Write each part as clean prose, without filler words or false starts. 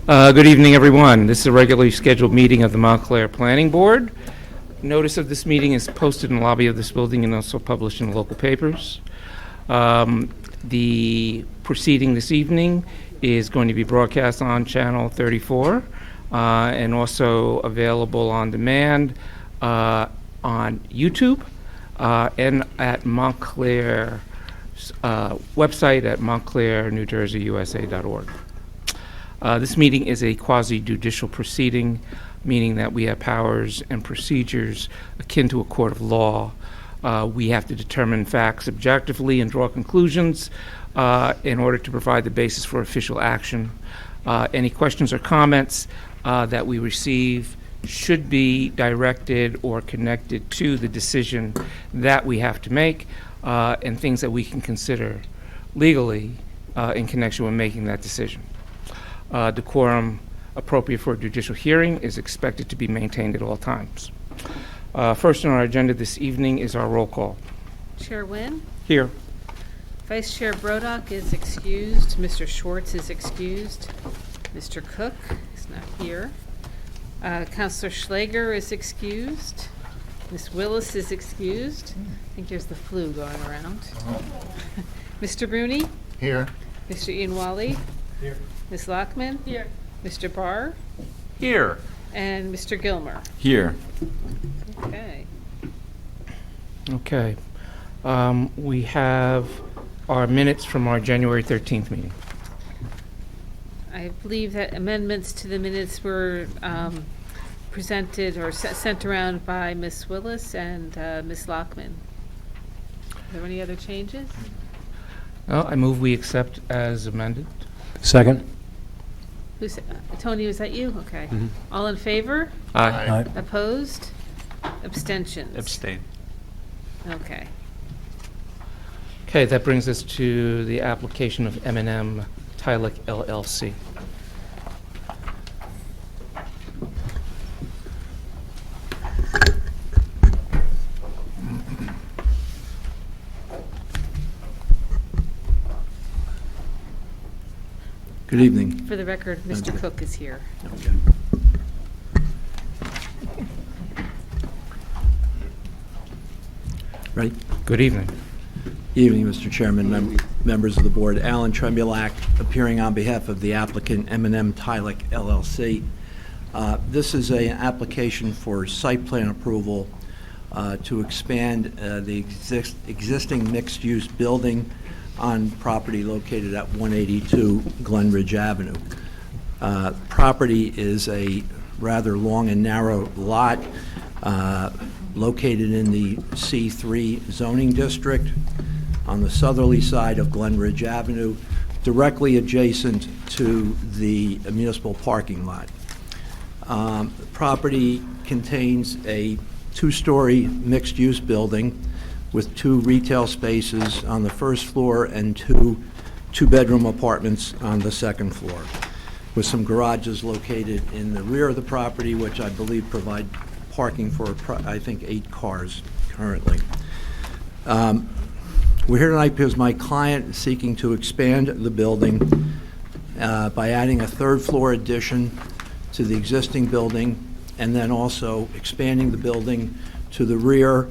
Good evening, everyone. This is a regularly scheduled meeting of the Montclair Planning Board. Notice of this meeting is posted in the lobby of this building and also published in local papers. The proceeding this evening is going to be broadcast on Channel 34 and also available on demand on YouTube and at Montclair's website at montclairnewjerseyyusa.org. This meeting is a quasi-judicial proceeding, meaning that we have powers and procedures akin to a court of law. We have to determine facts objectively and draw conclusions in order to provide the basis for official action. Any questions or comments that we receive should be directed or connected to the decision that we have to make and things that we can consider legally in connection with making that decision. Decorum appropriate for a judicial hearing is expected to be maintained at all times. First on our agenda this evening is our roll call. Chair Nguyen? Here. Vice Chair Brodock is excused. Mr. Schwartz is excused. Mr. Cook is not here. Councilor Schlager is excused. Ms. Willis is excused. I think there's the flu going around. Mr. Bruni? Here. Mr. Ian Wally? Here. Ms. Lockman? Here. Mr. Barr? Here. And Mr. Gilmer? Here. Okay. Okay. We have our minutes from our January 13th meeting. I believe that amendments to the minutes were presented or sent around by Ms. Willis and Ms. Lockman. Are there any other changes? No, I move we accept as amended. Second. Tony, was that you? Okay. Mm-hmm. All in favor? Aye. Opposed? Abstentions? Abstain. Okay. Okay, that brings us to the application of M&M Tylick LLC. Good evening. For the record, Mr. Cook is here. Okay. Ready? Good evening. Evening, Mr. Chairman, members of the board. Alan Trembulac, appearing on behalf of the applicant M&M Tylick LLC. This is an application for site plan approval to expand the existing mixed-use building on property located at 182 Glen Ridge Avenue. Property is a rather long and narrow lot located in the C3 zoning district on the southerly side of Glen Ridge Avenue, directly adjacent to the municipal parking lot. The property contains a two-story mixed-use building with two retail spaces on the first floor and two-bedroom apartments on the second floor, with some garages located in the rear of the property, which I believe provide parking for, I think, 8 cars currently. We're here tonight because my client is seeking to expand the building by adding a third-floor addition to the existing building and then also expanding the building to the rear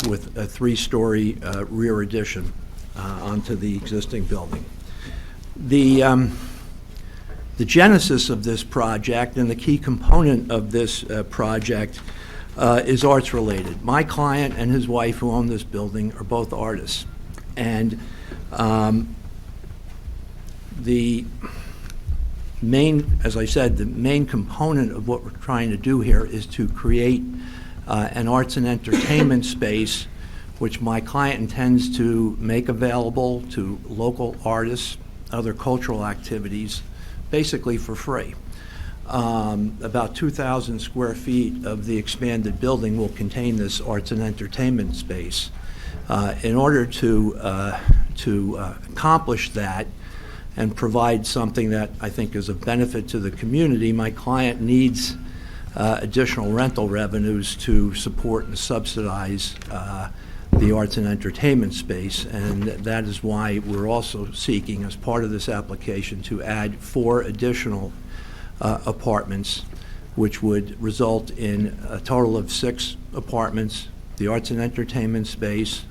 with a 3-story rear addition onto the existing building. The genesis of this project and the key component of this project is arts related. My client and his wife who own this building are both artists, and the main, as I said, the main component of what we're trying to do here is to create an arts and entertainment space which my client intends to make available to local artists, other cultural activities, basically for free. About 2,000 square feet of the expanded building will contain this arts and entertainment space. In order to accomplish that and provide something that I think is of benefit to the community, my client needs additional rental revenues to support and subsidize the arts and entertainment space, and that is why we're also seeking, as part of this application, to add 4 additional apartments, which would result in a total of 6 apartments, the arts and entertainment space,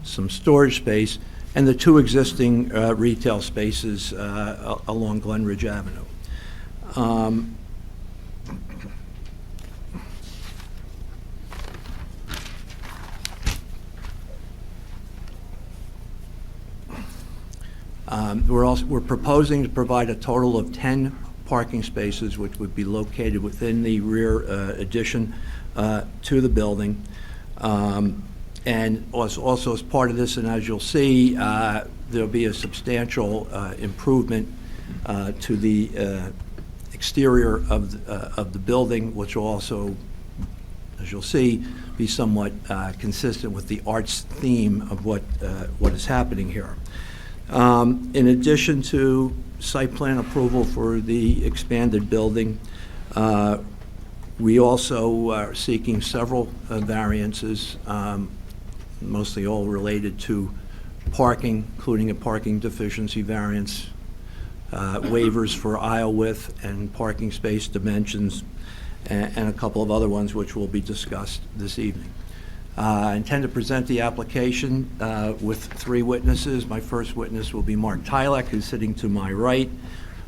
some storage space, and the 2 existing retail spaces along Glen Ridge Avenue. We're proposing to provide a total of 10 parking spaces, which would be located within the rear addition to the building. And also as part of this, and as you'll see, there'll be a substantial improvement to the exterior of the building, which will also, as you'll see, be somewhat consistent with the arts theme of what is happening here. In addition to site plan approval for the expanded building, we also are seeking several variances, mostly all related to parking, including a parking deficiency variance, waivers for aisle width and parking space dimensions, and a couple of other ones which will be discussed this evening. I intend to present the application with 3 witnesses. My first witness will be Mark Tylek, who's sitting to my right,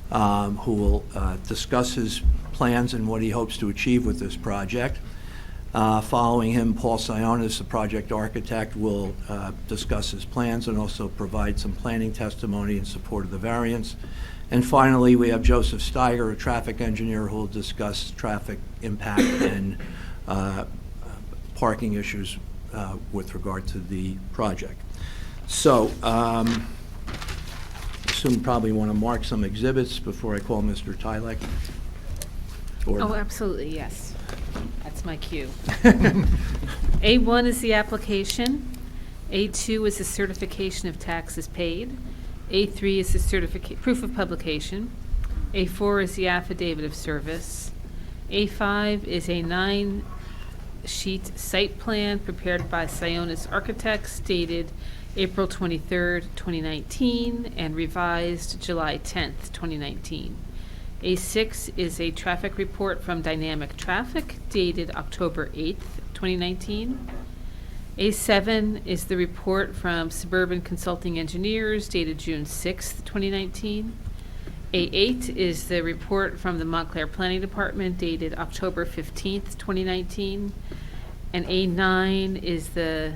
who will discuss his plans and what he hopes to achieve with this project. Following him, Paul Sionis, the project architect, will discuss his plans and also provide some planning testimony in support of the variance. And finally, we have Joseph Steiger, a traffic engineer, who will discuss traffic impact and parking issues with regard to the project. So, I assume you probably want to mark some exhibits before I call Mr. Tylek. Oh, absolutely, yes. That's my cue. A1 is the application. A2 is the certification of taxes paid. A3 is the proof of publication. A4 is the affidavit of service. A5 is a 9-sheet site plan prepared by Sionis Architects dated April 23rd, 2019, and revised July 10th, 2019. A6 is a traffic report from Dynamic Traffic dated October 8th, 2019. A7 is the report from Suburban Consulting Engineers dated June 6th, 2019. A8 is the report from the Montclair Planning Department dated October 15th, 2019. And A9 is the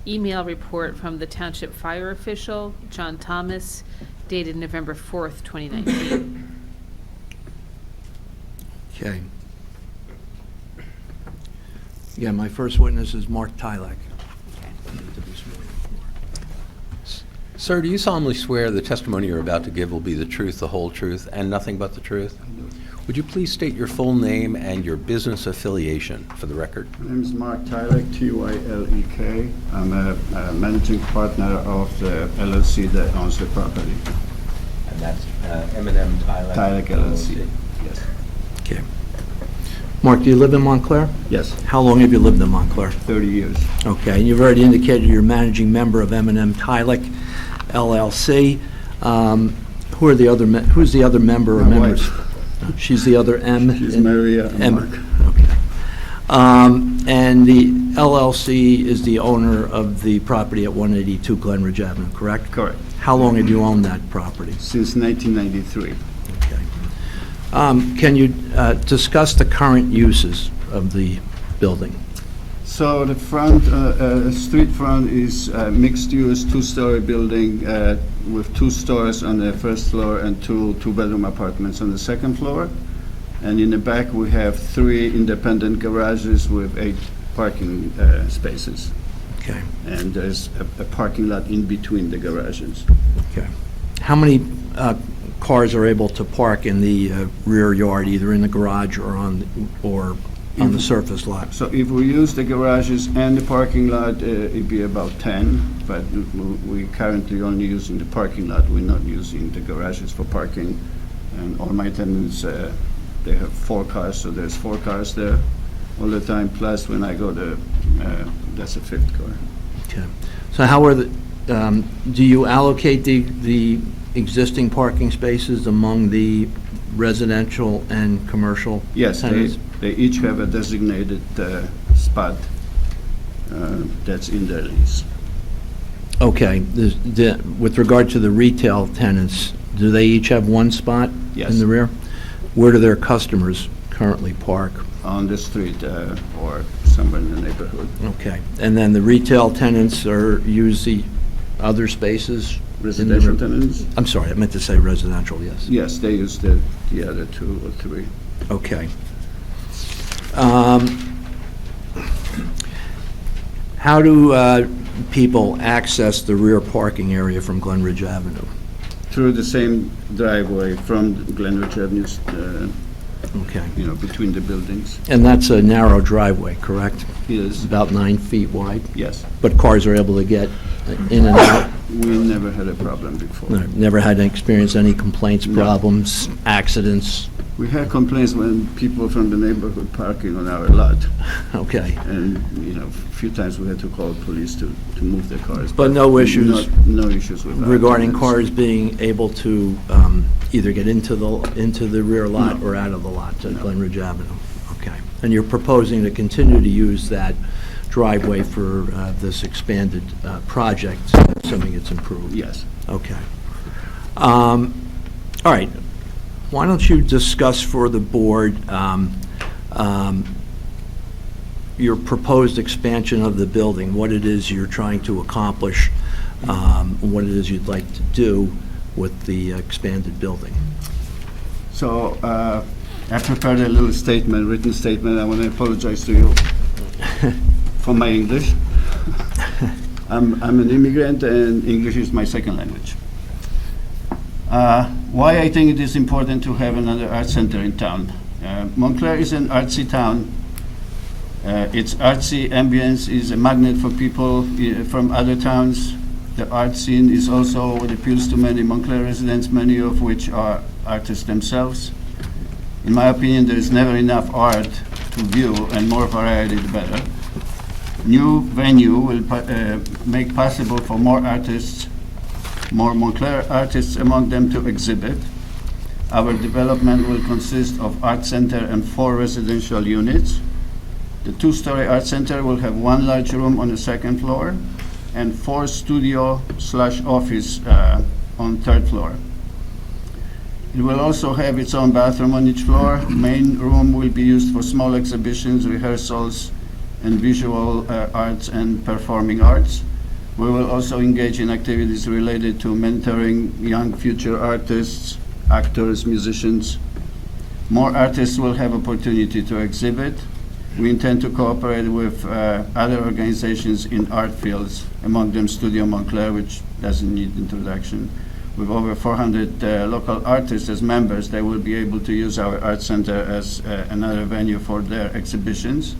email report from the Township Fire Official, John Thomas, dated November 4th, 2019. Okay. Yeah, my first witness is Mark Tylek. Sir, do you solemnly swear the testimony you're about to give will be the truth, the whole truth, and nothing but the truth? Would you please state your full name and your business affiliation for the record? My name is Mark Tylek, Tylek. I'm a managing partner of the LLC that owns the property. And that's M&M Tylek. Tylek LLC. Yes. Okay. Mark, do you live in Montclair? Yes. How long have you lived in Montclair? 30 years. Okay, and you've already indicated you're managing member of M&M Tylek LLC. Who's the other member or My members? wife. She's the other M? She's Maria and M. Mark. Okay. And the LLC is the owner of the property at 182 Glen Ridge Avenue, correct? Correct. How long have you owned that property? Since 1993. Okay. Can you discuss the current uses of the building? So the front, street front is mixed-use, 2-story building with 2 stores on the first floor and 2 two-bedroom apartments on the second floor. And in the back, we have 3 independent garages with 8 parking spaces. Okay. And there's a parking lot in between the garages. Okay. How many cars are able to park in the rear yard, either in the garage or on the surface lot? So if we use the garages and the parking lot, it'd be about 10, but we're currently only using the parking lot. We're not using the garages for parking. And all my tenants, they have 4 cars, so there's 4 cars there all the time. Plus, when I go there, that's a 5th car. Okay. So how are do you allocate the existing parking spaces among the residential and commercial Yes, tenants? they each have a designated spot that's in their lease. Okay. With regard to the retail tenants, do they each have one spot Yes. in the rear? Where do their customers currently park? On the street or somewhere in the neighborhood. Okay. And then the retail tenants use the other spaces? Residential tenants? I'm sorry, I meant to say residential, yes. Yes, they use the other 2 or 3. Okay. How do people access the rear parking area from Glenridge Avenue? Through the same driveway from Glenridge Avenue, Okay. between the buildings. And that's a narrow driveway, correct? Yes, About 9 feet wide, yes. but cars are able to get in and out? We never had a problem before. No, never had experienced any complaints, No. problems, accidents? We had complaints when people from the neighborhood parking on our lot. Okay. And, a few times we had to call police to move the cars. But no issues No issues with that. regarding cars being able to either get into the rear lot No. or out of the lot at No. Glenridge Avenue? Okay. And you're proposing to continue to use that driveway for this expanded project, assuming it's improved? Yes. Okay. All right. Why don't you discuss for the board your proposed expansion of the building, what it is you're trying to accomplish, what it is you'd like to do with the expanded building? So I prepared a little statement, written statement. I want to apologize to you for my English. I'm an immigrant, and English is my second language. Why I think it is important to have another art center in town. Montclair is an artsy town. Its artsy ambience is a magnet for people from other towns. The art scene is also what appeals to many Montclair residents, many of which are artists themselves. In my opinion, there is never enough art to view, and more variety the better. New venue will make possible for more artists, more Montclair artists among them, to exhibit. Our development will consist of art center and 4 residential units. The 2-story art center will have 1 large room on the 2nd floor and 4 studio/office on 3rd floor. It will also have its own bathroom on each floor. Main room will be used for small exhibitions, rehearsals, and visual arts and performing arts. We will also engage in activities related to mentoring young future artists, actors, musicians. More artists will have opportunity to exhibit. We intend to cooperate with other organizations in art fields, among them Studio Montclair, which doesn't need introduction. With over 400 local artists as members, they will be able to use our art center as another venue for their exhibitions.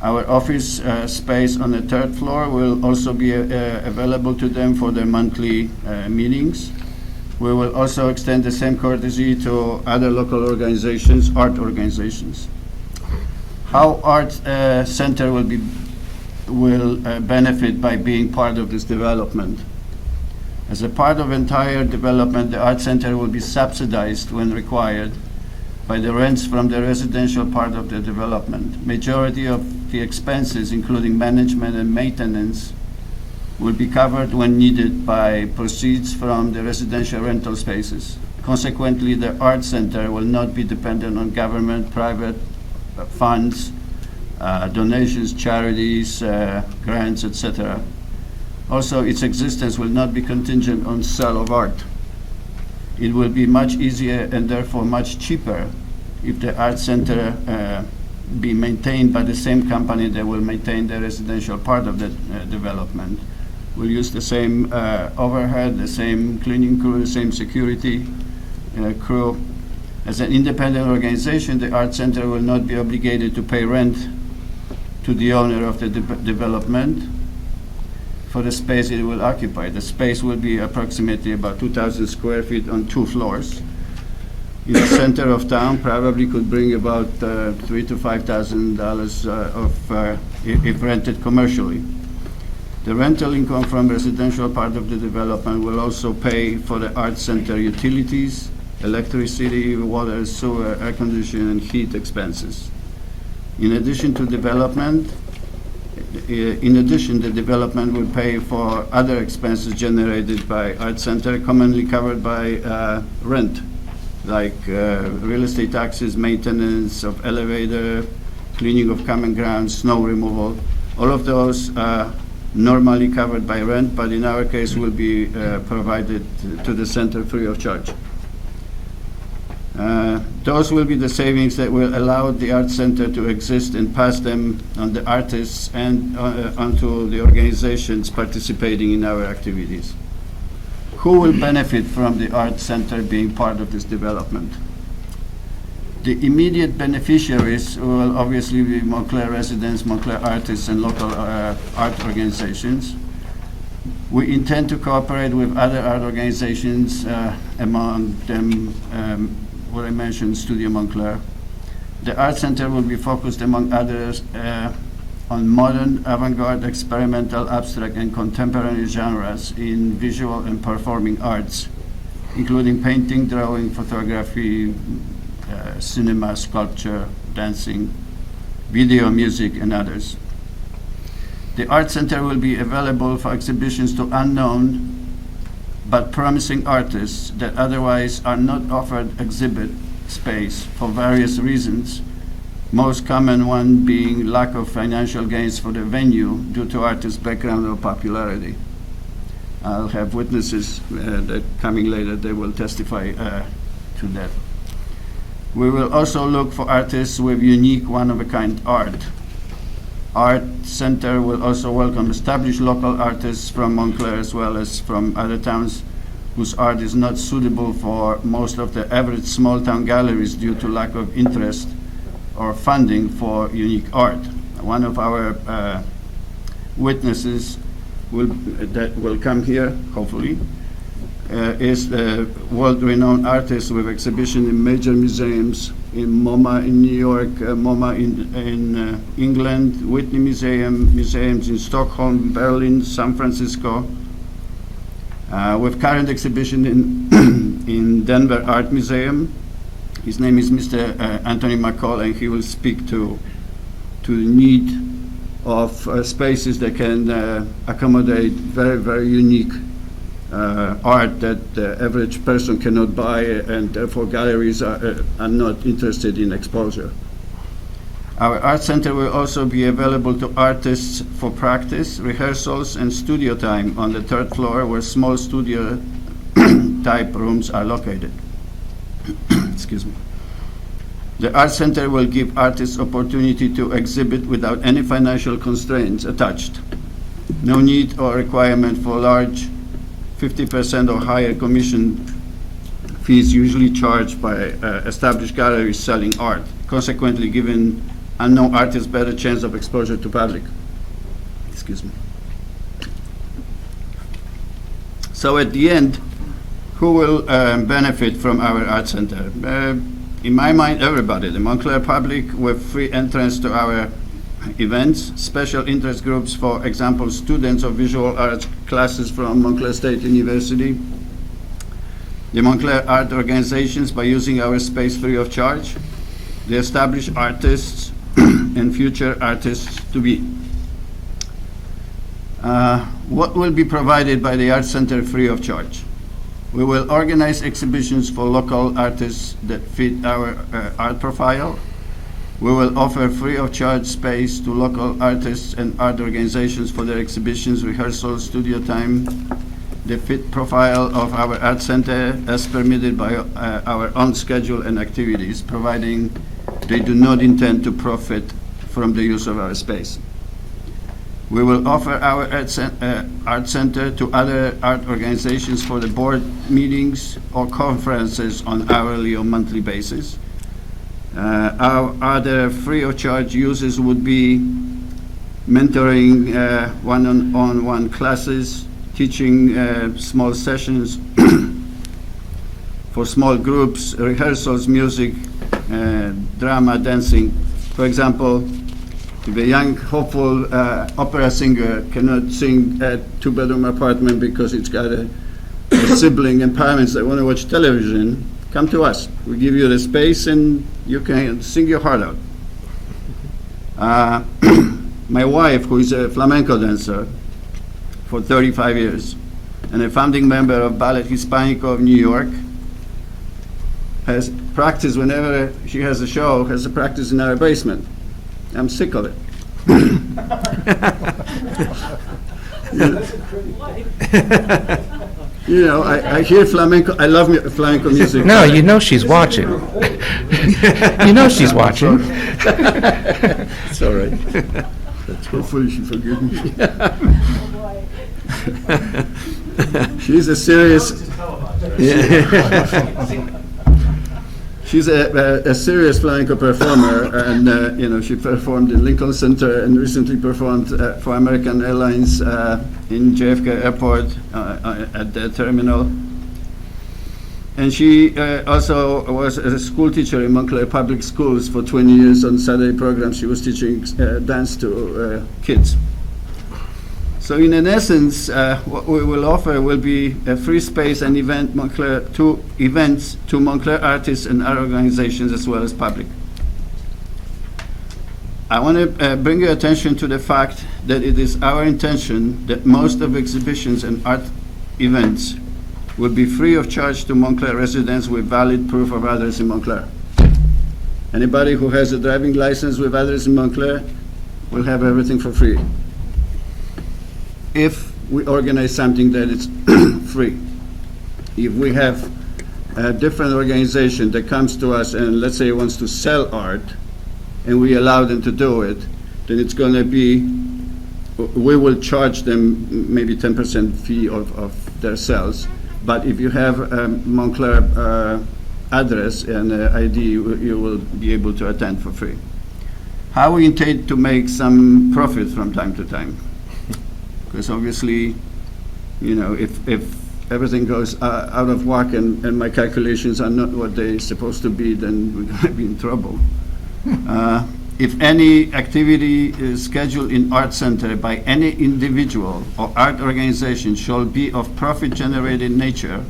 Our office space on the 3rd floor will also be available to them for their monthly meetings. We will also extend the same courtesy to other local organizations, art organizations. How Art Center will benefit by being part of this development? As a part of entire development, the Art Center will be subsidized when required by the rents from the residential part of the development. Majority of the expenses, including management and maintenance, will be covered when needed by proceeds from the residential rental spaces. Consequently, the Art Center will not be dependent on government, private funds, donations, charities, grants, etc. Also, its existence will not be contingent on sale of art. It will be much easier and therefore much cheaper if the Art Center be maintained by the same company that will maintain the residential part of the development. We'll use the same overhead, the same cleaning crew, the same security crew. As an independent organization, the Art Center will not be obligated to pay rent to the owner of the development for the space it will occupy. The space will be approximately about 2,000 square feet on 2 floors. In the center of town, probably could bring about $3,000 to $5,000 if rented commercially. The rental income from residential part of the development will also pay for the art center utilities, electricity, water, sewer, air conditioning, and heat expenses. In addition, the development will pay for other expenses generated by art center, commonly covered by rent, like real estate taxes, maintenance of elevator, cleaning of common grounds, snow removal. All of those are normally covered by rent, but in our case will be provided to the center free of charge. Those will be the savings that will allow the art center to exist and pass them on the artists and onto the organizations participating in our activities. Who will benefit from the art center being part of this development? The immediate beneficiaries will obviously be Montclair residents, Montclair artists, and local art organizations. We intend to cooperate with other art organizations, among them what I mentioned, Studio Montclair. The art center will be focused, among others, on modern, avant-garde, experimental, abstract, and contemporary genres in visual and performing arts, including painting, drawing, photography, cinema, sculpture, dancing, video, music, and others. The art center will be available for exhibitions to unknown but promising artists that otherwise are not offered exhibit space for various reasons, most common one being lack of financial gains for the venue due to artists' background or popularity. I'll have witnesses that coming later, they will testify to that. We will also look for artists with unique, one-of-a-kind art. Art Center will also welcome established local artists from Montclair as well as from other towns whose art is not suitable for most of the average small-town galleries due to lack of interest or funding for unique art. One of our witnesses that will come here, hopefully, is a world-renowned artist with exhibition in major museums in MoMA in New York, MoMA in England, Whitney Museum, museums in Stockholm, Berlin, San Francisco, with current exhibition in Denver Art Museum. His name is Mr. Anthony McCall, and he will speak to the need of spaces that can accommodate very, very unique art that the average person cannot buy, and therefore galleries are not interested in exposure. Our art center will also be available to artists for practice, rehearsals, and studio time on the third floor where small studio type rooms are located. Excuse me. The art center will give artists opportunity to exhibit without any financial constraints attached. No need or requirement for large 50% or higher commission fees usually charged by established galleries selling art, consequently giving unknown artists better chance of exposure to public. Excuse me. So at the end, who will benefit from our art center? In my mind, everybody. The Montclair public with free entrance to our events, special interest groups, for example, students of visual arts classes from Montclair State University, the Montclair art organizations by using our space free of charge, the established artists and future artists to be. What will be provided by the Art Center free of charge? We will organize exhibitions for local artists that fit our art profile. We will offer free of charge space to local artists and art organizations for their exhibitions, rehearsals, studio time, the fit profile of our art center as permitted by our own schedule and activities, providing they do not intend to profit from the use of our space. We will offer our art center to other art organizations for the board meetings or conferences on hourly or monthly basis. Our other free of charge uses would be mentoring one-on-one classes, teaching small sessions for small groups, rehearsals, music, drama, dancing. For example, If a young, hopeful opera singer cannot sing at two-bedroom apartment because it's got a sibling and parents that want to watch television, come to us. We give you the space and you can sing your heart out. My wife, who is a flamenco dancer for 35 years and a founding member of Ballet Hispanico of New York, has practice whenever she has a show, has a practice in our basement. I'm sick of it. You know, I hear flamenco. I love flamenco music. No, you know she's watching. You know she's watching. It's all right. Hopefully she forgives me. She's a serious. She's a serious flamenco performer, and you know, she performed in Lincoln Center and recently performed for American Airlines in JFK Airport at the terminal. And she also was a school teacher in Montclair Public Schools for 20 years. On Saturday programs, she was teaching dance to kids. So in essence, what we will offer will be a free space and events to Montclair artists and our organizations as well as public. I want to bring your attention to the fact that it is our intention that most of exhibitions and art events will be free of charge to Montclair residents with valid proof of address in Montclair. Anybody who has a driving license with address in Montclair will have everything for free, if we organize something that is free. If we have a different organization that comes to us and let's say wants to sell art, and we allow them to do it, then it's going to be, we will charge them maybe 10% fee of their sales. But if you have a Montclair address and ID, you will be able to attend for free. How we intend to make some profit from time to time? Because obviously, you know, if everything goes out of whack and my calculations are not what they're supposed to be, then we're going to be in trouble. If any activity is scheduled in Art Center by any individual or art organization shall be of profit-generated nature,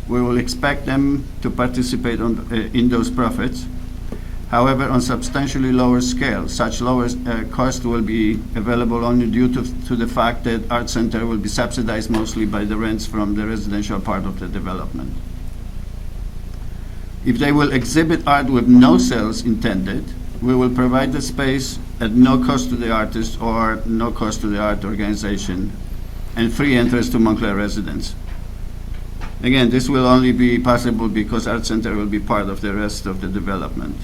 we will expect them to participate in those profits. However, on substantially lower scale, such lower cost will be available only due to the fact that Art Center will be subsidized mostly by the rents from the residential part of the development. If they will exhibit art with no sales intended, we will provide the space at no cost to the artist or no cost to the art organization, and free entrance to Montclair residents. Again, this will only be possible because Art Center will be part of the rest of the development.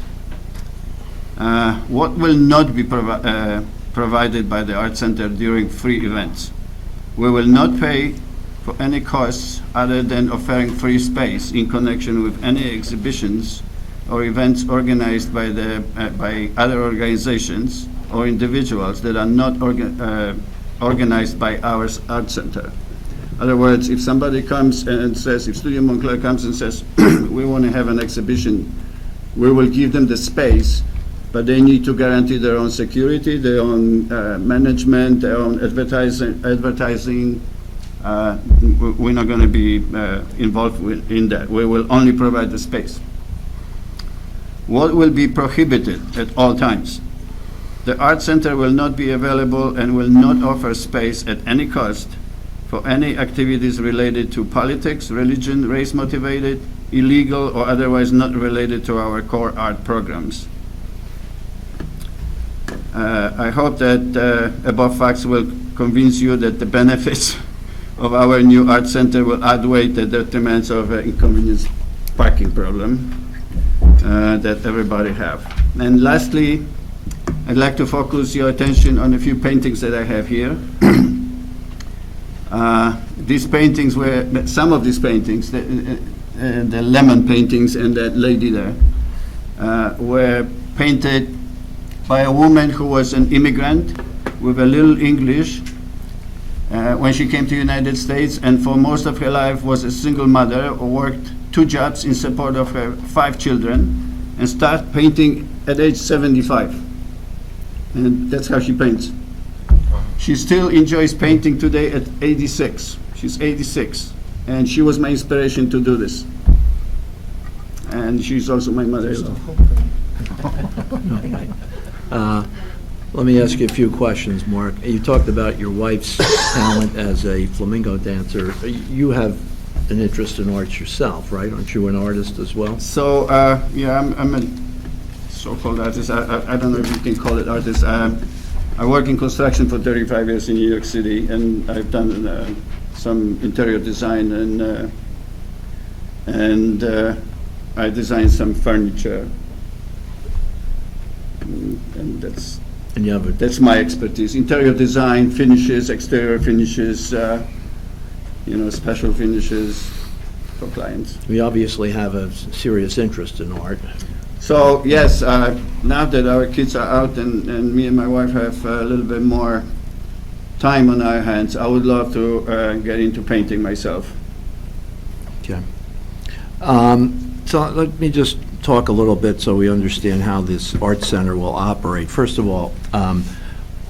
What will not be provided by the Art Center during free events? We will not pay for any costs other than offering free space in connection with any exhibitions or events organized by other organizations or individuals that are not organized by our Art Center. In other words, if somebody comes and says, if Studio Montclair comes and says, we want to have an exhibition, we will give them the space, but they need to guarantee their own security, their own management, their own advertising. We're not going to be involved in that. We will only provide the space. What will be prohibited at all times? The Art Center will not be available and will not offer space at any cost for any activities related to politics, religion, race-motivated, illegal, or otherwise not related to our core art programs. I hope that above facts will convince you that the benefits of our new art center will outweigh the detriments of inconvenience parking problem that everybody have. And lastly, I'd like to focus your attention on a few paintings that I have here. These paintings were, some of these paintings, the lemon paintings and that lady there, were painted by a woman who was an immigrant with a little English when she came to the United States, and for most of her life was a single mother who worked 2 jobs in support of her 5 children and started painting at age 75. And that's how she paints. She still enjoys painting today at 86. She's 86. And she was my inspiration to do this. And she's also my mother. So. Let me ask you a few questions, Mark. You talked about your wife's talent as a flamenco dancer. You have an interest in arts yourself, right? Aren't you an artist as well? So, yeah, I'm a so-called artist. I don't know if you can call it artist. I work in construction for 35 years in New York City, and I've done some interior design, and I designed some furniture. And that's And you have a, that's my expertise. Interior design, finishes, exterior finishes, special finishes for clients. we obviously have a serious interest in art. So yes, now that our kids are out and me and my wife have a little bit more time on our hands, I would love to get into painting myself. Okay. So let me just talk a little bit so we understand how this art center will operate. First of all,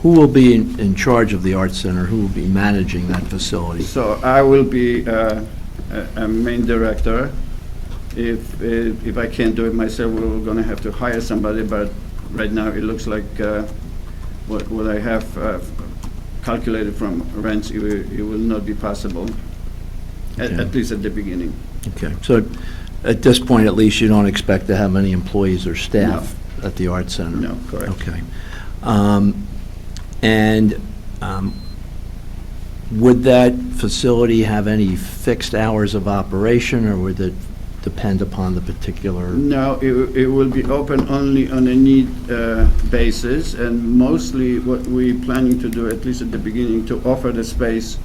who will be in charge of the art center? Who will be managing that facility? So I will be a main director. If I can't do it myself, we're going to have to hire somebody, but right now it looks like what I have calculated from rents, it will not be possible, Okay. at least at the beginning. Okay, so at this point, at least, you don't expect to have any employees or staff at the art center? No, correct. Okay. And would that facility have any fixed hours of operation, or would it depend upon the particular? No, it will be open only on a need basis, and mostly what we're planning to do, at least at the beginning, to offer the space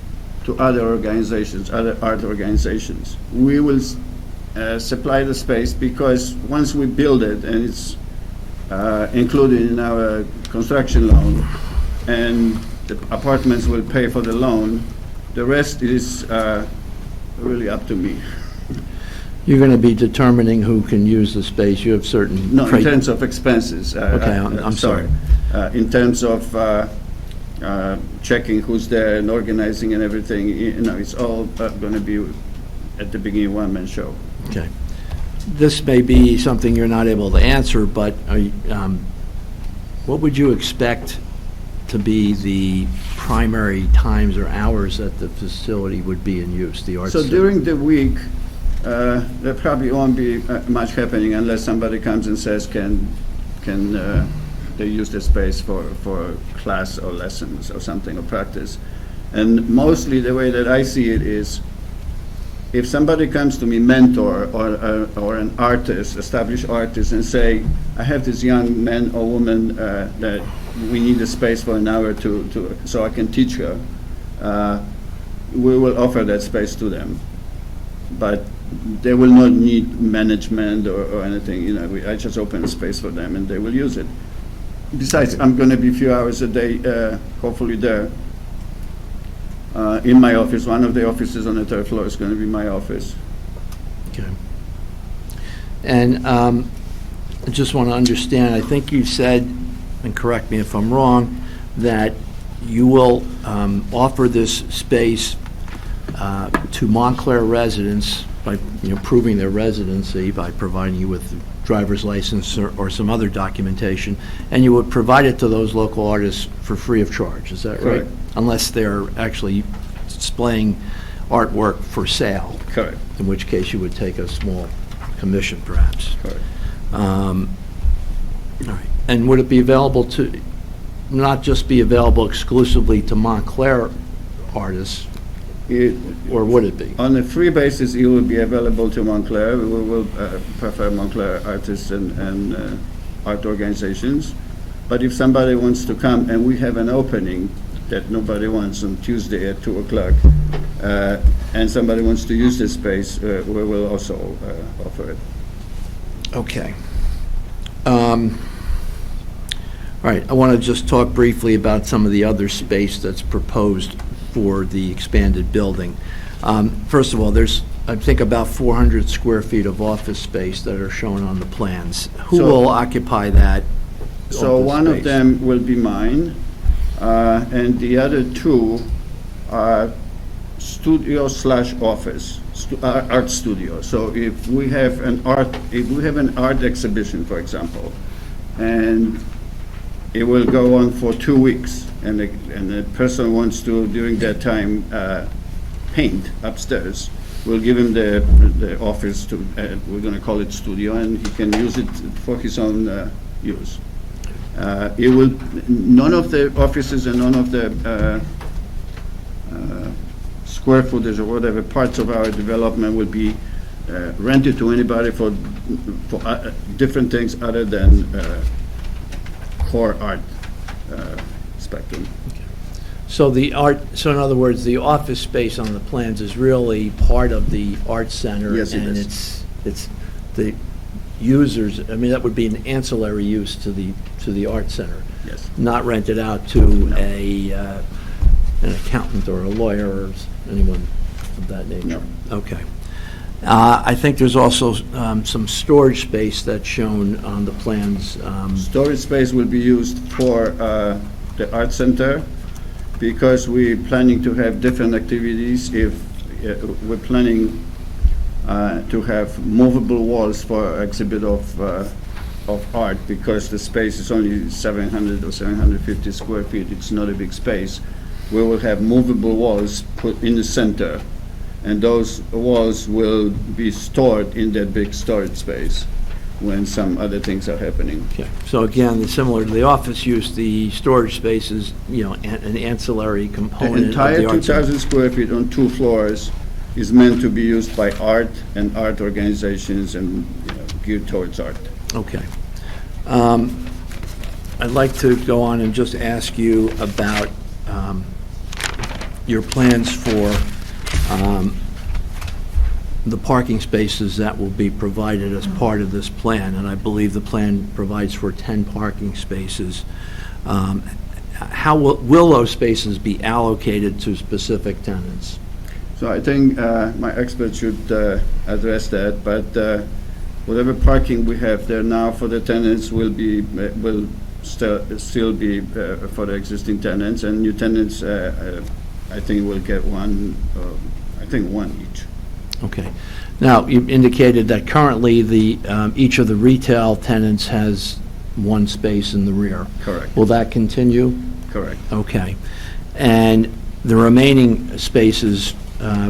to other organizations, other art organizations. We will supply the space, because once we build it and it's included in our construction loan, and the apartments will pay for the loan, the rest is really up to me. You're going to be determining who can use the space. You have certain. No, in terms of expenses. Okay, I'm sorry. In terms of checking who's there and organizing and everything, it's all going to be at the beginning one-man show. Okay. This may be something you're not able to answer, but what would you expect to be the primary times or hours that the facility would be in use, the art So center? during the week, there probably won't be much happening unless somebody comes and says, can they use the space for class or lessons or something, or practice. And mostly the way that I see it is, if somebody comes to me, mentor or an artist, established artist, and say, I have this young man or woman that we need a space for an hour so I can teach her, we will offer that space to them. But they will not need management or anything. I just open a space for them and they will use it. Besides, I'm going to be a few hours a day, hopefully there, in my office. One of the offices on the third floor is going to be my office. Okay. And I just want to understand, I think you said, and correct me if I'm wrong, that you will offer this space to Montclair residents by proving their residency by providing you with the driver's license or some other documentation, and you would provide it to those local artists for free of charge, is that right? Correct. Unless they're actually displaying artwork for sale, Correct. in which case you would take a small commission perhaps. Correct. All right. And would it be available to, not just be available exclusively to Montclair artists, or would it be? On a free basis, it will be available to Montclair. We will prefer Montclair artists and art organizations. But if somebody wants to come and we have an opening that nobody wants on Tuesday at 2 o'clock, and somebody wants to use this space, we will also offer it. Okay. All right, I want to just talk briefly about some of the other space that's proposed for the expanded building. First of all, there's, I think, about 400 square feet of office space that are shown on the plans. Who So- will occupy that? So the one of space? them will be mine, and the other two are studio slash office, art studio. So if we have an art exhibition, for example, and it will go on for 2 weeks, and the person wants to, during that time, paint upstairs, we'll give him the office to, we're gonna call it studio, and he can use it for his own use. None of the offices and none of the square footage or whatever parts of our development will be rented to anybody for different things other than core art spectrum. So so in other words, the office space on the plans is really part of the art center? Yes, it and is. it's the users, I mean, that would be an ancillary use to the art center? Yes. Not rented out to an accountant or a lawyer or anyone of that nature? No. Okay. I think there's also some storage space that's shown on the plans. Storage space will be used for the art center, because we're planning to have different activities. If we're planning to have movable walls for exhibit of art, because the space is only 700 or 750 square feet, it's not a big space. We will have movable walls put in the center, and those walls will be stored in that big storage space when some other things are happening. Okay. So again, similar to the office use, the storage space is, an ancillary The component of entire the art center. 2,000 square feet on 2 floors is meant to be used by art and art organizations and geared towards art. Okay. I'd like to go on and just ask you about your plans for the parking spaces that will be provided as part of this plan, and I believe the plan provides for 10 parking spaces. How will those spaces be allocated to specific tenants? So I think my experts should address that, but whatever parking we have there now for the tenants will still be for the existing tenants, and new tenants, I think will get one each. Okay. Now, you indicated that currently each of the retail tenants has one space in the rear. Correct. Will that continue? Correct. Okay. And the remaining spaces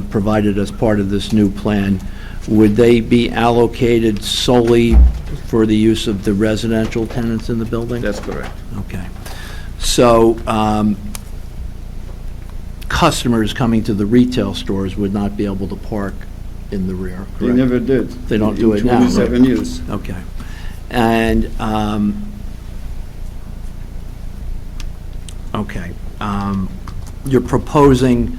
provided as part of this new plan, would they be allocated solely for the use of the residential tenants in the building? That's correct. Okay. So customers coming to the retail stores would not be able to park in the rear, correct? They never did. They don't do it now, In right? 27 years. Okay. And, okay, you're proposing,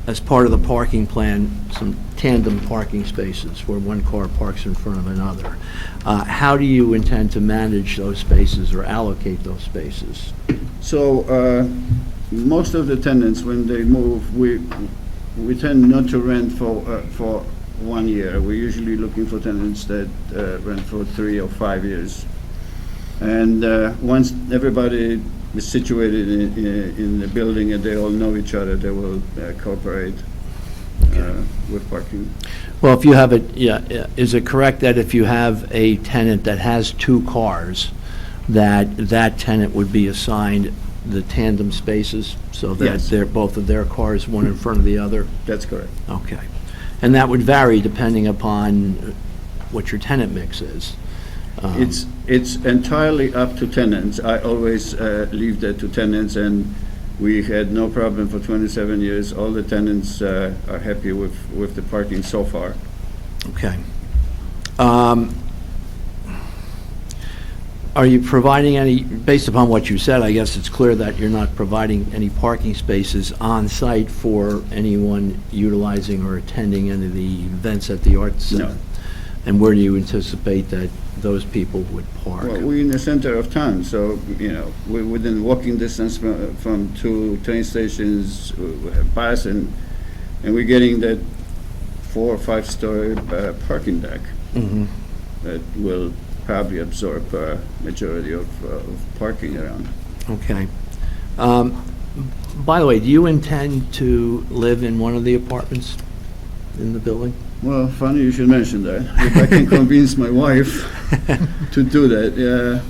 as part of the parking plan, some tandem parking spaces where one car parks in front of another. How do you intend to manage those spaces or allocate those spaces? So most of the tenants, when they move, we tend not to rent for 1 year. We're usually looking for tenants that rent for 3 or 5 years. And once everybody is situated in the building and they all know each other, they will cooperate with parking. Well, if you have is it correct that if you have a tenant that has 2 cars, that tenant would be assigned the tandem spaces so that Yes. they're both of their cars, one in front of the other? That's correct. Okay. And that would vary depending upon what your tenant mix is? It's entirely up to tenants. I always leave that to tenants, and we had no problem for 27 years. All the tenants are happy with the parking so far. Okay. Are you providing any, based upon what you said, I guess it's clear that you're not providing any parking spaces on-site for anyone utilizing or attending any of the events at the Arts Center? No. And where do you anticipate that those people would park? Well, we're in the center of town, so, we're within walking distance from 2 train stations, we have bus, and we're getting that 4 or 5 story parking deck Mhm. that will probably absorb majority of parking around. Okay. By the way, do you intend to live in one of the apartments in the building? Well, funny you should mention that. If I can convince my wife to do that,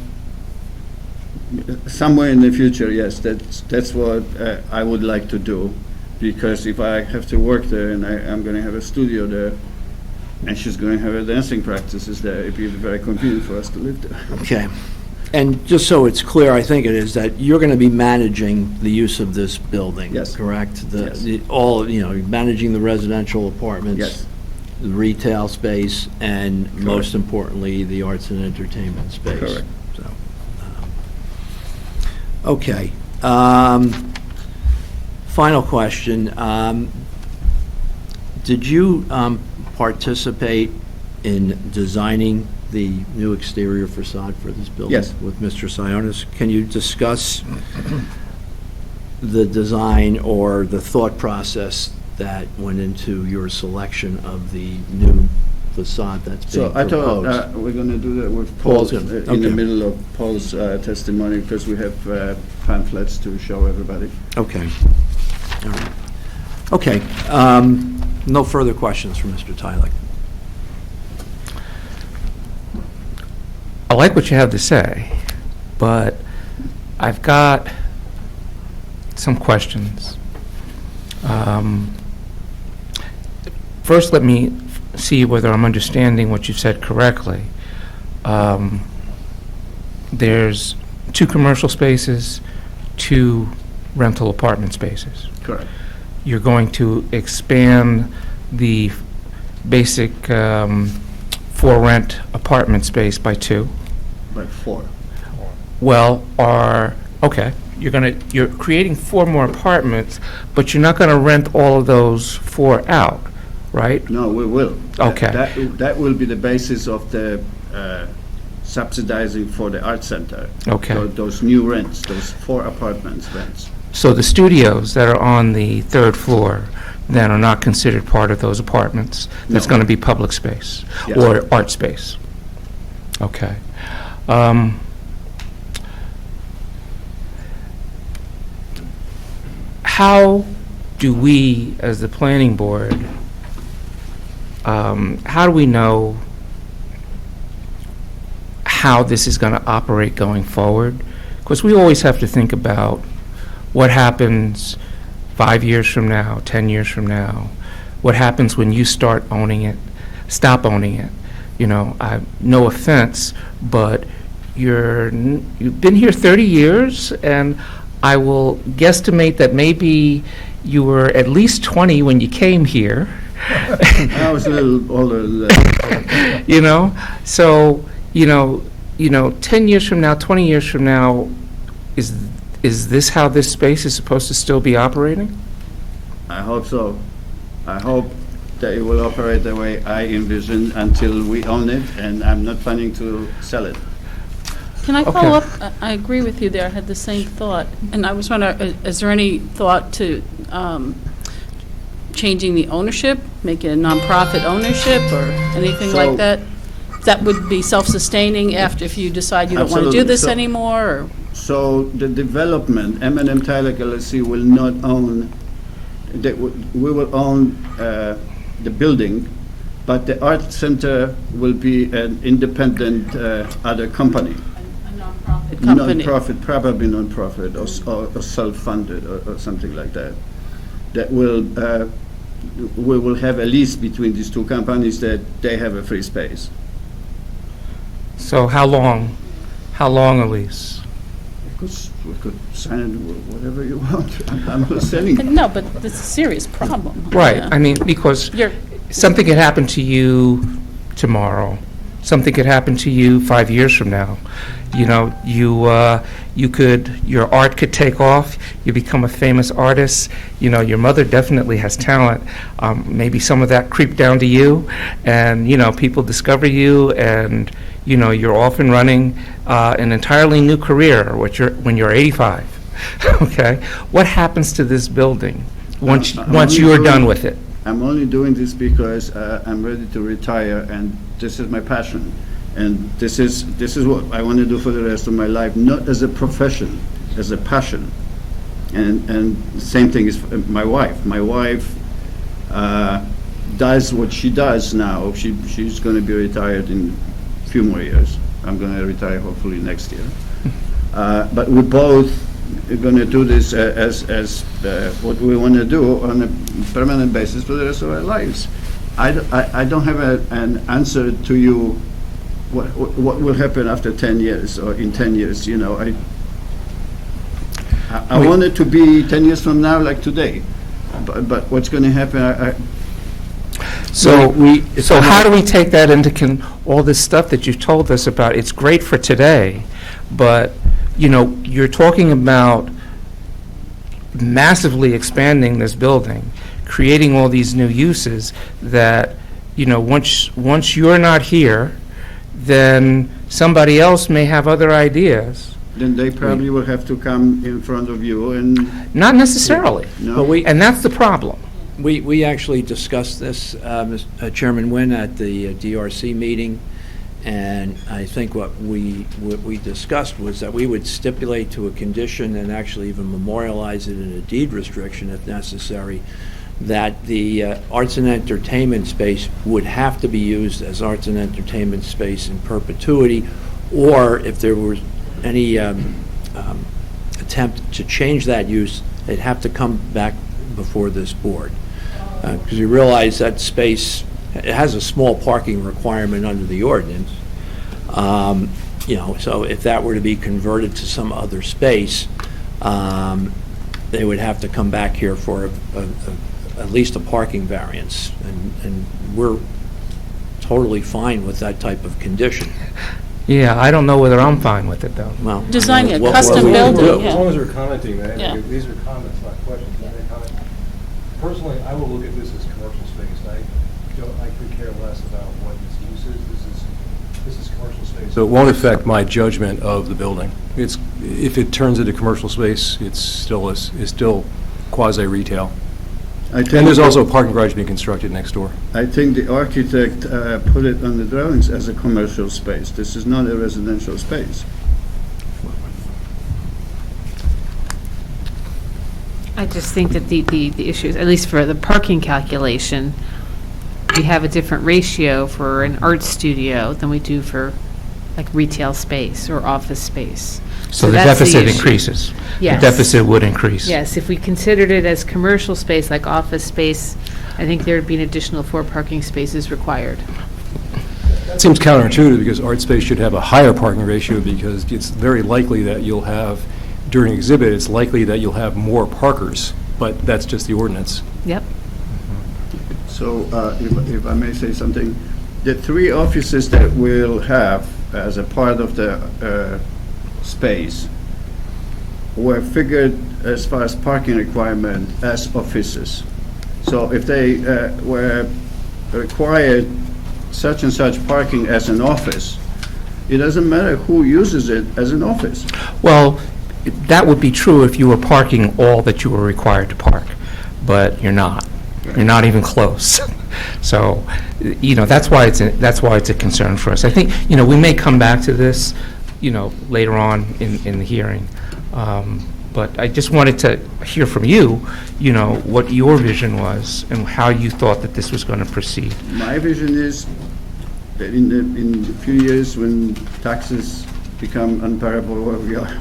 somewhere in the future, yes, that's what I would like to do. Because if I have to work there and I'm going to have a studio there, and she's going to have her dancing practices there, it'd be very convenient for us to live there. Okay. And just so it's clear, I think it is, that you're going to be managing the use of this building, Yes. correct? Yes. Managing the residential apartments. Yes. The retail space, and most importantly, the arts and entertainment space. Correct. So, okay. Final question. Did you participate in designing the new exterior facade for this building? Yes. With Mr. Sionis? Can you discuss the design or the thought process that went into your selection of the new facade that's being So I proposed? thought we're going to do that with Paul's Paul gonna- in the okay. middle of Paul's testimony, because we have pamphlets to show everybody. Okay. All right. Okay. No further questions for Mr. Tyler. I like what you have to say, but I've got some questions. First, let me see whether I'm understanding what you said correctly. There's 2 commercial spaces, 2 rental apartment spaces. Correct. You're going to expand the basic for-rent apartment space by 2. By 4. Well, okay, you're creating 4 more apartments, but you're not gonna rent all of those 4 out, right? No, we will. Okay. That will be the basis of the subsidizing for the art center. Okay. Those new rents, those 4 apartments rents. So the studios that are on the 3rd floor then are not considered part of those apartments? That's No. gonna be public space? Yes. Or art space? Okay. How do we, as the planning board, how do we know how this is going to operate going forward? Because we always have to think about what happens 5 years from now, 10 years from now. What happens when you start owning it, stop owning it? You know, no offense, but you've been here 30 years, and I will guesstimate that maybe you were at least 20 when you came here. I was a little older than that. You know, so, 10 years from now, 20 years from now, is this how this space is supposed to still be operating? I hope so. I hope that it will operate the way I envision until we own it, and I'm not planning to sell it. Can I Okay. follow up? I agree with you there. I had the same thought. And I was wondering, is there any thought to changing the ownership, making a nonprofit ownership or anything So- like that? That would be self-sustaining after, if you decide you don't want to do Absolutely. this So- anymore, or? So the development, M&M Tyler LLC will not own, we will own the building, but the art center will be an independent other company. A nonprofit company. Non-profit, probably non-profit or self-funded or something like that. That will, we will have a lease between these 2 companies that they have a free space. So how long a lease? We could sign whatever you want. I'm not selling it. No, but it's a serious problem. Right, Yeah. I mean, because You're, something could happen to you tomorrow. Something could happen to you 5 years from now. You know, your art could take off, you become a famous artist, your mother definitely has talent. Maybe some of that creeped down to you, and, people discover you, and, you're off and running an entirely new career when you're 85. Okay? What happens to this building once I'm you only are done doing- with it? I'm only doing this because I'm ready to retire, and this is my passion. And this is what I want to do for the rest of my life, not as a profession, as a passion. And the same thing is my wife. My wife does what she does now. She's going to be retired in a few more years. I'm going to retire hopefully next year. But we both are going to do this as what we want to do on a permanent basis for the rest of our lives. I don't have an answer to you what will happen after 10 years or in 10 years. You know, I want it to be 10 years from now like today. But what's going to happen? So how do we take that into all this stuff that you've told us about? It's great for today, but, you know, you're talking about massively expanding this building, creating all these new uses that, you know, once you're not here, then somebody else may have other ideas. Then they probably will have to come in front of you and... Not necessarily. No? And that's the problem. We actually discussed this, Chairman Nguyen, at the DRC meeting, and I think what we discussed was that we would stipulate to a condition and actually even memorialize it in a deed restriction if necessary, that the arts and entertainment space would have to be used as arts and entertainment space in perpetuity, or if there was any attempt to change that use, they'd have to come back before this board. Because you realize that space, it has a small parking requirement under the ordinance. You know, so if that were to be converted to some other space, they would have to come back here for at least a parking variance. And we're totally fine with that type of condition. Yeah, I don't know whether I'm fine with it, though. Well, Designing a what custom we can building, do. yeah. As long as they're commenting, man, Yeah. these are comments, not questions. May I comment? Personally, I will look at this as commercial space. I could care less about what its use is. This is commercial space. So it won't affect my judgment of the building. If it turns into commercial space, it's still quasi-retail. And there's also a parking garage being constructed next door. I think the architect put it on the drawings as a commercial space. This is not a residential space. I just think that the issues, at least for the parking calculation, we have a different ratio for an art studio than we do for like retail space or office space. So the that's deficit issue. increases. Yes. The deficit would increase. Yes, if we considered it as commercial space, like office space, I think there'd be an additional 4 parking spaces required. That seems counterintuitive because art space should have a higher parking ratio because it's very likely that you'll have, during exhibit, it's likely that you'll have more parkers, but that's just the ordinance. Yep. So if I may say something, the 3 offices that we'll have as a part of the space were figured as far as parking requirement as offices. So if they were required such and such parking as an office, it doesn't matter who uses it as an office. Well, that would be true if you were parking all that you were required to park, but you're not. You're not even close. So, you know, that's why it's a concern for us. I think, you know, we may come back to this, you know, later on in the hearing. But I just wanted to hear from you, you know, what your vision was and how you thought that this was going to proceed. My vision is that in a few years when taxes become unbearable where we are,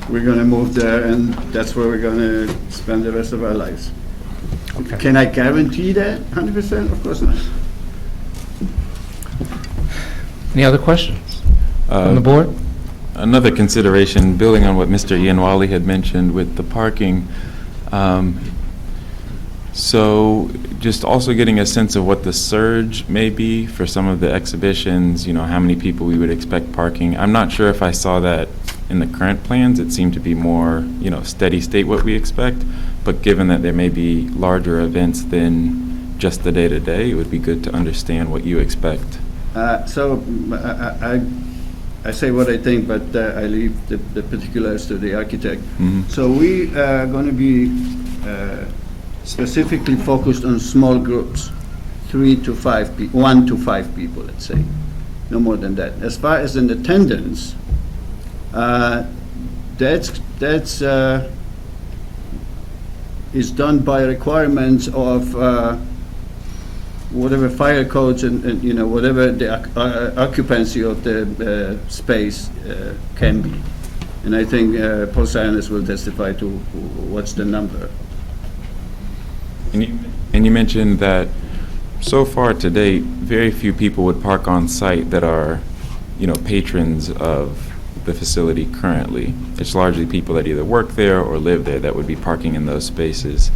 we're going to move there and that's where we're going to spend the rest of our lives. Okay. Can I guarantee that 100%? Of course not. Any other questions from the board? Another consideration, building on what Mr. Ianwali had mentioned with the parking. So just also getting a sense of what the surge may be for some of the exhibitions, you know, how many people we would expect parking. I'm not sure if I saw that in the current plans. It seemed to be more, you know, steady state what we expect. But given that there may be larger events than just the day-to-day, it would be good to understand what you expect. So I say what I think, but I leave the particulars to the architect. Mhm. So we are going to be specifically focused on small groups, 1 to 5 people, let's say. no more than that. As far as an attendance, that's is done by requirements of whatever fire codes and you know, whatever the occupancy of the space can be. And I think Paul Sionis will testify to what's the number. And you mentioned that so far to date, very few people would park on site that are, you know, patrons of the facility currently. It's largely people that either work there or live there that would be parking in those spaces.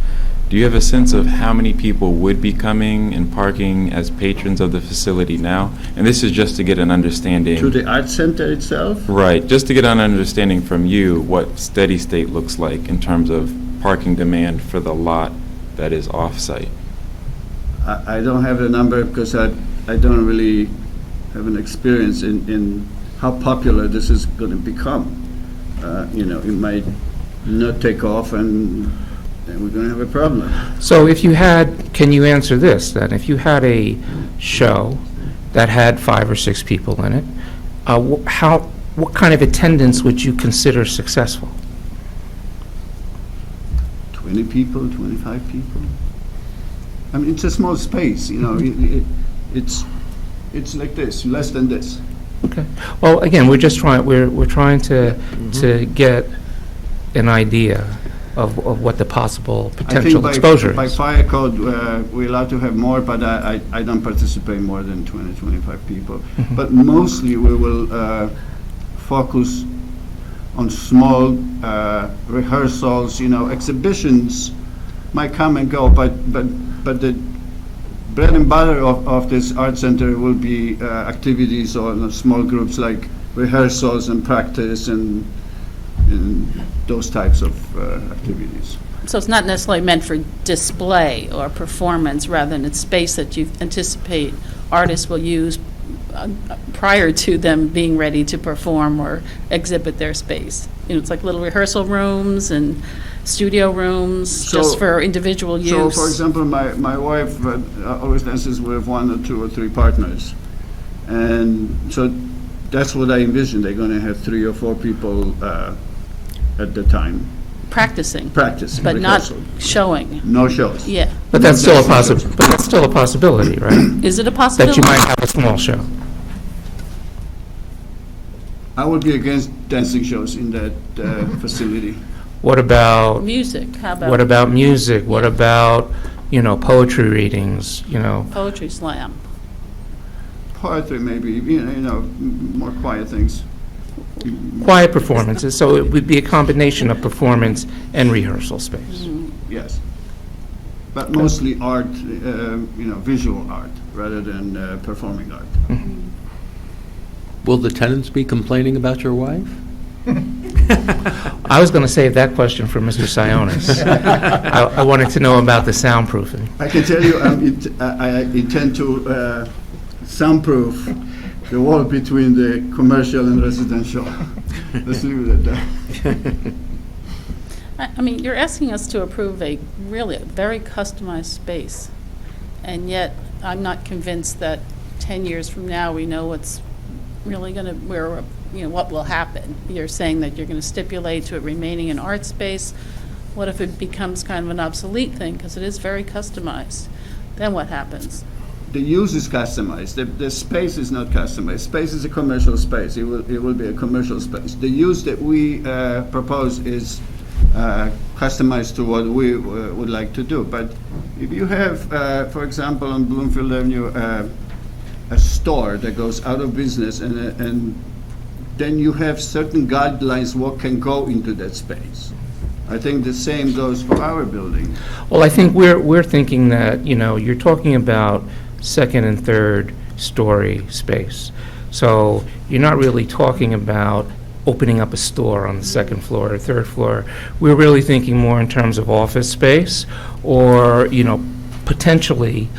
Do you have a sense of how many people would be coming and parking as patrons of the facility now? And this is just to get an understanding. To the art center itself? Right, just to get an understanding from you what steady state looks like in terms of parking demand for the lot that is off-site. I don't have the number because I don't really have an experience in how popular this is going to become. You know, it might not take off and we're going to have a problem. So if you had, can you answer this then? If you had a show that had 5 or 6 people in it, what kind of attendance would you consider successful? 20 people, 25 people. I mean, it's a small space, you know, it's like this, less than this. Okay. Well, again, we're just trying, we're trying to get an idea of what the possible potential exposure by is. fire code, we're allowed to have more, but I don't participate more than 20, 25 people. Mm-hmm. But mostly we will focus on small rehearsals, you know, exhibitions might come and go, but the bread and butter of this art center will be activities or small groups like rehearsals and practice and those types of activities. So it's not necessarily meant for display or performance, rather than it's space that you anticipate artists will use prior to them being ready to perform or exhibit their space. You know, it's like little rehearsal rooms and studio rooms just for individual use. So, for example, my wife always dances with 1 or 2 or 3 partners. And so that's what I envision. They're going to have 3 or 4 people at the time. Practicing. Practicing. But not rehearsal. showing. No shows. Yeah. But that's still a but that's still a possibility, right? Is it a That possibility? you might have a small show. I would be against dancing shows in that facility. What about Music, how about? what about music? What about, you know, poetry readings, you know? Poetry slam. Poetry, maybe, you know, more quiet things. Quiet performances, so it would be a combination of performance and rehearsal space. Yes. But mostly art, you know, visual art rather than performing art. Will the tenants be complaining about your wife? I was going to save that question for Mr. Sionis. I wanted to know about the soundproofing. I can tell you, I intend to soundproof the wall between the commercial and residential. Let's leave it at that. I mean, you're asking us to approve a really very customized space, and yet I'm not convinced that 10 years from now we know what's really going to, you know, what will happen. You're saying that you're going to stipulate to it remaining an art space. What if it becomes kind of an obsolete thing, because it is very customized? Then what happens? The use is customized. The space is not customized. Space is a commercial space. It will be a commercial space. The use that we propose is customized to what we would like to do. But if you have, for example, on Bloomfield Avenue, a store that goes out of business, and then you have certain guidelines what can go into that space. I think the same goes for our building. Well, I think we're thinking that, you know, you're talking about second and third story space. So you're not really talking about opening up a store on the second floor or third floor. We're really thinking more in terms of office space, or, you know, potentially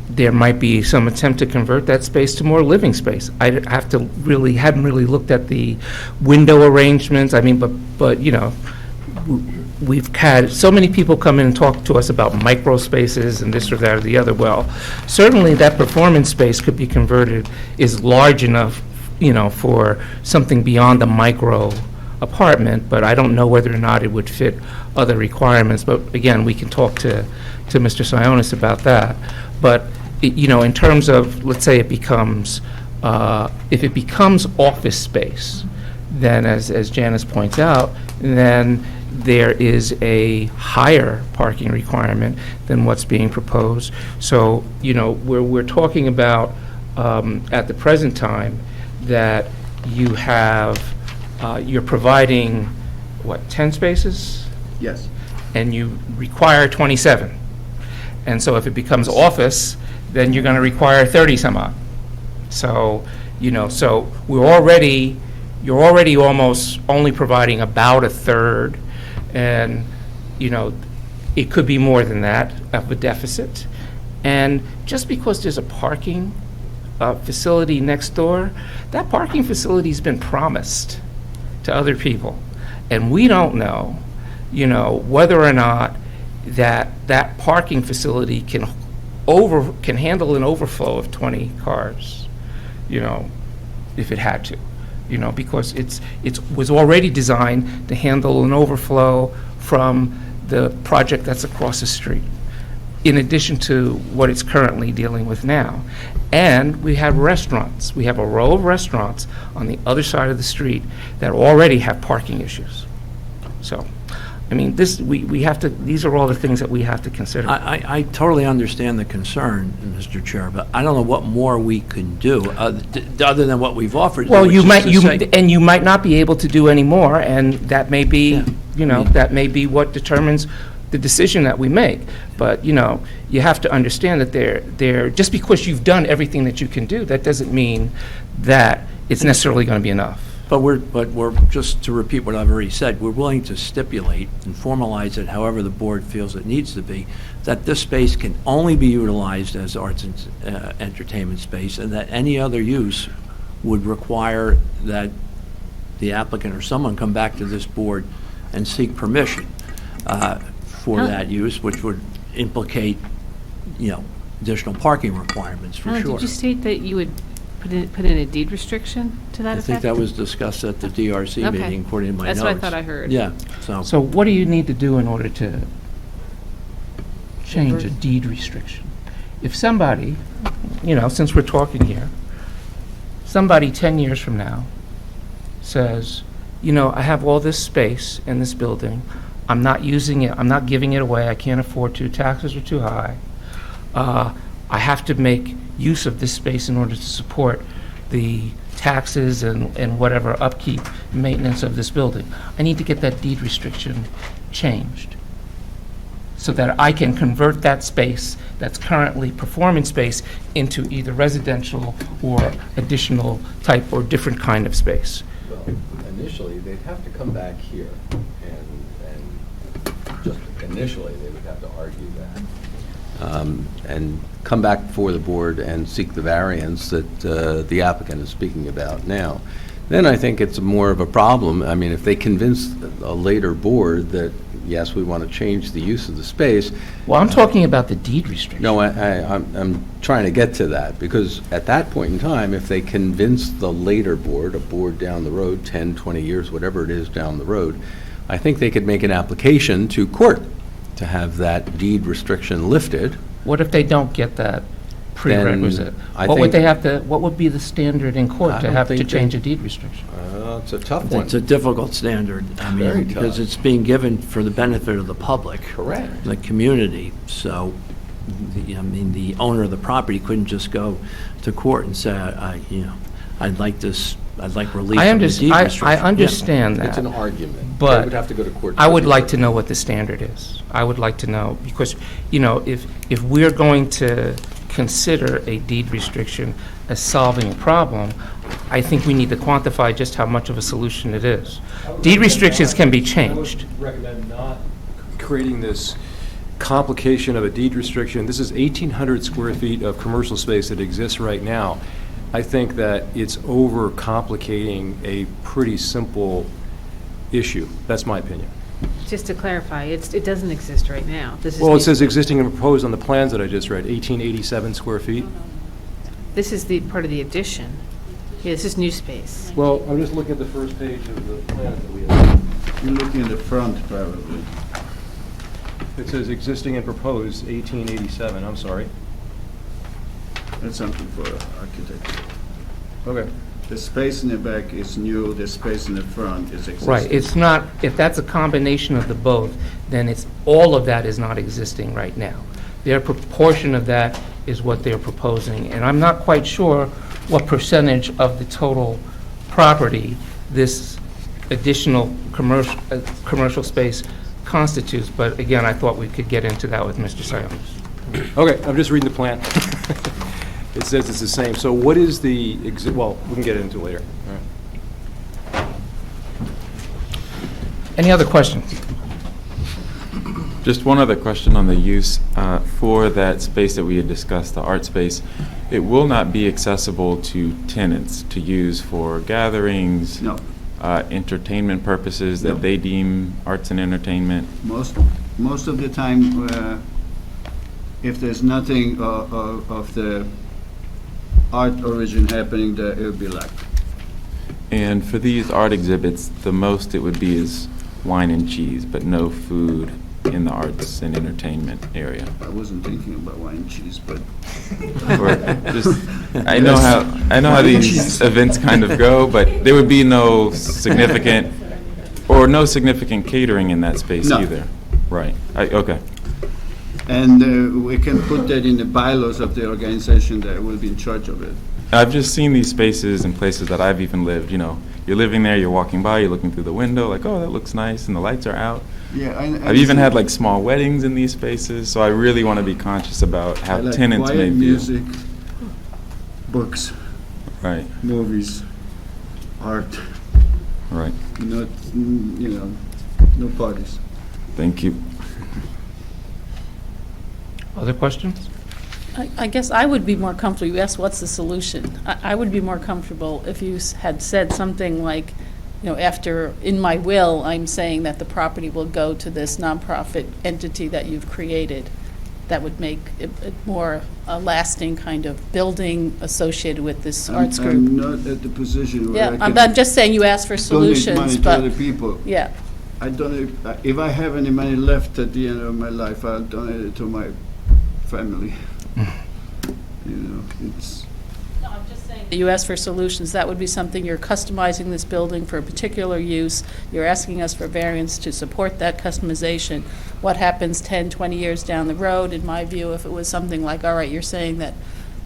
there might be some attempt to convert that space to more living space. I hadn't really looked at the window arrangements. I mean, but you know, we've had so many people come in and talk to us about micro spaces and this or that or the other. Well, certainly that performance space could be converted, is large enough, for something beyond a micro apartment, but I don't know whether or not it would fit other requirements. But again, we can talk to Mr. Sionis about that. But, in terms of, let's say it becomes, if it becomes office space, then as Janice points out, then there is a higher parking requirement than what's being proposed. So, we're talking about, at the present time, that you have, you're providing, 10 spaces? Yes. And you require 27. And so if it becomes office, then you're going to require 30 some odd. So, so you're already almost only providing about a third, and, it could be more than that of a deficit. And just because there's a parking facility next door, that parking facility's been promised to other people. And we don't know, whether or not that parking facility can handle an overflow of 20 cars, if it had to, because it was already designed to handle an overflow from the project that's across the street, in addition to what it's currently dealing with now. And we have restaurants. We have a row of restaurants on the other side of the street that already have parking issues. So, we have to, these are all the things that we have to consider. I totally understand the concern, Mr. Chair, but I don't know what more we can do, other than what we've offered. Well, which you is might, to say- and you might not be able to do any more, and that may be, Yeah. that may be what determines the decision that we make. But, you have to understand that they're, just because you've done everything that you can do, that doesn't mean that it's necessarily going to be enough. But we're, just to repeat what I've already said, we're willing to stipulate and formalize it however the board feels it needs to be, that this space can only be utilized as arts and entertainment space, and that any other use would require that the applicant or someone come back to this board and seek permission for that use, which would implicate, additional parking requirements for sure. Did you state that you would put in a deed restriction to that I effect? think that was discussed at the DRC Okay. meeting, according to my notes. That's what I thought I heard. Yeah, So what do you need to do in order to change a deed restriction? If somebody, since we're talking here, somebody 10 years from now says, I have all this space in this building, I'm not using it, I'm not giving it away, I can't afford to, taxes are too high, I have to make use of this space in order to support the taxes and whatever upkeep, maintenance of this building. I need to get that deed restriction changed so that I can convert that space that's currently performance space into either residential or additional type or different kind of space. Well, initially, they'd have to come back here, and just initially, they would have to argue that. And come back before the board and seek the variance that the applicant is speaking about now. Then I think it's more of a problem. If they convince a later board that, yes, we want to change the use of the space. Well, I'm talking about the deed restriction. No, I'm trying to get to that, because at that point in time, if they convince the later board, a board down the road, 10, 20 years, whatever it is down the road, I think they could make an application to court to have that deed restriction lifted. What if they don't get that prerequisite? I What would think- they have to, what would be the standard in I court to don't have to think change they- a deed restriction? It's a tough one. it's a difficult standard. Very Because tough. it's being given for the benefit of the public. Correct. The community. So, the owner of the property couldn't just go to court and say, I'd like relief from the deed restriction. I understand that. It's an argument. But They would have to go to court. I would like to know what the standard is. I would like to know, because, if we're going to consider a deed restriction as solving a problem, I think we need to quantify just how much of a solution it is. Deed restrictions can be changed. I would recommend not creating this complication of a deed restriction. This is 1,800 square feet of commercial space that exists right now. I think that it's overcomplicating a pretty simple issue. That's my opinion. Just to clarify, it doesn't exist right now. This is Well, new it says space. existing and proposed on the plans that I just read, 1887 square feet. This is the part of the addition. Yeah, this is new space. Well, I'm just looking at the first page of the plans that we have. You're looking at the front probably. It says existing and proposed, 1887, I'm sorry. That's something for architecture. Okay. The space in the back is new, the space in the front is existing. Right, it's not, if that's a combination of the both, then it's, all of that is not existing right now. Their proportion of that is what they're proposing, and I'm not quite sure what percentage of the total property this additional commercial space constitutes, but again, I thought we could get into that with Mr. Sionis. Okay, I'm just reading the plan. It says it's the same. So what is the, well, we can get into it later. All right. Any other questions? Just one other question on the use for that space that we had discussed, the art space. It will not be accessible to tenants to use for gatherings, No, entertainment purposes that No. they deem arts and entertainment. most of the time, if there's nothing of the art origin happening there, it will be locked. And for these art exhibits, the most it would be is wine and cheese, but no food in the arts and entertainment area. I wasn't thinking about wine and cheese, but Or just, I know how these events kind of go, but there would be no significant catering in that space No. either. Right, okay. and we can put that in the bylaws of the organization that will be in charge of it. I've just seen these spaces in places that I've even lived, you're living there, you're walking by, you're looking through the window, like, oh, that looks nice, and the lights are out. Yeah, I've even had like small weddings in these spaces, so I really want to be conscious about I how like tenants may quiet view. music, books, Right, movies, art, right. not, no parties. Thank you. Other questions? I guess I would be more comfortable, you asked what's the solution? I would be more comfortable if you had said something like, after, in my will, I'm saying that the property will go to this nonprofit entity that you've created. That would make it more a lasting kind of building associated with this arts group. I'm not at the position where Yeah, I I'm can just saying you asked for donate solutions, money to but, other people. yeah. I donate, if I have any money left at the end of my life, I'll donate it to my family. It's, No, I'm just saying. You asked for solutions, that would be something, you're customizing this building for a particular use, you're asking us for variance to support that customization. What happens 10, 20 years down the road, in my view, if it was something like, all right, you're saying that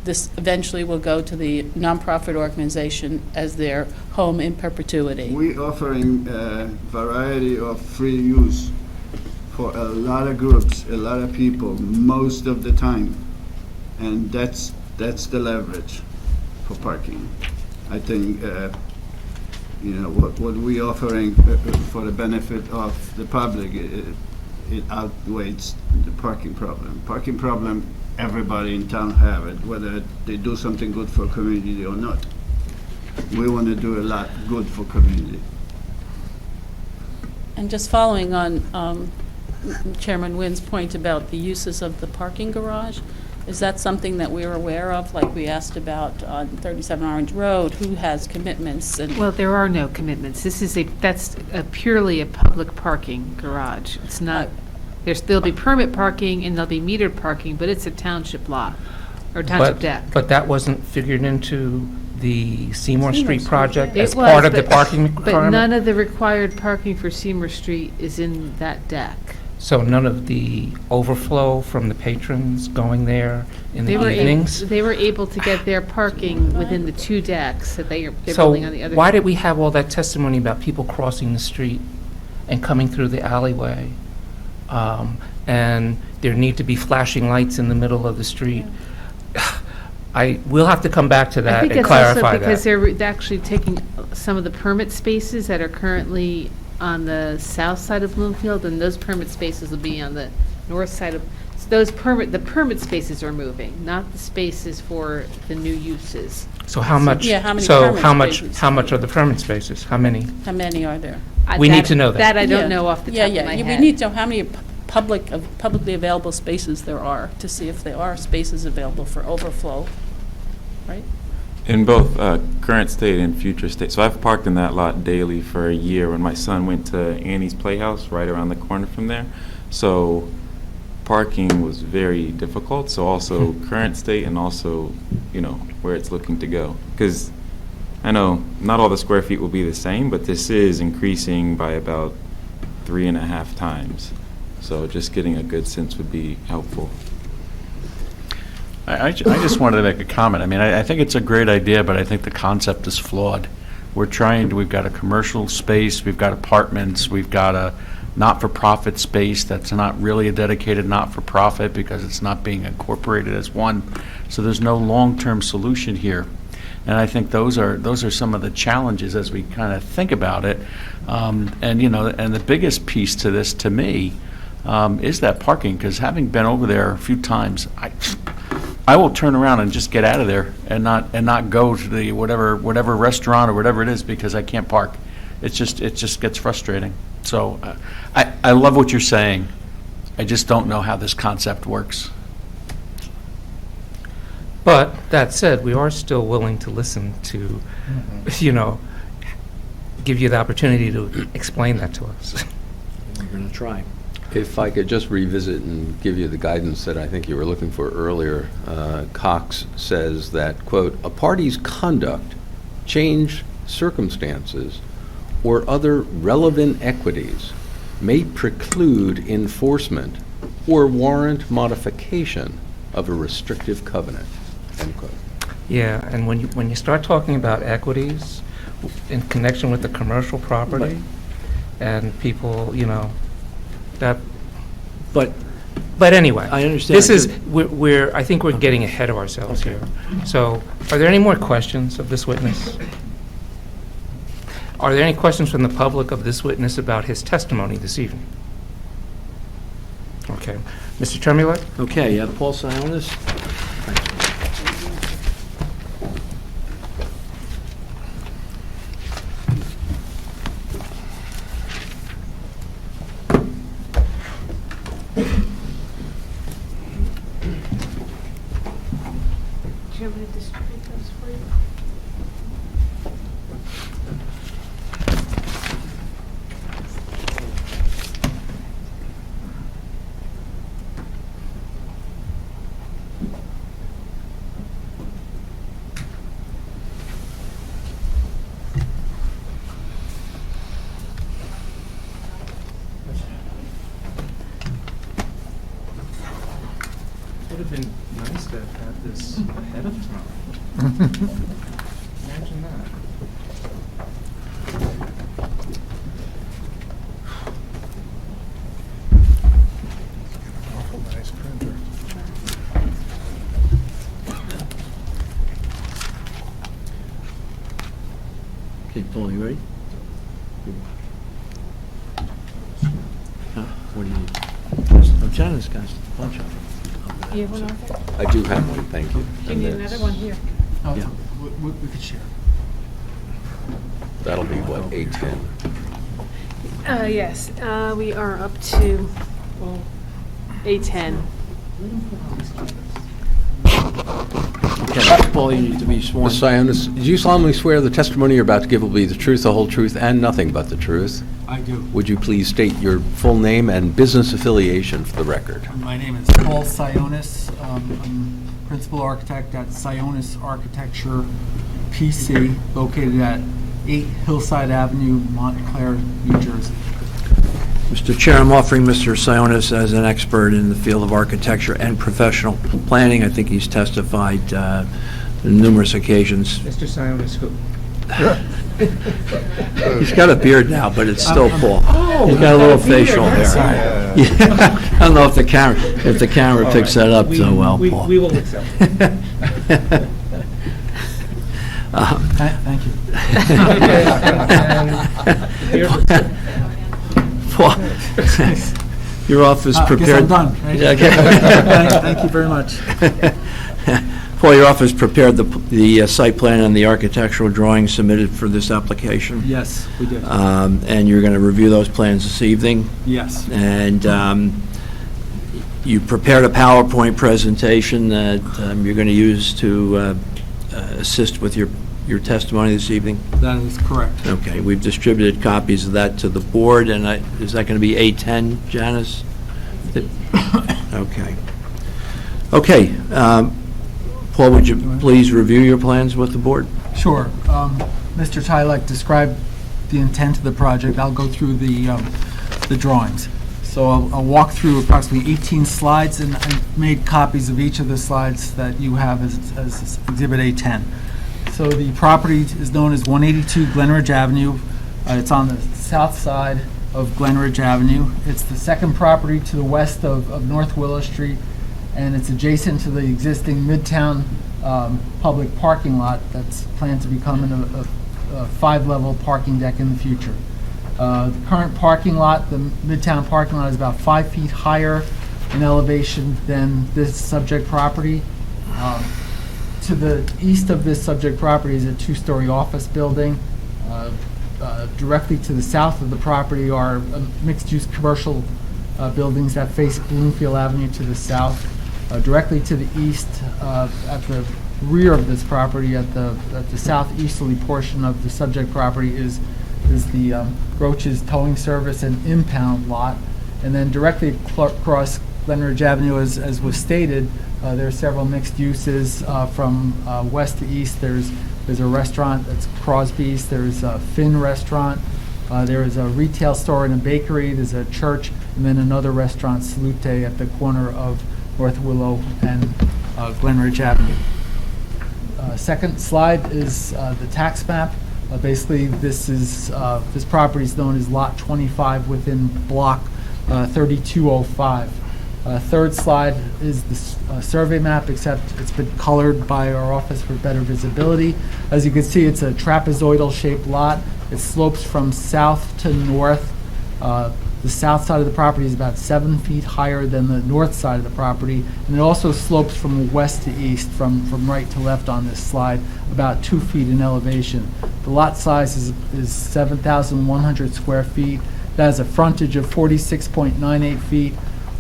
this eventually will go to the nonprofit organization as their home in perpetuity. we offering a variety of free use for a lot of groups, a lot of people, most of the time. And that's the leverage for parking. I think, what we offering for the benefit of the public, it outweighs the parking problem. Parking problem, everybody in town have it, whether they do something good for community or not. We want to do a lot good for community. And just following on Chairman Wynn's point about the uses of the parking garage, is that something that we're aware of, like we asked about on 37 Orange Road, who has commitments? And Well, there are no commitments. That's purely a public parking garage. It's not, there'll be permit parking and there'll be metered parking, but it's a township lot, or township deck. But that wasn't figured into the Seymour Street Street, project It as was, part of the but- parking But requirement? none of the required parking for Seymour Street is in that deck. So none of the overflow from the patrons going there in the They were evenings? They were able to get their parking within the two decks that they're So building on the other. why did we have all that testimony about people crossing the street and coming through the alleyway? And there need to be flashing lights in the middle of the street? We'll have to come back to I that think and that's also clarify because that. they're actually taking some of the permit spaces that are currently on the south side of Bloomfield, and those permit spaces will be on the north side of, so the permit spaces are moving, not the spaces for the new uses. So how much? Yeah, how many So permit how much? spaces? How much are the permit spaces? How many? How many are there? We need to know that. That I Yeah. don't know off the top of my head. Yeah, we need to know how many publicly available spaces there are to see if there are spaces available for overflow, right? In both current state and future state. So I've parked in that lot daily for a year when my son went to Annie's Playhouse right around the corner from there. So parking was very difficult. So also current state and also, where it's looking to go. Because I know not all the square feet will be the same, but this is increasing by about 3.5 times. So just getting a good sense would be helpful. I just wanted to make a comment. I mean, I think it's a great idea, but I think the concept is flawed. We've got a commercial space, we've got apartments, we've got a not-for-profit space that's not really a dedicated not-for-profit because it's not being incorporated as one. So there's no long-term solution here. And I think those are some of the challenges as we kind of think about it. And the biggest piece to this, to me, is that parking, because having been over there a few times, I will turn around and just get out of there and not go to the whatever restaurant or whatever it is because I can't park. It just gets frustrating. So I love what you're saying. I just don't know how this concept works. But that said, we are still willing to listen to, give you the opportunity to explain that to us. We're going to try. If I could just revisit and give you the guidance that I think you were looking for earlier, Cox says that, quote, "A party's conduct, change circumstances, or other relevant equities may preclude enforcement or warrant modification of a restrictive covenant," end quote. Yeah, and when you start talking about equities in connection with the commercial property, and people, that. But anyway, I understand. This is I think we're getting ahead of ourselves here. So, are there any more questions of this witness? Are there any questions from the public of this witness about his testimony this evening? Okay, Mr. Tremulek? Okay, Paul Sionis. Do you want me to distribute those for you? Would have been nice to have had this ahead of time. Imagine that. Awful nice printer. Okay, Paul, you ready? What do you need? I'm trying to discuss a bunch of them. You have one, Arthur? I do have one, thank you. Do you need another one here? Yeah. We could share. That'll be what, A10? Yes, we are up to A10. Okay, Paul, you need to be sworn. Ms. Sionis, do you solemnly swear the testimony you're about to give will be the truth, the whole truth, and nothing but the truth? I do. Would you please state your full name and business affiliation for the record? My name is Paul Sionis. I'm principal architect at Sionis Architecture, PC, located at 8 Hillside Avenue, Montclair, New Jersey. Mr. Chair, I'm offering Mr. Sionis as an expert in the field of architecture and professional planning. I think he's testified on numerous occasions. Mr. Sionis, who? He's got a beard now, but it's still Paul. Oh, He's got a little he's got a beard. facial hair. Sorry. Yeah. I don't know if the camera All picks right. that up We- so well, we- Paul. We will accept. Thank you. Okay, and here's- Paul, Your office I guess prepared... I'm done, right? Yeah, okay. Thank you very much. Paul, your office prepared the site plan and the architectural drawings submitted for this application? Yes, we did. And you're going to review those plans this evening? Yes. And you prepared a PowerPoint presentation that you're going to use to assist with your testimony this evening? That is correct. Okay, we've distributed copies of that to the board, and is that going to be A10, Janice? Okay. Okay, Paul, would you please review your plans with the board? Sure. Mr. Tylek described the intent of the project. I'll go through the drawings. So I'll walk through approximately 18 slides, and I made copies of each of the slides that you have as Exhibit A10. So the property is known as 182 Glenridge Avenue. It's on the south side of Glenridge Avenue. It's the second property to the west of North Willow Street, and it's adjacent to the existing Midtown public parking lot that's planned to become a 5-level parking deck in the future. The current parking lot, the Midtown parking lot, is about 5 feet higher in elevation than this subject property. To the east of this subject property is a 2-story office building. Directly to the south of the property are mixed-use commercial buildings that face Bloomfield Avenue to the south. Directly to the east, at the rear of this property, at the southeasterly portion of the subject property, is the Groach's Towing Service and impound lot. And then directly across Glenridge Avenue, as was stated, there are several mixed uses from west to east. There's a restaurant that's Crosby's. There's a Finn restaurant. There is a retail store and a bakery. There's a church, and then another restaurant, Salute, at the corner of North Willow and Glenridge Avenue. Second slide is the tax map. Basically, this property is known as Lot 25 within Block 3205. Third slide is the survey map, except it's been colored by our office for better visibility. As you can see, it's a trapezoidal-shaped lot. It slopes from south to north. The south side of the property is about 7 feet higher than the north side of the property, and it also slopes from west to east, from right to left on this slide, about 2 feet in elevation. The lot size is 7,100 square feet. That has a frontage of 46.98 feet,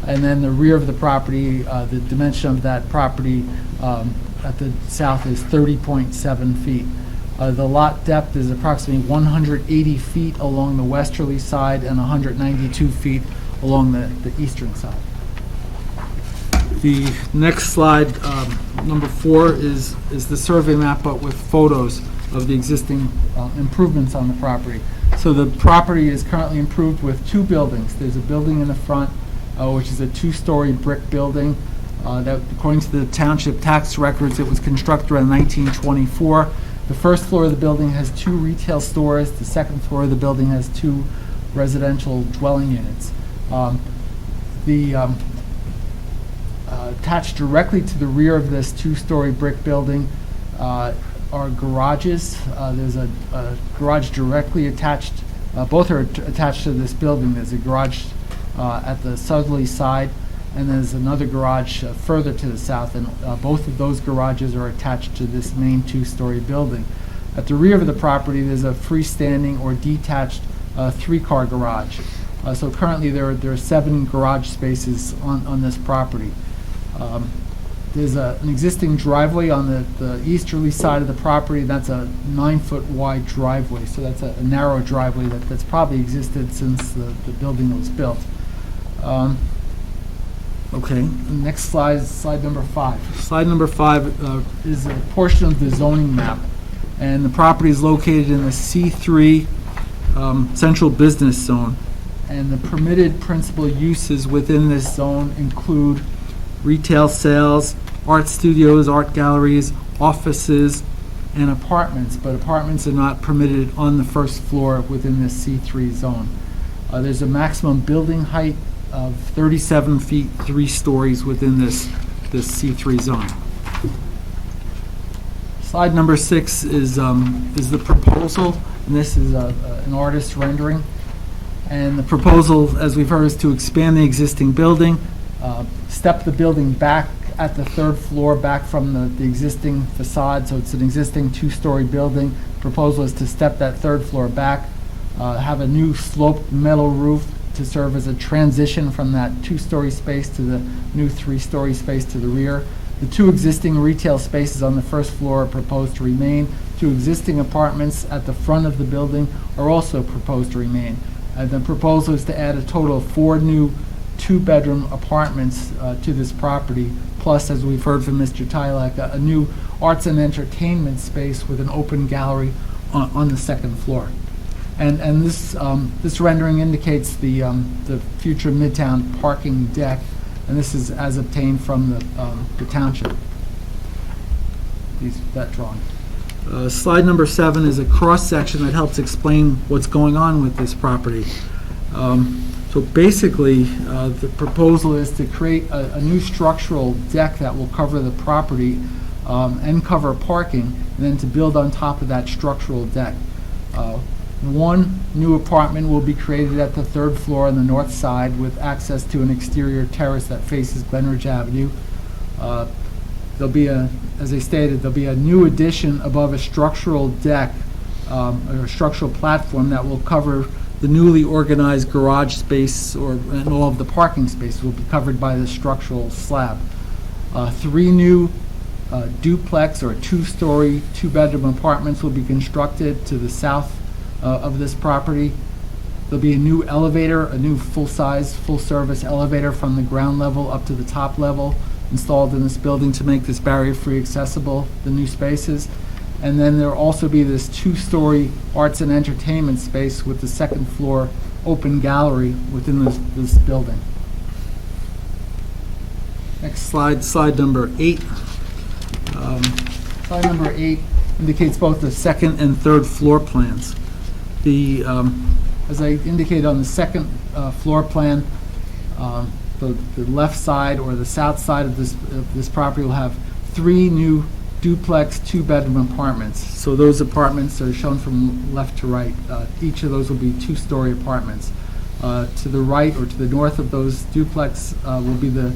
and then the rear of the property, the dimension of that property at the south is 30.7 feet. The lot depth is approximately 180 feet along the westerly side and 192 feet along the eastern side. The next slide, number 4, is the survey map, but with photos of the existing improvements on the property. So the property is currently improved with 2 buildings. There's a building in the front, which is a 2-story brick building. That, according to the township tax records, it was constructed around 1924. The first floor of the building has 2 retail stores. The second floor of the building has 2 residential dwelling units. Attached directly to the rear of this 2-story brick building are garages. There's a garage directly attached. Both are attached to this building. There's a garage at the southerly side, and there's another garage further to the south, and both of those garages are attached to this main 2-story building. At the rear of the property, there's a freestanding or detached 3-car garage. So currently there are 7 garage spaces on this property. There's an existing driveway on the easterly side of the property. That's a 9-foot wide driveway, so that's a narrow driveway that's probably existed since the building was built. Okay, the next slide is slide number 5. Slide number 5 is a portion of the zoning map, and the property is located in the C3 Central Business Zone, and the permitted principal uses within this zone include retail sales, art studios, art galleries, offices, and apartments, but apartments are not permitted on the first floor within this C3 zone. There's a maximum building height of 37 feet, 3 stories within this C3 zone. Slide number 6 is the proposal, and this is an artist rendering. And the proposal, as we've heard, is to expand the existing building, step the building back at the third floor, back from the existing facade, so it's an existing two-story building. Proposal is to step that third floor back, have a new sloped metal roof to serve as a transition from that two-story space to the new three-story space to the rear. The two existing retail spaces on the first floor are proposed to remain. Two existing apartments at the front of the building are also proposed to remain. The proposal is to add a total of 4 new two-bedroom apartments to this property, plus, as we've heard from Mr. Tylak, a new arts and entertainment space with an open gallery on the second floor. And this rendering indicates the future Midtown parking deck, and this is as obtained from the township. That drawing. Slide number 7 is a cross-section that helps explain what's going on with this property. So basically, the proposal is to create a new structural deck that will cover the property and cover parking, and then to build on top of that structural deck. One new apartment will be created at the third floor on the north side with access to an exterior terrace that faces Glenridge Avenue. There'll be as I stated, there'll be a new addition above a structural deck, or a structural platform that will cover the newly organized garage space, and all of the parking space will be covered by the structural slab. 3 new duplex or two-story, two-bedroom apartments will be constructed to the south of this property. There'll be a new elevator, a new full-size, full-service elevator from the ground level up to the top level installed in this building to make this barrier-free accessible, the new spaces. And then there'll also be this 2-story arts and entertainment space with the second floor open gallery within this building. Next slide, slide number 8. Slide number 8 indicates both the second and third floor plans. As I indicated on the second floor plan, the left side or the south side of this property will have 3 new duplex two-bedroom apartments. So those apartments are shown from left to right. Each of those will be 2-story apartments. To the right or to the north of those duplex will be the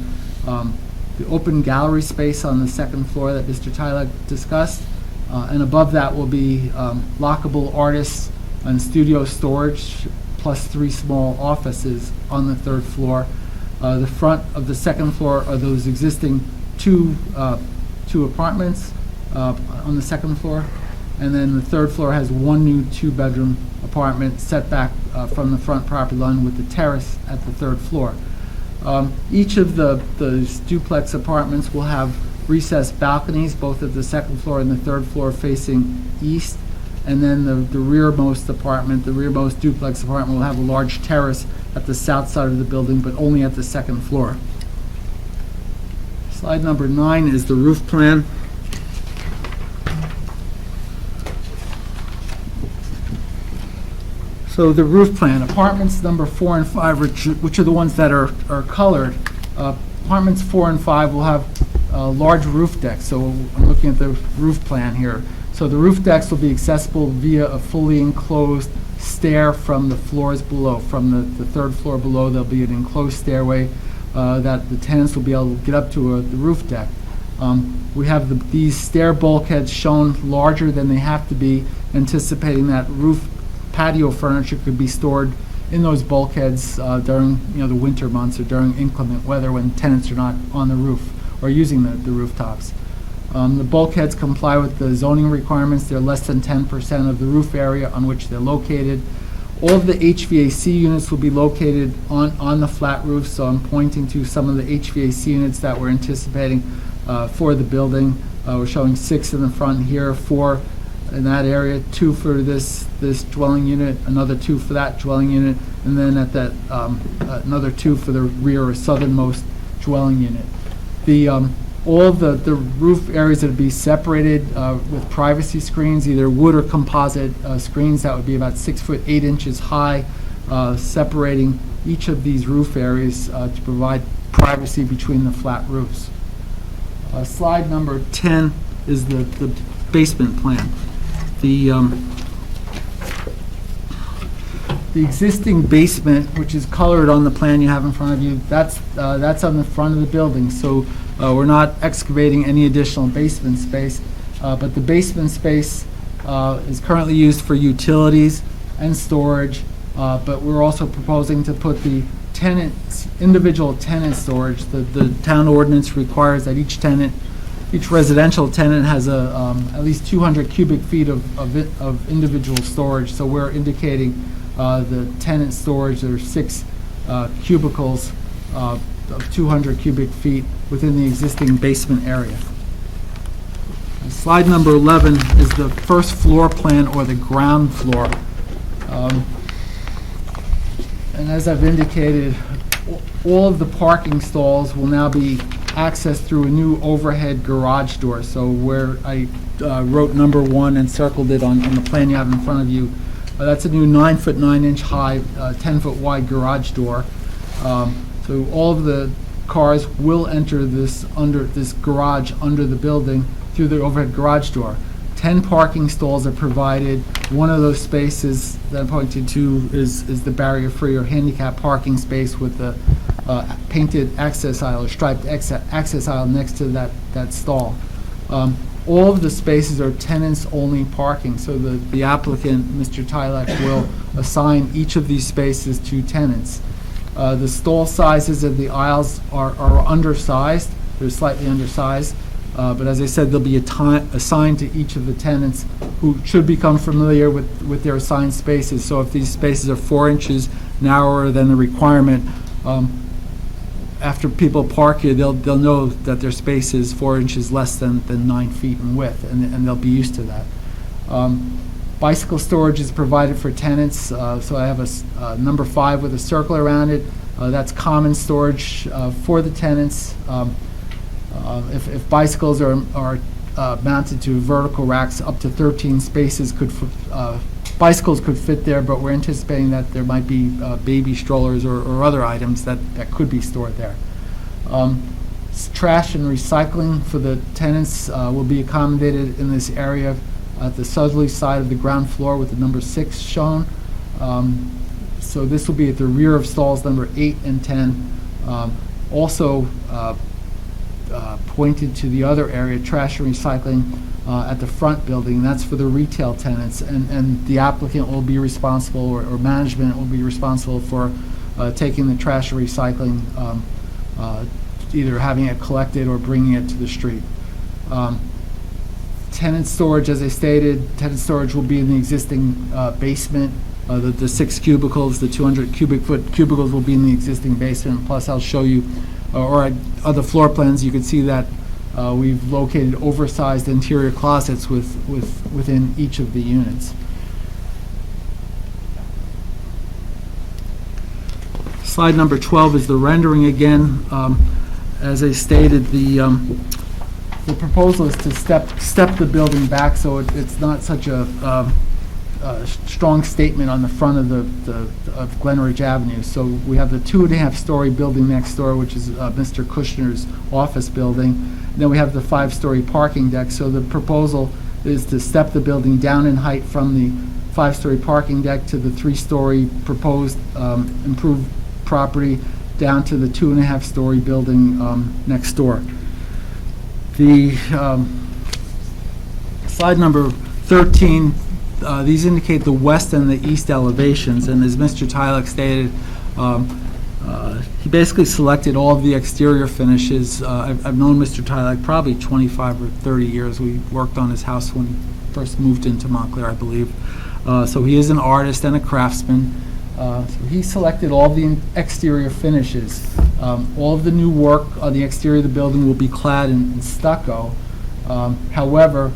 open gallery space on the second floor that Mr. Tylak discussed. And above that will be lockable artists and studio storage, plus 3 small offices on the third floor. The front of the second floor are those existing two apartments on the second floor, and then the third floor has 1 new 2-bedroom apartment set back from the front property line with the terrace at the third floor. Each of those duplex apartments will have recessed balconies, both at the second floor and the third floor facing east, and then the rearmost apartment, the rearmost duplex apartment, will have a large terrace at the south side of the building, but only at the second floor. Slide number 9 is the roof plan. So the roof plan, apartments number 4 and 5, which are the ones that are colored. Apartments 4 and 5 will have large roof decks. So I'm looking at the roof plan here. So the roof decks will be accessible via a fully enclosed stair from the floors below. From the third floor below, there'll be an enclosed stairway that the tenants will be able to get up to the roof deck. We have these stair bulkheads shown larger than they have to be, anticipating that roof patio furniture could be stored in those bulkheads during the winter months or during inclement weather when tenants are not on the roof or using the rooftops. The bulkheads comply with the zoning requirements. They're less than 10% of the roof area on which they're located. All of the HVAC units will be located on the flat roof, so I'm pointing to some of the HVAC units that we're anticipating for the building. We're showing 6 in the front here, 4 in that area, 2 for this dwelling unit, another 2 for that dwelling unit, and then at that another 2 for the rear or southernmost dwelling unit. All the roof areas that would be separated with privacy screens, either wood or composite screens that would be about 6 foot 8 inches high, separating each of these roof areas to provide privacy between the flat roofs. Slide number 10 is the basement plan. The The existing basement, which is colored on the plan you have in front of you, that's on the front of the building. So we're not excavating any additional basement space, but the basement space is currently used for utilities and storage, but we're also proposing to put the individual tenant storage. The town ordinance requires that each residential tenant has at least 200 cubic feet of individual storage. So we're indicating the tenant storage, there are 6 cubicles of 200 cubic feet within the existing basement area. Slide number 11 is the first floor plan, or the ground floor. And as I've indicated, all of the parking stalls will now be accessed through a new overhead garage door. So where I wrote number 1 and circled it on the plan you have in front of you, that's a new 9-foot 9-inch high, 10-foot wide garage door. So all of the cars will enter this garage under the building through the overhead garage door. 10 parking stalls are provided. One of those spaces that I pointed to is the barrier-free or handicap parking space with the painted access aisle or striped access aisle next to that stall. All of the spaces are tenants-only parking, so the applicant, Mr. Tylek, will assign each of these spaces to tenants. The stall sizes of the aisles are undersized. They're slightly undersized. But as I said, they'll be assigned to each of the tenants, who should become familiar with their assigned spaces. So if these spaces are 4 inches narrower than the requirement, after people park here, they'll know that their space is 4 inches less than 9 feet in width, and they'll be used to that. Bicycle storage is provided for tenants. So I have a number 5 with a circle around it. That's common storage for the tenants. If bicycles are mounted to vertical racks, up to 13 spaces bicycles could fit there, but we're anticipating that there might be baby strollers or other items that could be stored there. Trash and recycling for the tenants will be accommodated in this area at the southerly side of the ground floor with the number 6 shown. So this will be at the rear of stalls number 8 and 10. Also pointed to the other area, trash and recycling at the front building. That's for the retail tenants, and the applicant will be responsible, or management will be responsible for taking the trash and recycling, either having it collected or bringing it to the street. Tenant storage, as I stated, tenant storage will be in the existing basement. The 6 cubicles, the 200 cubic foot cubicles will be in the existing basement. Plus, I'll show you, or other floor plans, you can see that we've located oversized interior closets within each of the units. Slide number 12 is the rendering again. As I stated, the proposal is to step the building back so it's not such a strong statement on the front of Glenridge Avenue. So we have the 2.5-story building next door, which is Mr. Kushner's office building. And then we have the 5-story parking deck. So the proposal is to step the building down in height from the 5-story parking deck to the 3-story proposed improved property down to the 2.5-story building next door. The slide number 13, these indicate the west and the east elevations, and as Mr. Tylek stated, he basically selected all of the exterior finishes. I've known Mr. Tylek probably 25 or 30 years. We worked on his house when he first moved into Montclair, I believe. So he is an artist and a craftsman. So he selected all the exterior finishes. All of the new work on the exterior of the building will be clad in stucco. However,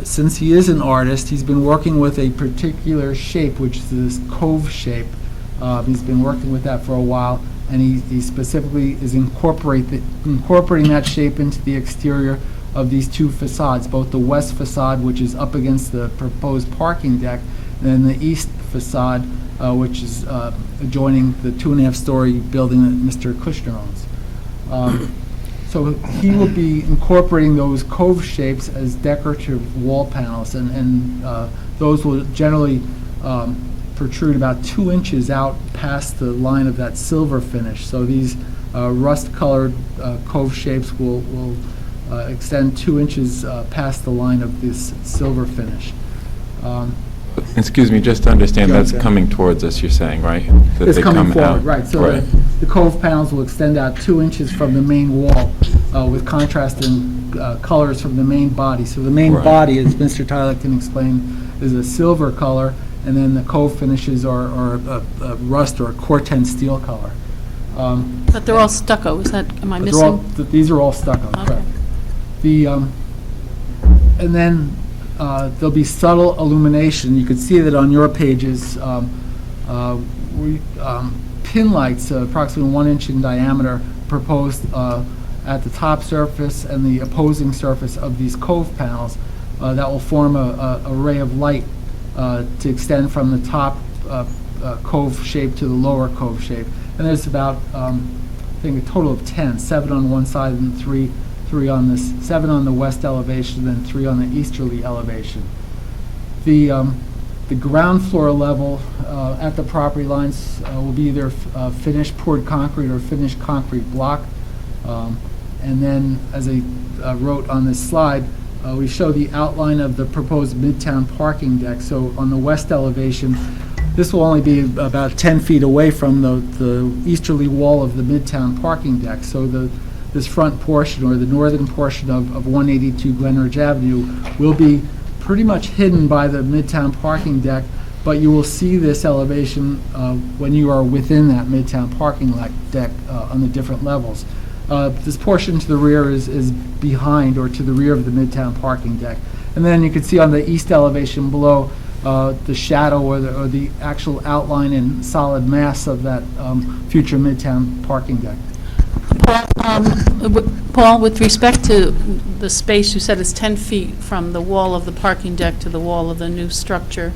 since he is an artist, he's been working with a particular shape, which is this cove shape. He's been working with that for a while, and he specifically is incorporating that shape into the exterior of these 2 facades, both the west facade, which is up against the proposed parking deck, and then the east facade, which is adjoining the 2.5-story building that Mr. Kushner owns. So he will be incorporating those cove shapes as decorative wall panels, and those will generally protrude about 2 inches out past the line of that silver finish. So these rust-colored cove shapes will extend 2 inches past the line of this silver finish. Excuse me, just to understand, Yeah, that's okay. coming towards us, you're saying, right? That It's they coming come forward, out. right. So Right. the cove panels will extend out 2 inches from the main wall with contrasting colors from the main body. So the main Right. body, as Mr. Tyler can explain, is a silver color, and then the cove finishes are a rust or a Corten steel color. But they're all stucco, is that, am I But they're all- missing? These are all stucco, Okay. correct. And then there'll be subtle illumination. You can see that on your pages. Pin lights, approximately 1 inch in diameter, proposed at the top surface and the opposing surface of these cove panels that will form a ray of light to extend from the top cove shape to the lower cove shape. And there's about, I think, a total of 10, 7 on one side and three on this, 7 on the west elevation and 3 on the easterly elevation. The ground floor level at the property lines will be either finished poured concrete or finished concrete block. And then, as I wrote on this slide, we show the outline of the proposed midtown parking deck. So on the west elevation, this will only be about 10 feet away from the easterly wall of the midtown parking deck. So this front portion, or the northern portion of 182 Glenridge Avenue, will be pretty much hidden by the midtown parking deck, but you will see this elevation when you are within that midtown parking deck on the different levels. This portion to the rear is behind or to the rear of the midtown parking deck. And then you can see on the east elevation below the shadow or the actual outline and solid mass of that future midtown parking deck. Paul, with respect to the space, you said it's 10 feet from the wall of the parking deck to the wall of the new structure.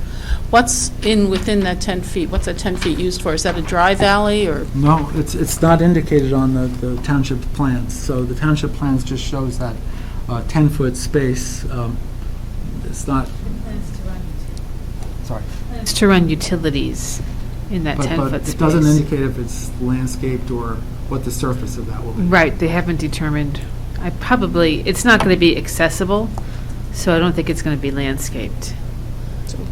What's within that 10 feet? What's that 10 feet used for? Is that a drive alley or? No, it's not indicated on the township plans. So the township plans just shows that 10-foot space. It's not, sorry. It's to run utilities in that But 10-foot space. it doesn't indicate if it's landscaped or what the surface of that will be. Right, they haven't determined. It's not going to be accessible, so I don't think it's going to be landscaped,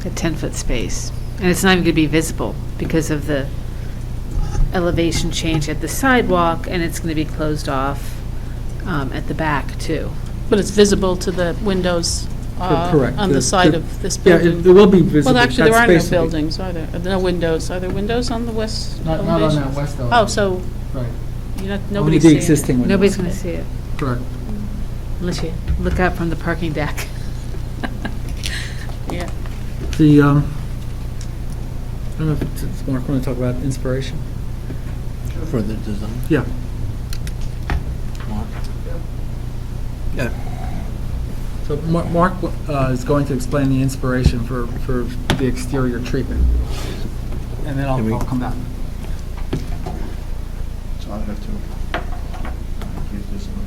a 10-foot space. And it's not even going to be visible because of the elevation change at the sidewalk, and it's going to be closed off at the back, too. But it's visible to the windows Correct. on the side of this Yeah, building? it will be visible. Well, actually, there That are no space will be- buildings, are there? No windows. Are there windows on the west Not elevation? on that west elevation. Oh, so Right. nobody's Only the seeing it. existing windows. Nobody's going to see it Correct. unless you look out from the parking deck. Yeah. I don't know if does Mark want to talk about inspiration? For the design? Yeah. Yeah. So Mark is going to explain the inspiration for the exterior treatment. And then Can we- I'll come back. So I'll have to use this one.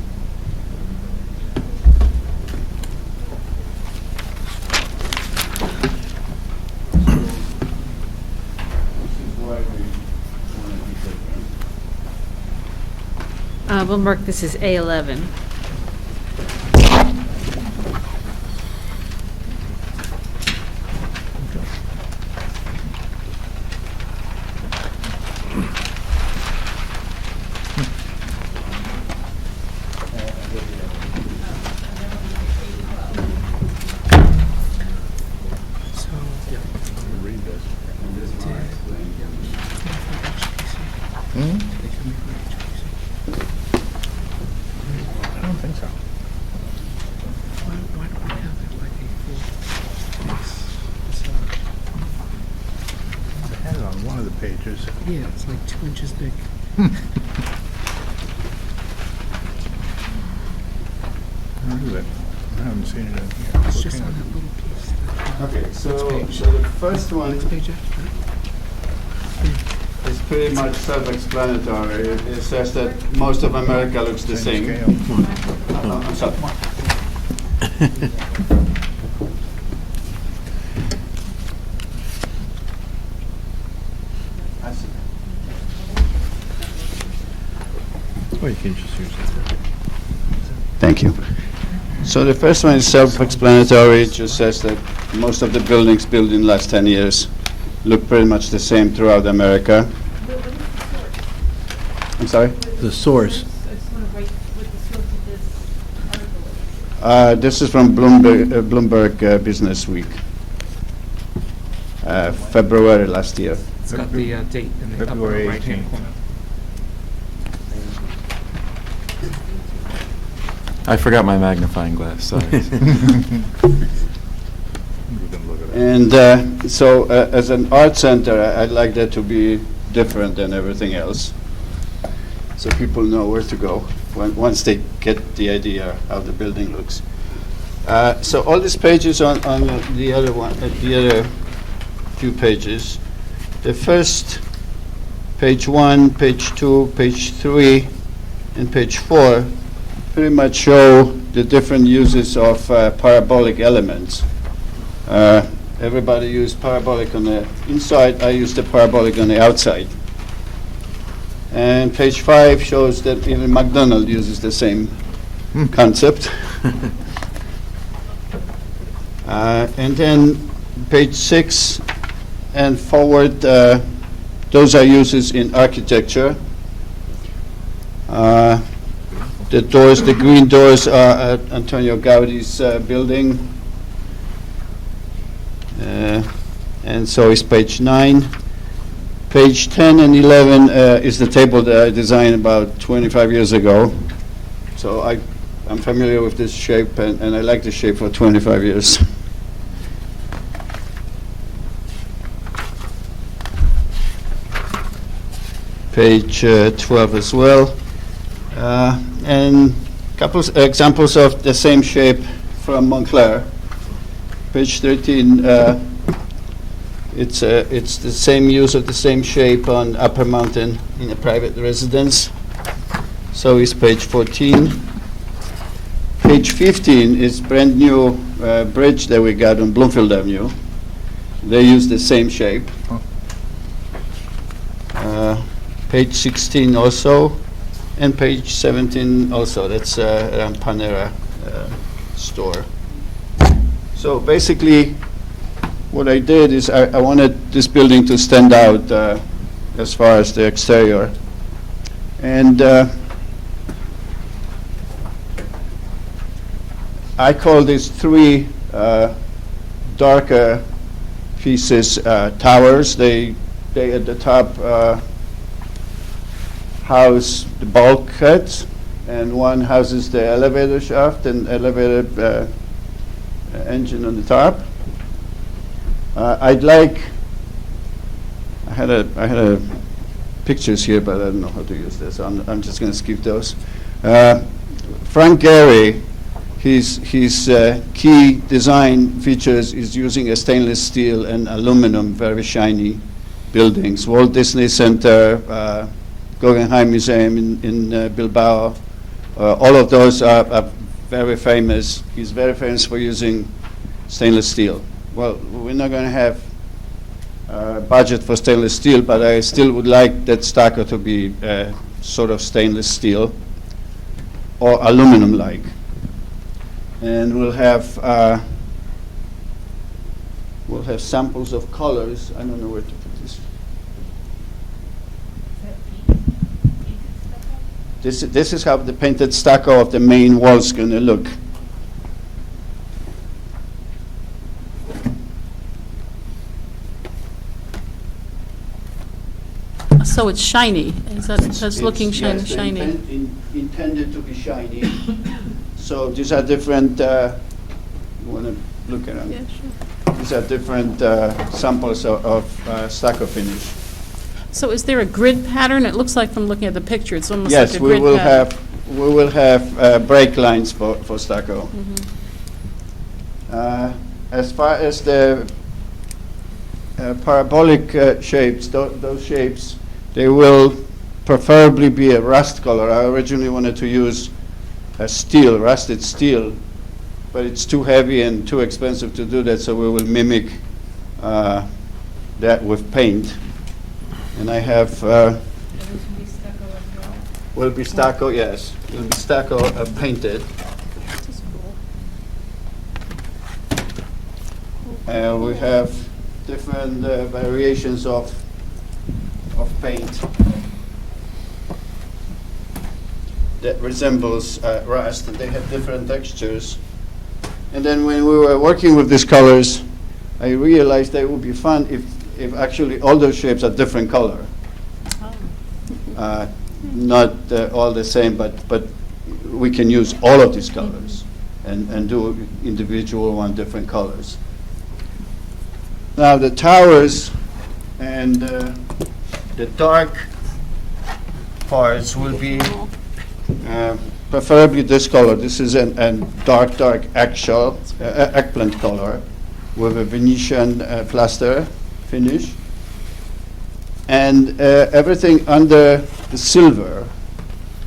This is why we want to be different. Well, Mark, this is A11. I don't think so. It had it on one of the pages. Yeah, it's like 2 inches big. Where is it? I haven't seen it in here. It's just on that little piece. Okay, so page? the first one Next page after that. is pretty much self-explanatory. It says that most of America looks the same. Scale. I'm sorry. Or you can just use it. Thank you. So the first one is self-explanatory. It just says that most of the buildings built in the last 10 years look pretty much the same throughout America. I'm sorry? The source. I just want to write what the source of this article is. This is from Bloomberg Business Week, February last year. It's got the date in the upper February right-hand 18th. corner. I forgot my magnifying glass, sorry. And so as an art center, I'd like that to be different than everything else, so people know where to go once they get the idea how the building looks. So all these pages on the other one, the other few pages, the first page 1, page 2, page 3, and page 4 pretty much show the different uses of parabolic elements. Everybody used parabolic on the inside. I used the parabolic on the outside. And page 5 shows that even McDonald's uses the same concept. And then page 6 and forward, those are uses in architecture. The doors, the green doors are at Antonio Gaudi's building. And so is page 9. Page 10 and 11 is the table that I designed about 25 years ago. So I'm familiar with this shape, and I like the shape for 25 years. Page 12 as well. And a couple of examples of the same shape from Montclair. Page 13, it's the same use of the same shape on Upper Mountain in a private residence. So is page 14. Page 15 is brand new bridge that we got on Bloomfield Avenue. They use the same shape. Page 16 also. And page 17 also, that's around Panera store. So basically, what I did is I wanted this building to stand out as far as the exterior. And I call these 3 darker pieces towers. They at the top house the bulkheads, and one houses the elevator shaft and elevator engine on the top. I had a pictures here, but I don't know how to use this. I'm just going to skip those. Frank Gehry, his key design features is using a stainless steel and aluminum, very shiny buildings. Walt Disney Center, Guggenheim Museum in Bilbao, all of those are very famous. He's very famous for using stainless steel. Well, we're not going to have budget for stainless steel, but I still would like that stucco to be sort of stainless steel or aluminum-like. And we'll have samples of colors. I don't know where to put this. This is how the painted stucco of the main wall is going to look. So it's shiny, that's looking Yes, shiny. Intended to be shiny. So these are different, you want to look at them? Yeah, sure. These are different samples of stucco finish. So is there a grid pattern? It looks like from looking at the picture, it's almost like Yes, a we grid will pattern. have break lines for stucco. As far as the parabolic shapes, those shapes, they will preferably be a rust color. I originally wanted to use a steel, rusted steel, but it's too heavy and too expensive to do that, so we will mimic that with paint. And I have, will be stucco, yes, will be stucco painted. We have different variations of paint that resembles rust, and they have different textures. And then when we were working with these colors, I realized that it would be fun if actually all those shapes are different color. Not all the same, but we can use all of these colors and do individual one different colors. Now the towers and the dark parts will be preferably this color. This is a dark eggplant color with a Venetian plaster finish. And everything under the silver,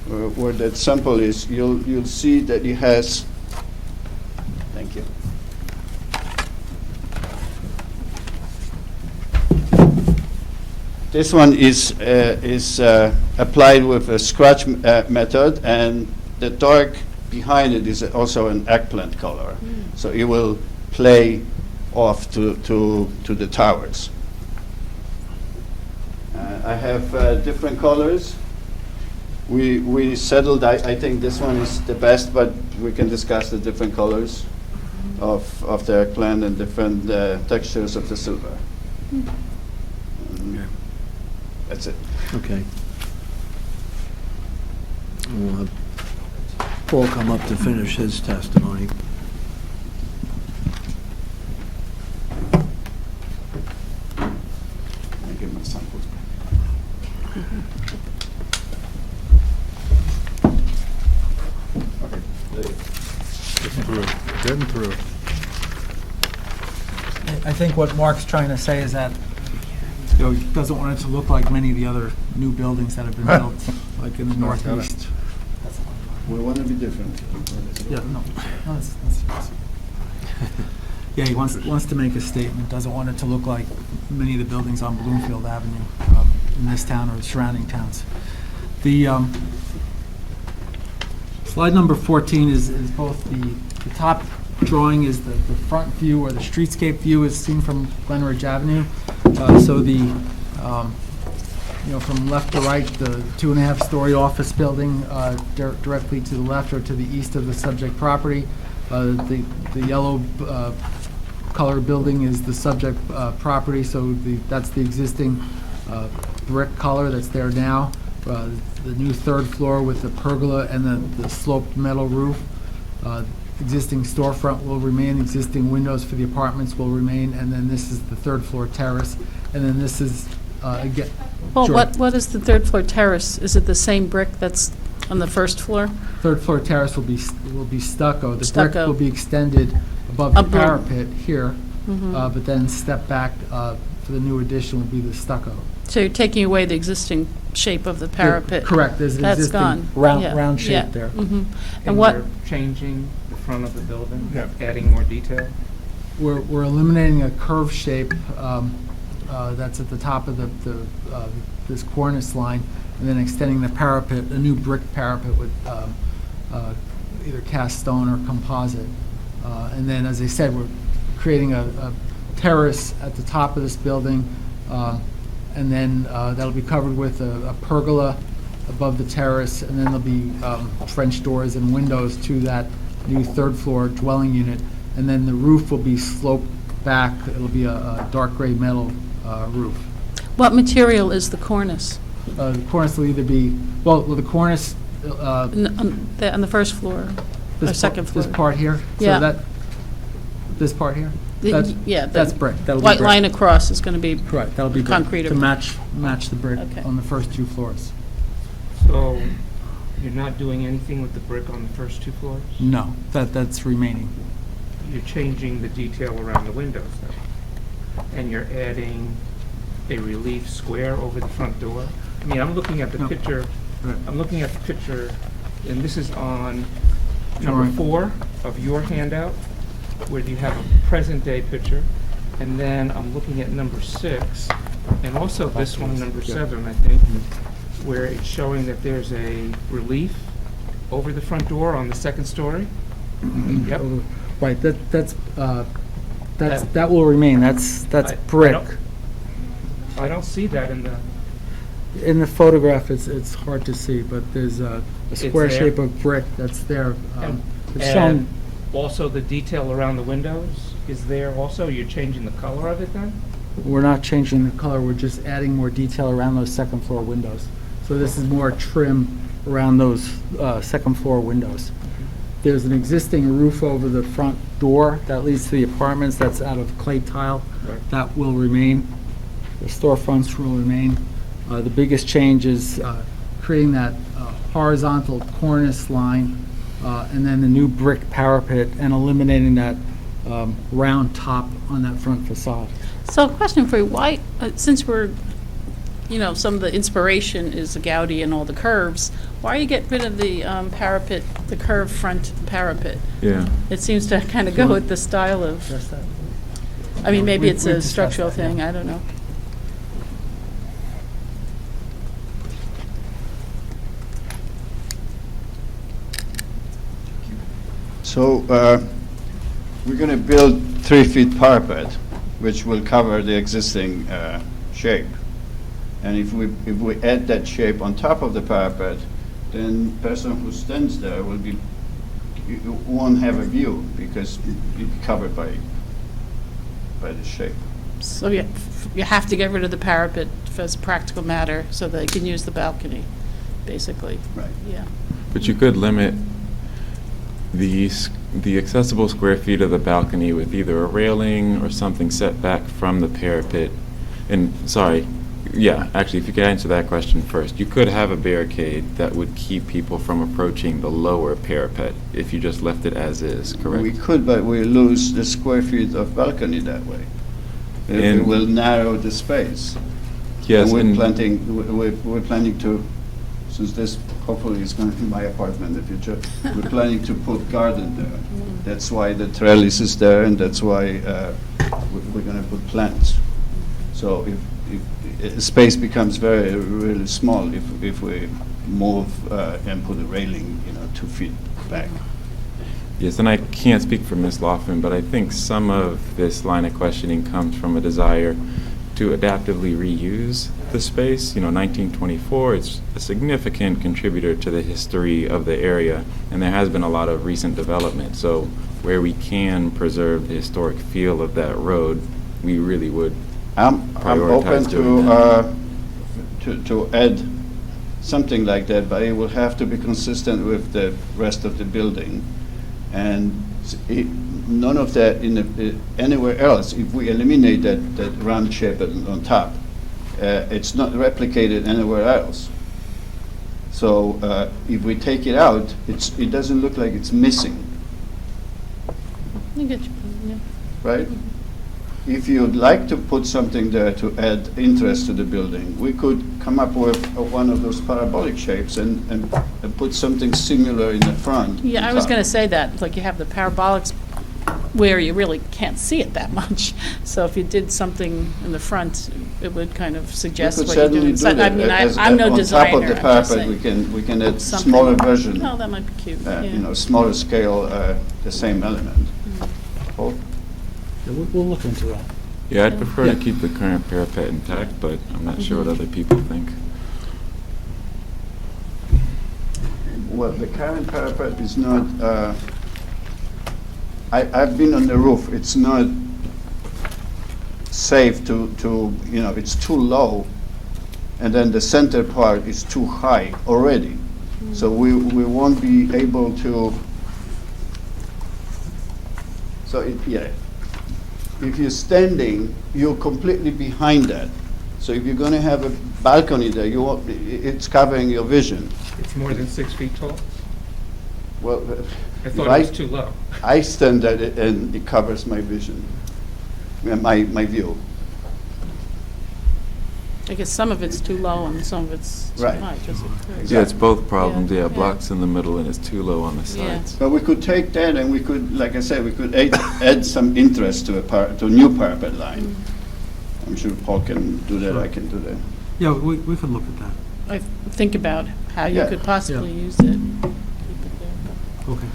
where that sample is, you'll see that it has. Thank you. This one is applied with a scratch method, and the dark behind it is also an eggplant color. So it will play off to the towers. I have different colors. We settled, I think this one is the best, but we can discuss the different colors of the eggplant and different textures of the silver. That's it. Okay. We'll have Paul come up to finish his testimony. I give my samples back. Okay. Getting through. I think what Mark's trying to say is that, he doesn't want it to look like many of the other new buildings that have been built, like in the Northeast. We want to be different. Yeah, no, that's- Yeah, he wants to make a statement, doesn't want it to look like many of the buildings on Bloomfield Avenue in this town or the surrounding towns. The slide number 14 is both the top drawing is the front view or the streetscape view is seen from Glenridge Avenue. So from left to right, the 2.5-story office building directly to the left or to the east of the subject property. The yellow color building is the subject property, so that's the existing brick color that's there now. The new third floor with the pergola and the sloped metal roof. Existing storefront will remain, existing windows for the apartments will remain, and then this is the third floor terrace, and then this is, again. Well, Sure. what is the third floor terrace? Is it the same brick that's on the first floor? Third floor terrace will be stucco. The brick Stucco. will be extended above the Above. parapet here, but then step back for the new addition will be the stucco. So you're taking away the existing shape of the parapet? Correct, there's an That's existing gone. round Yeah. shape Yeah. there. Mhm. And And what, we're changing the front of the building, adding more detail. We're eliminating a curved shape that's at the top of this cornice line, and then extending the parapet, a new brick parapet with either cast stone or composite. And then, as I said, we're creating a terrace at the top of this building, and then that'll be covered with a pergola above the terrace, and then there'll be French doors and windows to that new third floor dwelling unit. And then the roof will be sloped back. It'll be a dark gray metal roof. what material is the cornice? The cornice will either be, the cornice. On the first floor, or second floor? This part here? Yeah. So this part here? The- That's- yeah, the That's brick. That'll be White brick. line across is going to be, Correct, that'll be brick. concrete or To brick. match the brick Okay. on the first two floors. So you're not doing anything with the brick on the first two floors? No, that's remaining. You're changing the detail around the windows, though. And you're adding a relief square over the front door? I mean, I'm looking at the No. picture, Right. and this is on Drawing. number 4 of your handout, where you have a present-day picture. And then I'm looking at number 6, and also this one, number 7, I think. where it's showing that there's a relief over the front door on the second story. Yep. Right, that will remain, that's I brick. I don't see that in the, In the photograph, it's hard to see, but there's a square there. shape of brick that's there. It's and shown, also the detail around the windows is there also? You're changing the color of it then? we're not changing the color, we're just adding more detail around those second floor windows. So this is more trim around those second floor windows. There's an existing roof over the front door that leads to the apartments, that's out of clay tile. Right. That will remain. The storefronts will remain. The biggest change is creating that horizontal cornice line, and then the new brick parapet, and eliminating that round top on that front facade. So, question for you, why, since we're, some of the inspiration is the Gaudi and all the curves, why you get rid of the parapet, the curved front parapet? Yeah. It seems to kind of go with the style of, Just that. I mean, maybe We- it's we a discussed structural that, yeah. thing, I don't know. So we're going to build 3-foot parapet, which will cover the existing shape. And if we add that shape on top of the parapet, then person who stands there won't have a view because it's covered by the shape. So you have to get rid of the parapet as a practical matter so they can use the balcony, basically. Right. Yeah. But you could limit the accessible square feet of the balcony with either a railing or something set back from the parapet. And, sorry, yeah, actually, if you could answer that question first. You could have a barricade that would keep people from approaching the lower parapet if you just left it as is, correct? We could, but we lose the square feet of balcony that way. It And- will narrow the space. Yes, And and we're planning to, since this hopefully is going to be my apartment in the future, we're planning to put garden there. That's why the trellis is there, and that's why we're going to put plants. So if space becomes really small if we move and put a railing, 2 feet back. yes, and I can't speak for Ms. Laughlin, but I think some of this line of questioning comes from a desire to adaptively reuse the space. 1924, it's a significant contributor to the history of the area, and there has been a lot of recent development. So where we can preserve the historic feel of that road, we really would I'm open prioritize doing that. to add something like that, but it will have to be consistent with the rest of the building. And none of that anywhere else, if we eliminate that round shape on top, it's not replicated anywhere else. So if we take it out, it doesn't look like it's missing, I get you, yeah. right? If you'd like to put something there to add interest to the building, we could come up with one of those parabolic shapes and put something similar in the front. Yeah, I was going to say that, like you have the parabolics where you really can't see it that much. So if you did something in the front, it would kind of suggest what you're doing. So, I mean, I'm no designer, On top of the I'm just parapet, saying. we can add Something. smaller version, Oh, that might be cute, yeah. smaller scale, the same element. Oh, Yeah, we'll look into that. Yeah, I'd prefer to Yeah. keep the current parapet intact, but I'm not sure what other people think. Well, the current parapet is not, I've been on the roof, it's not safe to, it's too low, and then the center part is too high already. So we won't be able to, if you're standing, you're completely behind that. So if you're going to have a balcony there, it's covering your vision. It's more than 6 feet tall? Well, I thought it was too low. I stand at it and it covers my vision, my view. I guess some of it's too low and some of it's too Right. high. Just Yeah, it's both problems. Yeah, Yeah, yeah. blocks in the middle and it's too low on the Yeah. sides. But we could take that and we could, like I said, we could add some interest to a new parapet line. I'm sure Paul can do that, I can do that. Yeah, we could look at that. think about how you Yeah. could possibly Yeah. use it. Keep it there. Okay.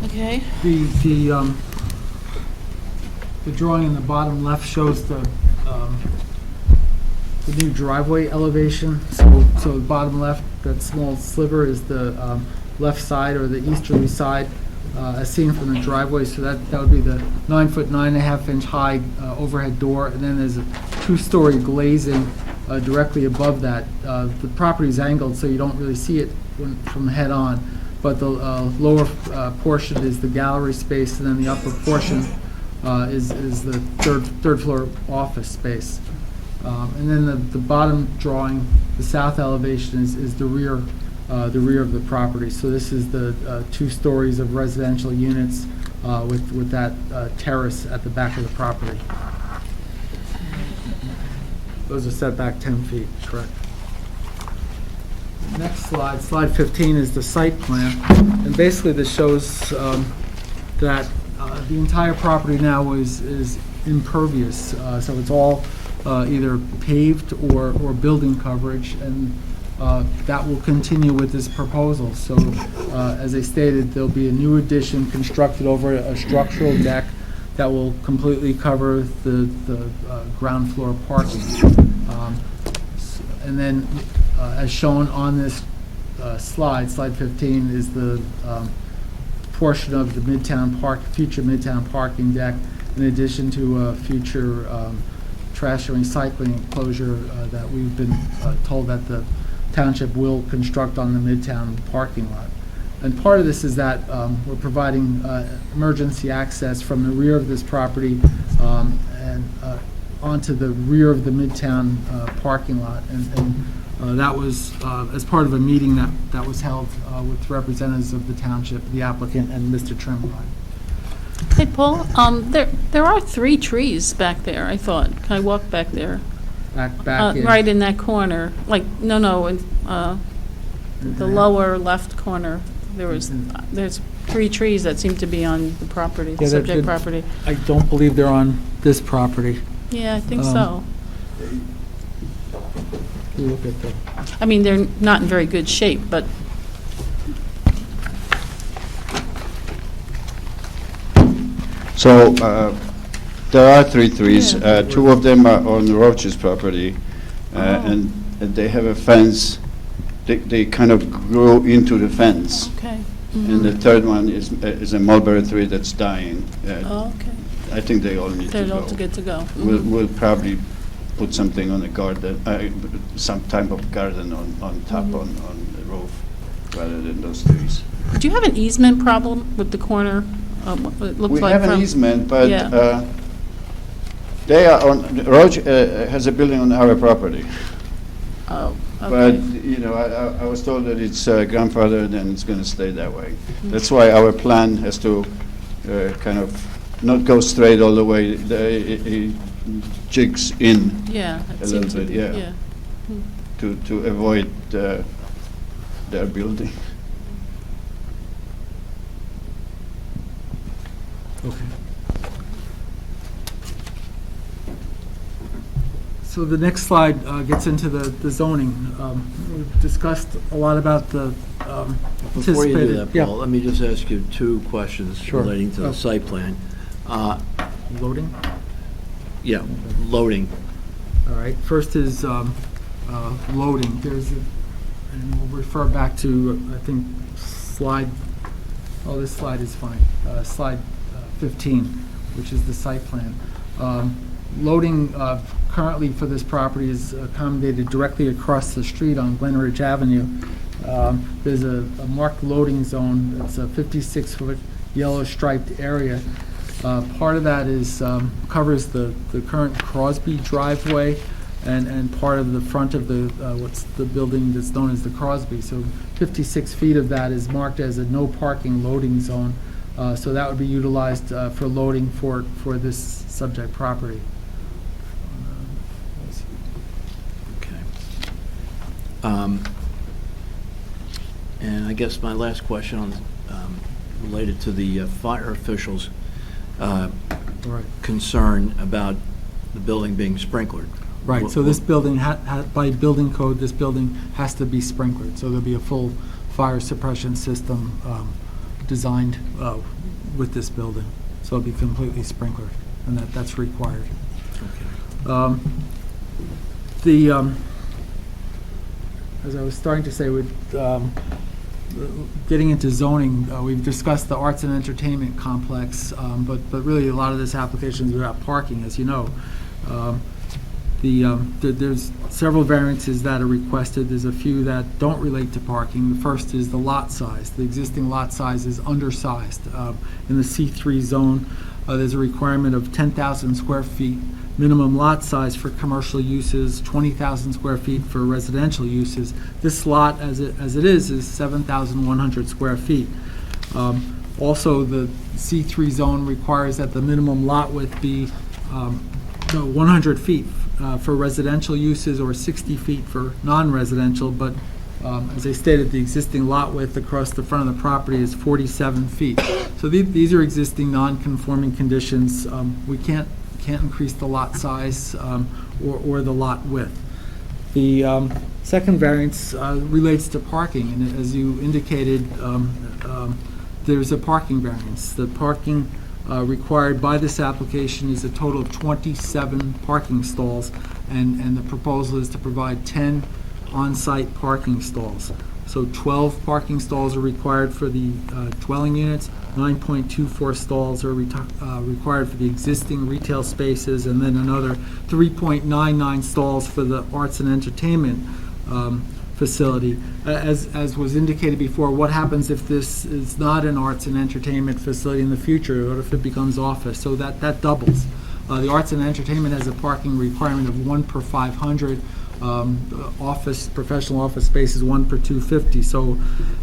Okay. The drawing in the bottom left shows the new driveway elevation. So the bottom left, that small sliver is the left side or the easterly side as seen from the driveway. So that would be the 9-foot, 9.5-inch high overhead door. And then there's a 2-story glazing directly above that. The property's angled, so you don't really see it from head on. But the lower portion is the gallery space, and then the upper portion is the third floor office space. And then the bottom drawing, the south elevation is the rear of the property. So this is the 2 stories of residential units with that terrace at the back of the property. Those are set back 10 feet, correct. Next slide, slide 15, is the site plan. And basically this shows that the entire property now is impervious. So it's all either paved or building coverage, and that will continue with this proposal. So as I stated, there'll be a new addition constructed over a structural deck that will completely cover the ground floor parking. And then as shown on this slide 15, is the portion of the future Midtown parking deck, in addition to a future trash and recycling enclosure that we've been told that the township will construct on the Midtown parking lot. And part of this is that we're providing emergency access from the rear of this property and onto the rear of the Midtown parking lot. And that was as part of a meeting that was held with representatives of the township, the applicant, and Mr. Trimline. Hey, Paul, there are 3 trees back there, I thought. Can I walk back there? Back in. Right in that corner, like, no, in the lower left corner. There's 3 trees that seem to be on the property, the Yeah, subject property. I don't believe they're on this property. Yeah, I think so. You look at the. I mean, they're not in very good shape, but So there are 3 trees. Yeah. 2 of them are on Roach's property, and they have a fence. They kind of grow into the fence. okay. And the third one is a mulberry tree that's dying. Oh, okay. I think they all need to They're go. all good to go. We'll probably put something on the garden, some type of garden on top on the roof, rather than those trees. Do you have an easement problem with the corner? It looks We like have an from- easement, but Yeah. they are on, Roach has a building on our property. Oh, But, okay. I was told that it's grandfathered and it's going to stay that way. That's why our plan has to kind of not go straight all the way. It jigs in Yeah. it a seems little to bit, be, yeah. To avoid their building. Okay. So the next slide gets into the zoning. We've discussed a lot about the Before you do anticipated. that, Paul, let me just ask you 2 questions Sure. relating to Oh. the site plan. Loading? Yeah, loading. All right, first is loading. And we'll refer back to, I think, this slide is fine, slide 15, which is the site plan. Loading currently for this property is accommodated directly across the street on Glen Ridge Avenue. There's a marked loading zone. It's a 56-foot yellow striped area. Part of that covers the current Crosby driveway and part of the front of the building that's known as the Crosby. So 56 feet of that is marked as a no parking loading zone. So that would be utilized for loading for this subject property. Okay. And I guess my last question related to the fire officials' Right. concern about the building being sprinklered. Right, so this building, by building code, this building has to be sprinklered. So there'll be a full fire suppression system designed with this building. So it'll be completely sprinklered, and that's required. As I was starting to say, with getting into zoning, we've discussed the arts and entertainment complex, but really a lot of this application is about parking, as you know. There's several variances that are requested. There's a few that don't relate to parking. The first is the lot size. The existing lot size is undersized. In the C3 zone, there's a requirement of 10,000 square feet minimum lot size for commercial uses, 20,000 square feet for residential uses. This lot, as it is 7,100 square feet. Also, the C3 zone requires that the minimum lot width be 100 feet for residential uses or 60 feet for non-residential, but as I stated, the existing lot width across the front of the property is 47 feet. So these are existing non-conforming conditions. We can't increase the lot size or the lot width. The second variance relates to parking, and as you indicated, there's a parking variance. The parking required by this application is a total of 27 parking stalls, and the proposal is to provide 10 on-site parking stalls. So 12 parking stalls are required for the dwelling units, 9.24 stalls are required for the existing retail spaces, and then another 3.99 stalls for the arts and entertainment facility. As was indicated before, what happens if this is not an arts and entertainment facility in the future? What if it becomes office? So that doubles. The arts and entertainment has a parking requirement of 1 per 500. Professional office space is 1 per 250. So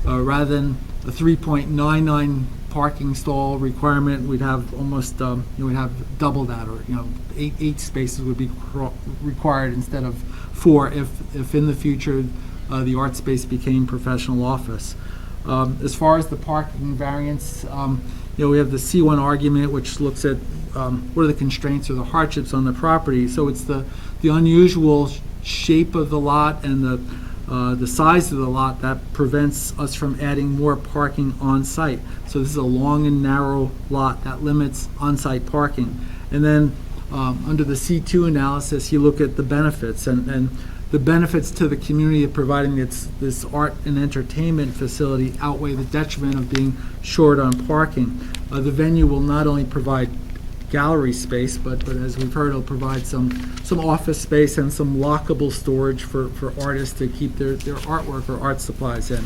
rather than a 3.99 parking stall requirement, we'd have almost we'd have double that, or eight spaces would be required instead of 4 if in the future the art space became professional office. As far as the parking variance, we have the C1 argument, which looks at what are the constraints or the hardships on the property. So it's the unusual shape of the lot and the size of the lot that prevents us from adding more parking on site. So this is a long and narrow lot that limits on-site parking. And then under the C2 analysis, you look at the benefits, and the benefits to the community of providing this art and entertainment facility outweigh the detriment of being short on parking. The venue will not only provide gallery space, but as we've heard, it'll provide some office space and some lockable storage for artists to keep their artwork or art supplies in.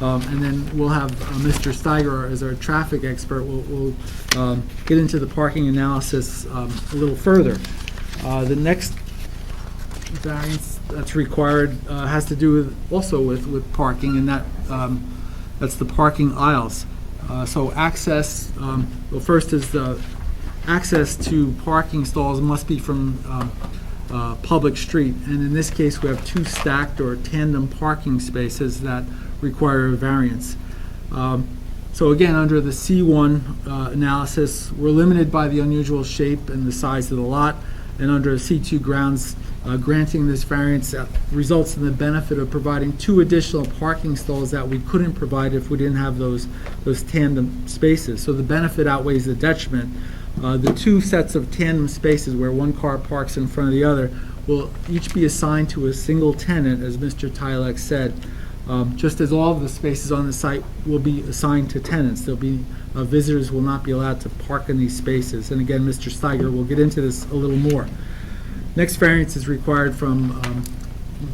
And then we'll have Mr. Steiger as our traffic expert. We'll get into the parking analysis a little further. The next variance that's required has to do with parking, and that's the parking aisles. So access, first is the access to parking stalls must be from public street, and in this case we have 2 stacked or tandem parking spaces that require a variance. So again, under the C1 analysis, we're limited by the unusual shape and the size of the lot, and under C2 grounds, granting this variance results in the benefit of providing 2 additional parking stalls that we couldn't provide if we didn't have those tandem spaces. So the benefit outweighs the detriment. The 2 sets of tandem spaces where 1 car parks in front of the other will each be assigned to a single tenant, as Mr. Tylek said, just as all of the spaces on the site will be assigned to tenants. There'll be visitors will not be allowed to park in these spaces. And again, Mr. Steiger will get into this a little more. Next variance is required from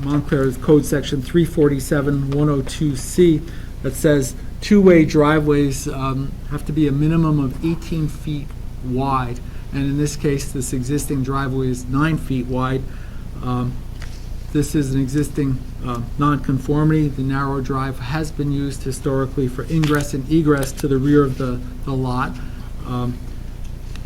Montclair's Code Section 347-102C that says 2-way driveways have to be a minimum of 18 feet wide, and in this case this existing driveway is 9 feet wide. This is an existing nonconformity. The narrow drive has been used historically for ingress and egress to the rear of the lot.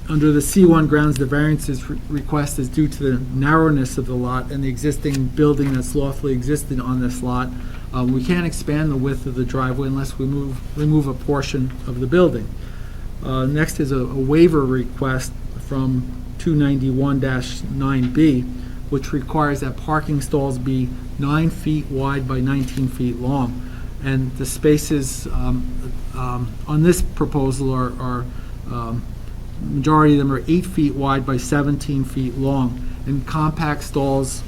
Under the C1 grounds, the variance's request is due to the narrowness of the lot and the existing building that's lawfully existed on this lot. We can't expand the width of the driveway unless we remove a portion of the building. Next is a waiver request from 291-9B. which requires that parking stalls be 9 feet wide by 19 feet long. And the spaces on this proposal are majority of them are 8 feet wide by 17 feet long. And compact stalls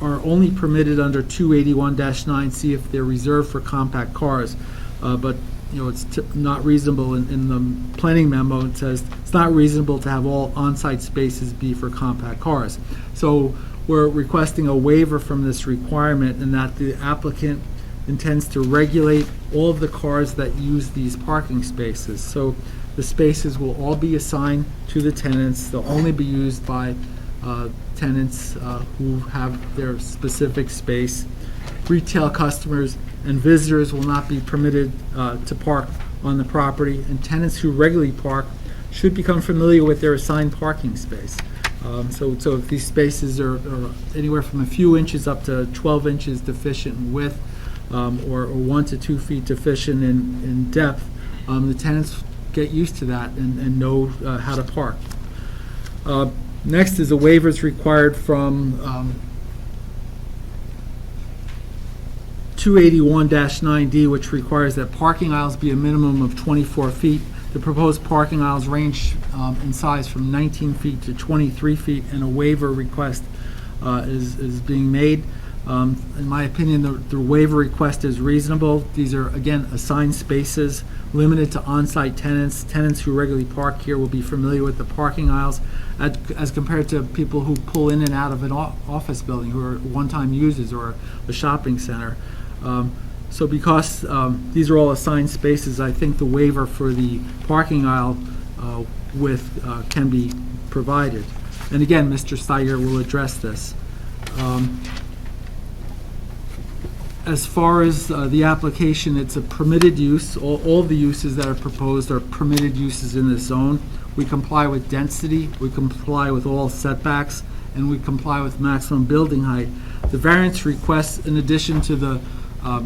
are only permitted under 281-9C if they're reserved for compact cars. But it's not reasonable, in the planning memo, it says it's not reasonable to have all on-site spaces be for compact cars. So we're requesting a waiver from this requirement, and that the applicant intends to regulate all of the cars that use these parking spaces. So the spaces will all be assigned to the tenants. They'll only be used by tenants who have their specific space. Retail customers and visitors will not be permitted to park on the property, and tenants who regularly park should become familiar with their assigned parking space. So if these spaces are anywhere from a few inches up to 12 inches deficient in width, or 1 to 2 feet deficient in depth, the tenants get used to that and know how to park. Next is a waiver is required from 281-9D, which requires that parking aisles be a minimum of 24 feet. The proposed parking aisles range in size from 19 feet to 23 feet, and a waiver request is being made. In my opinion, the waiver request is reasonable. These are, again, assigned spaces limited to on-site tenants. Tenants who regularly park here will be familiar with the parking aisles as compared to people who pull in and out of an office building, who are one-time users, or a shopping center. So because these are all assigned spaces, I think the waiver for the parking aisle width can be provided. And again, Mr. Steiger will address this. As far as the application, it's a permitted use. All the uses that are proposed are permitted uses in this zone. We comply with density, we comply with all setbacks, and we comply with maximum building height. The variance requests, in addition to the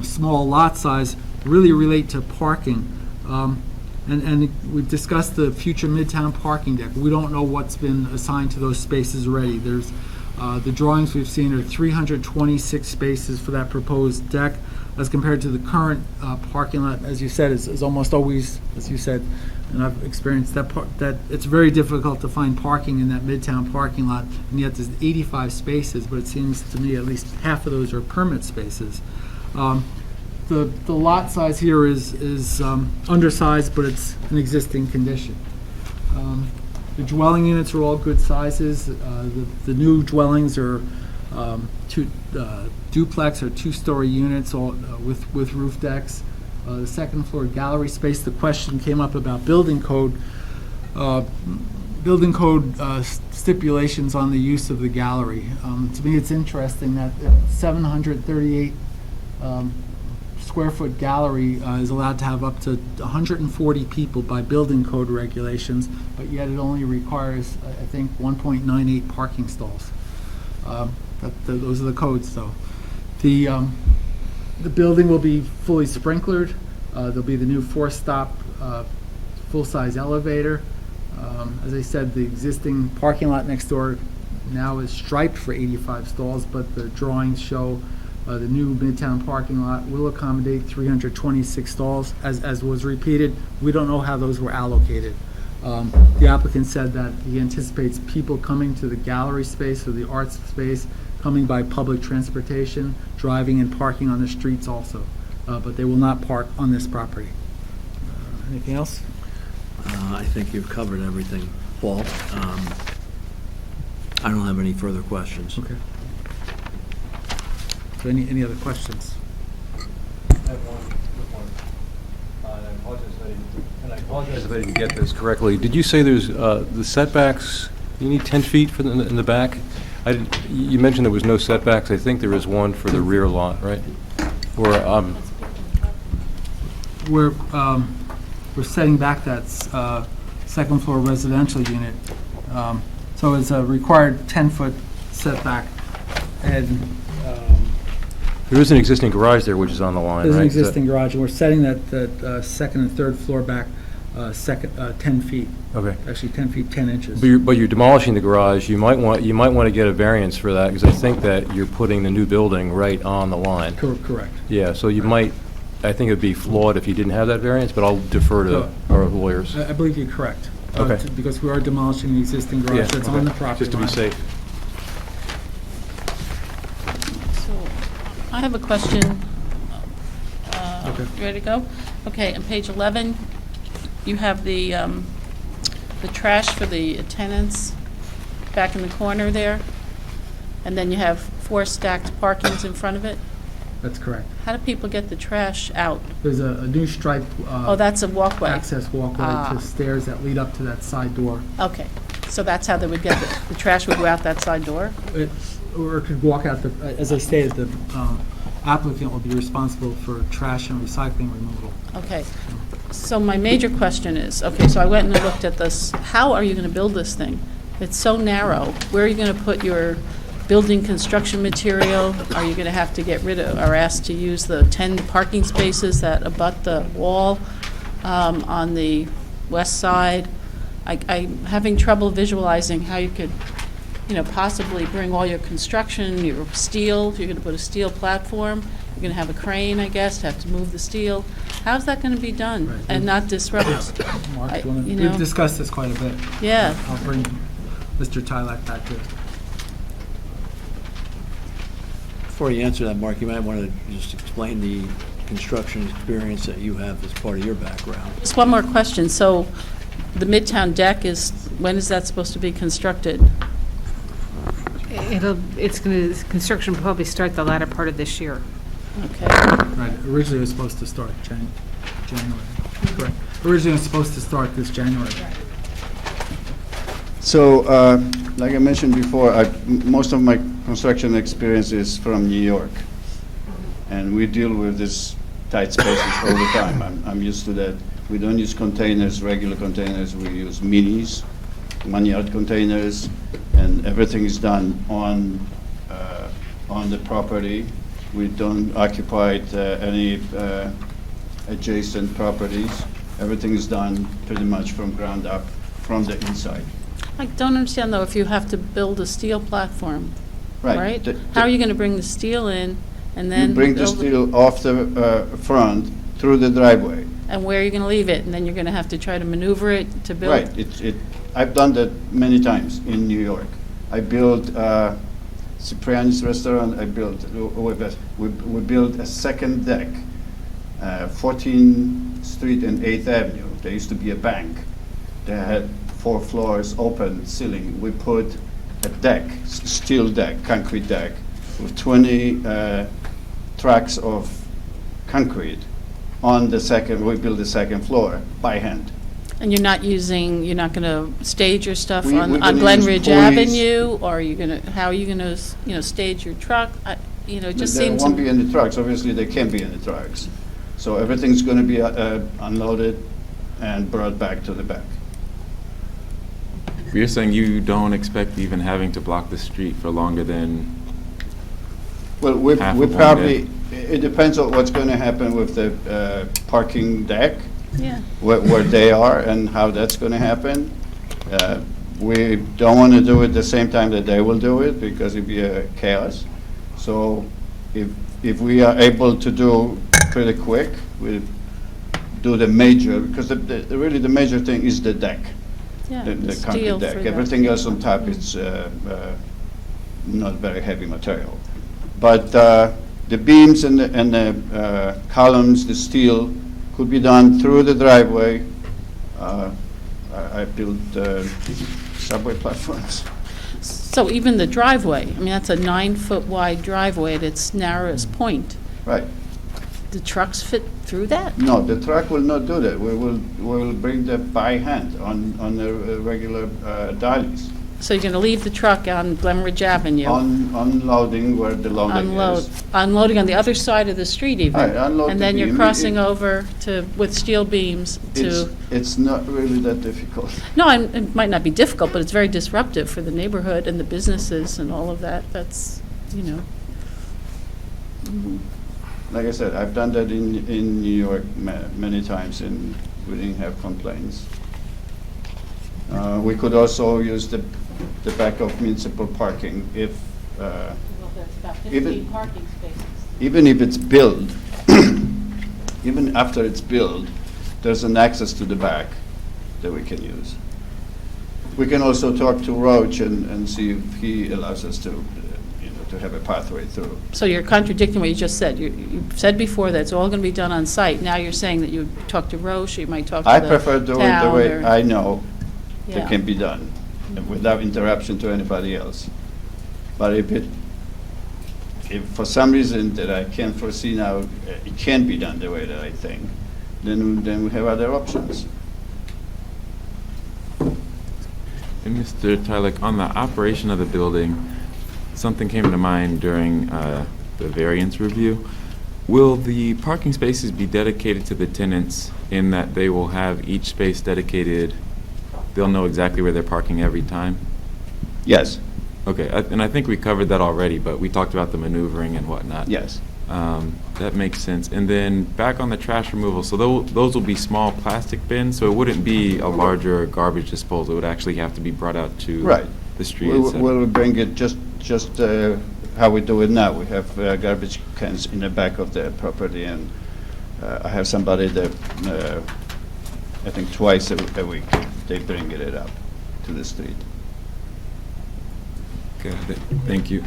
small lot size, really relate to parking. And we've discussed the future Midtown parking deck. We don't know what's been assigned to those spaces already. There's the drawings we've seen are 326 spaces for that proposed deck, as compared to the current parking lot, as you said, is almost always, as you said, and I've experienced that it's very difficult to find parking in that Midtown parking lot, and yet there's 85 spaces, but it seems to me at least half of those are permit spaces. The lot size here is undersized, but it's an existing condition. The dwelling units are all good sizes. The new dwellings are duplex or two-story units, all with roof decks. The second floor gallery space, the question came up about building code. Stipulations on the use of the gallery. To me, it's interesting that 738 square foot gallery is allowed to have up to 140 people by building code regulations, but yet it only requires, I think, 1.98 parking stalls. Those are the codes, though. The building will be fully sprinklered. There'll be the new four-stop full-size elevator. As I said, the existing parking lot next door now is striped for 85 stalls, but the drawings show the new Midtown parking lot will accommodate 326 stalls. As was repeated, we don't know how those were allocated. The applicant said that he anticipates people coming to the gallery space or the arts space, coming by public transportation, driving and parking on the streets also, but they will not park on this property. Anything else? I think you've covered everything, Paul. I don't have any further questions. Okay. So any other questions? I have one quick one. And I apologize if I didn't get this correctly. Did you say there's the setbacks, you need 10 feet for in the back? You mentioned there was no setbacks. I think there is one for the rear lot, right? Or We're setting back that second floor residential unit. So it's a required 10-foot setback, and there is an existing garage there which is on the line, right? there's an existing garage, and we're setting that second and third floor back second, 10 feet, Okay. actually 10 feet, 10 inches. But you're demolishing the garage, you might want to get a variance for that, because I think that you're putting the new building right on the line. Correct. Yeah, so you might, I think it'd be flawed if you didn't have that variance, but I'll defer to our lawyers. I believe you're correct. Okay. Because we are demolishing the existing garage Yeah, that's okay. on the property Just to be line. safe. So, I have a question. Okay. You ready to go? Okay, on page 11, you have the trash for the tenants back in the corner there, and then you have 4 stacked parkings in front of it. That's correct. How do people get the trash out? There's a new stripe. Oh, that's a walkway. Access walkway Ah. to stairs that lead up to that side door. Okay, so that's how they would get the trash would go out that side door? Or it could walk out the, as I stated, the applicant will be responsible for trash and recycling removal. Okay, so my major question is, okay, so I went and looked at this, how are you going to build this thing? It's so narrow. Where are you going to put your building construction material? Are you going to have to get rid of, or asked to use the 10 parking spaces that abut the wall on the west side? I'm having trouble visualizing how you could, possibly bring all your construction, your steel, if you're going to put a steel platform, you're going to have a crane, I guess, to have to move the steel. How's that going to be done Right. and not disrupt? Mark, I- do you wanna- you know- we've discussed this quite a bit. Yeah, I'll bring Mr. Tylak back to it. Before you answer that, Mark, you might want to just explain the construction experience that you have as part of your background. just one more question. So the Midtown deck when is that supposed to be constructed? Construction will probably start the latter part of this year. Okay, Right, originally it was supposed to start January. Correct. Originally it was supposed to start this January. So, like I mentioned before, most of my construction experience is from New York. And we deal with this tight spaces all the time. I'm used to that. We don't use containers, regular containers. We use minis, 1-yard containers, and everything is done on the property. We don't occupy any adjacent properties. Everything is done pretty much from ground up, from the inside. I don't understand, though, if you have to build a steel platform, right? The- How are you going to bring the steel in and then? You bring the build it? steel off the front through the driveway. And where are you going to leave it? And then you're going to have to try to maneuver it to build? Right. I've done that many times in New York. I built Cipriani's restaurant. We built a second deck, 14th Street and 8th Avenue. There used to be a bank. They had 4 floors, open ceiling. We put a deck, steel deck, concrete deck, with 20 tracks of concrete on the second. We built the second floor by hand. And you're not going to stage your stuff We're on gonna Glen use Ridge pulleys. Avenue? Or are you going to, how are you going to, stage your truck? It just There seems. won't be any trucks. Obviously, there can't be any trucks. So everything's going to be unloaded and brought back to the back. You're saying you don't expect even having to block the street for longer than, Well, we Half of one probably, it depends on what's going to happen with the parking deck, Yeah. where they are and how that's going to happen. We don't want to do it the same time that they will do it because it'd be a chaos. So if we are able to do pretty quick, we do the major, because really the major thing is the deck. Yeah, The steel concrete for deck. that. Everything else on top is not very heavy material. But the beams and the columns, the steel, could be done through the driveway. I built subway platforms. So even the driveway, that's a 9-foot wide driveway at its narrowest point. Right. The trucks fit through that? No, the truck will not do that. We will bring that by hand on the regular dollies. So you're going to leave the truck on Glen Ridge Avenue? Unloading where the loading is. Unloading on the other side of the street even? Right, unload And the then you're beam. crossing over with steel beams to... It's not really that difficult. No, it might not be difficult, but it's very disruptive for the neighborhood and the businesses and all of that. That's, Like I said, I've done that in New York many times, and We didn't have complaints. We could also use the back of municipal parking if, Well, that's about Even- 15 parking spaces. even if it's built, even after it's built, there's an access to the back that we can use. We can also talk to Roach and see if he allows us to, to have a pathway through. So you're contradicting what you just said. You said before that it's all going to be done on site. Now you're saying that you talk to Roche, you might talk to the I town. prefer doing it the way or- I know Yeah. it can be done, and without interruption to anybody else. But if for some reason that I can't foresee now, it can't be done the way that I think, then we have other options. And Mr. Tyler, on the operation of the building, something came to mind during the variance review. Will the parking spaces be dedicated to the tenants in that they will have each space dedicated, they'll know exactly where they're parking every time? Yes, Okay, and I think we covered that already, but we talked about the maneuvering and whatnot. yes. That makes sense. And then back on the trash removal, so those will be small plastic bins, so it wouldn't be a larger garbage disposal. It would actually have to be brought out to Right. the street itself. We'll bring it just how we do it now. We have garbage cans in the back of the property, and I have somebody that, I think twice a week, they bring it up to the street. Got it. Thank you.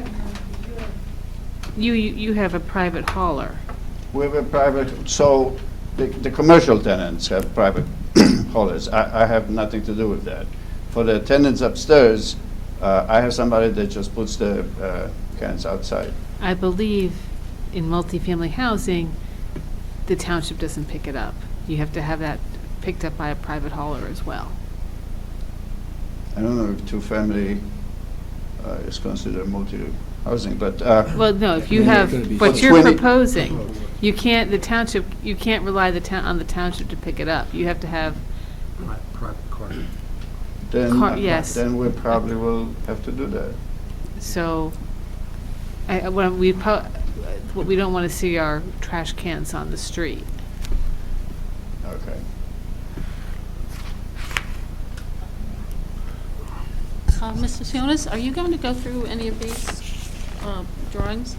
You have a private hauler. We have a private, so the commercial tenants have private haulers. I have nothing to do with that. For the tenants upstairs, I have somebody that just puts the cans outside. I believe in multifamily housing, the township doesn't pick it up. You have to have that picked up by a private hauler as well. I don't know if two-family is considered multi-housing, but Well, no, if you And they're have, gonna be what you're 20 proposing, you can't, the township, you can't rely on the township to pick it up. You have to have, Private car. yes. then we probably will have to do that. so, what we don't want to see are trash cans on the street. Okay. Mr. Sionis, are you going to go through any of these drawings?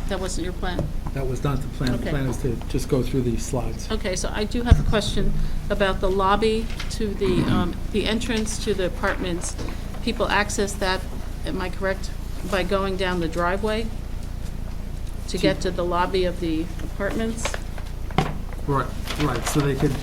That wasn't your plan? That was not the plan. The Okay. plan is to just go through these slides. Okay, so I do have a question about the lobby to the entrance to the apartments. People access that, am I correct, by going down the driveway to get to the lobby of the apartments? Right, so they could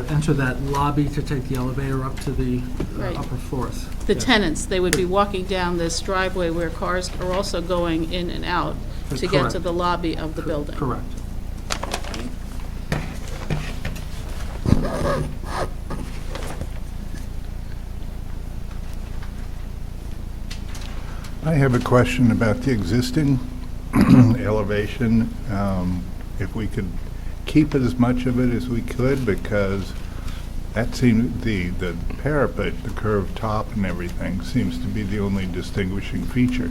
enter that lobby to take the elevator up to the Right. upper floors. The Yes. tenants, they would be walking down this driveway where cars are also going in and out That's to get to correct. the lobby of the building. Correct. I have a question about the existing elevation. If we could keep it as much of it as we could, because that seems, the parapet, the curved top and everything seems to be the only distinguishing feature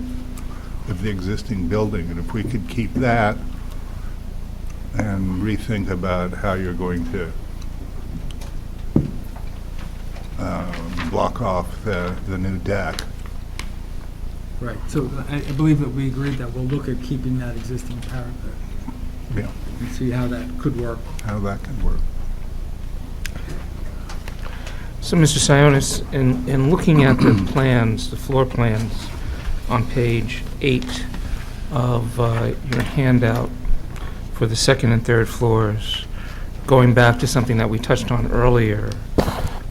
of the existing building. And if we could keep that and rethink about how you're going to block off the new deck. Right, so I believe that we agreed that we'll look at keeping that existing parapet Yeah, and see how that could work. how that could work. So, Mr. Sionis, in looking at the plans, the floor plans on page 8 of your handout for the second and third floors, going back to something that we touched on earlier,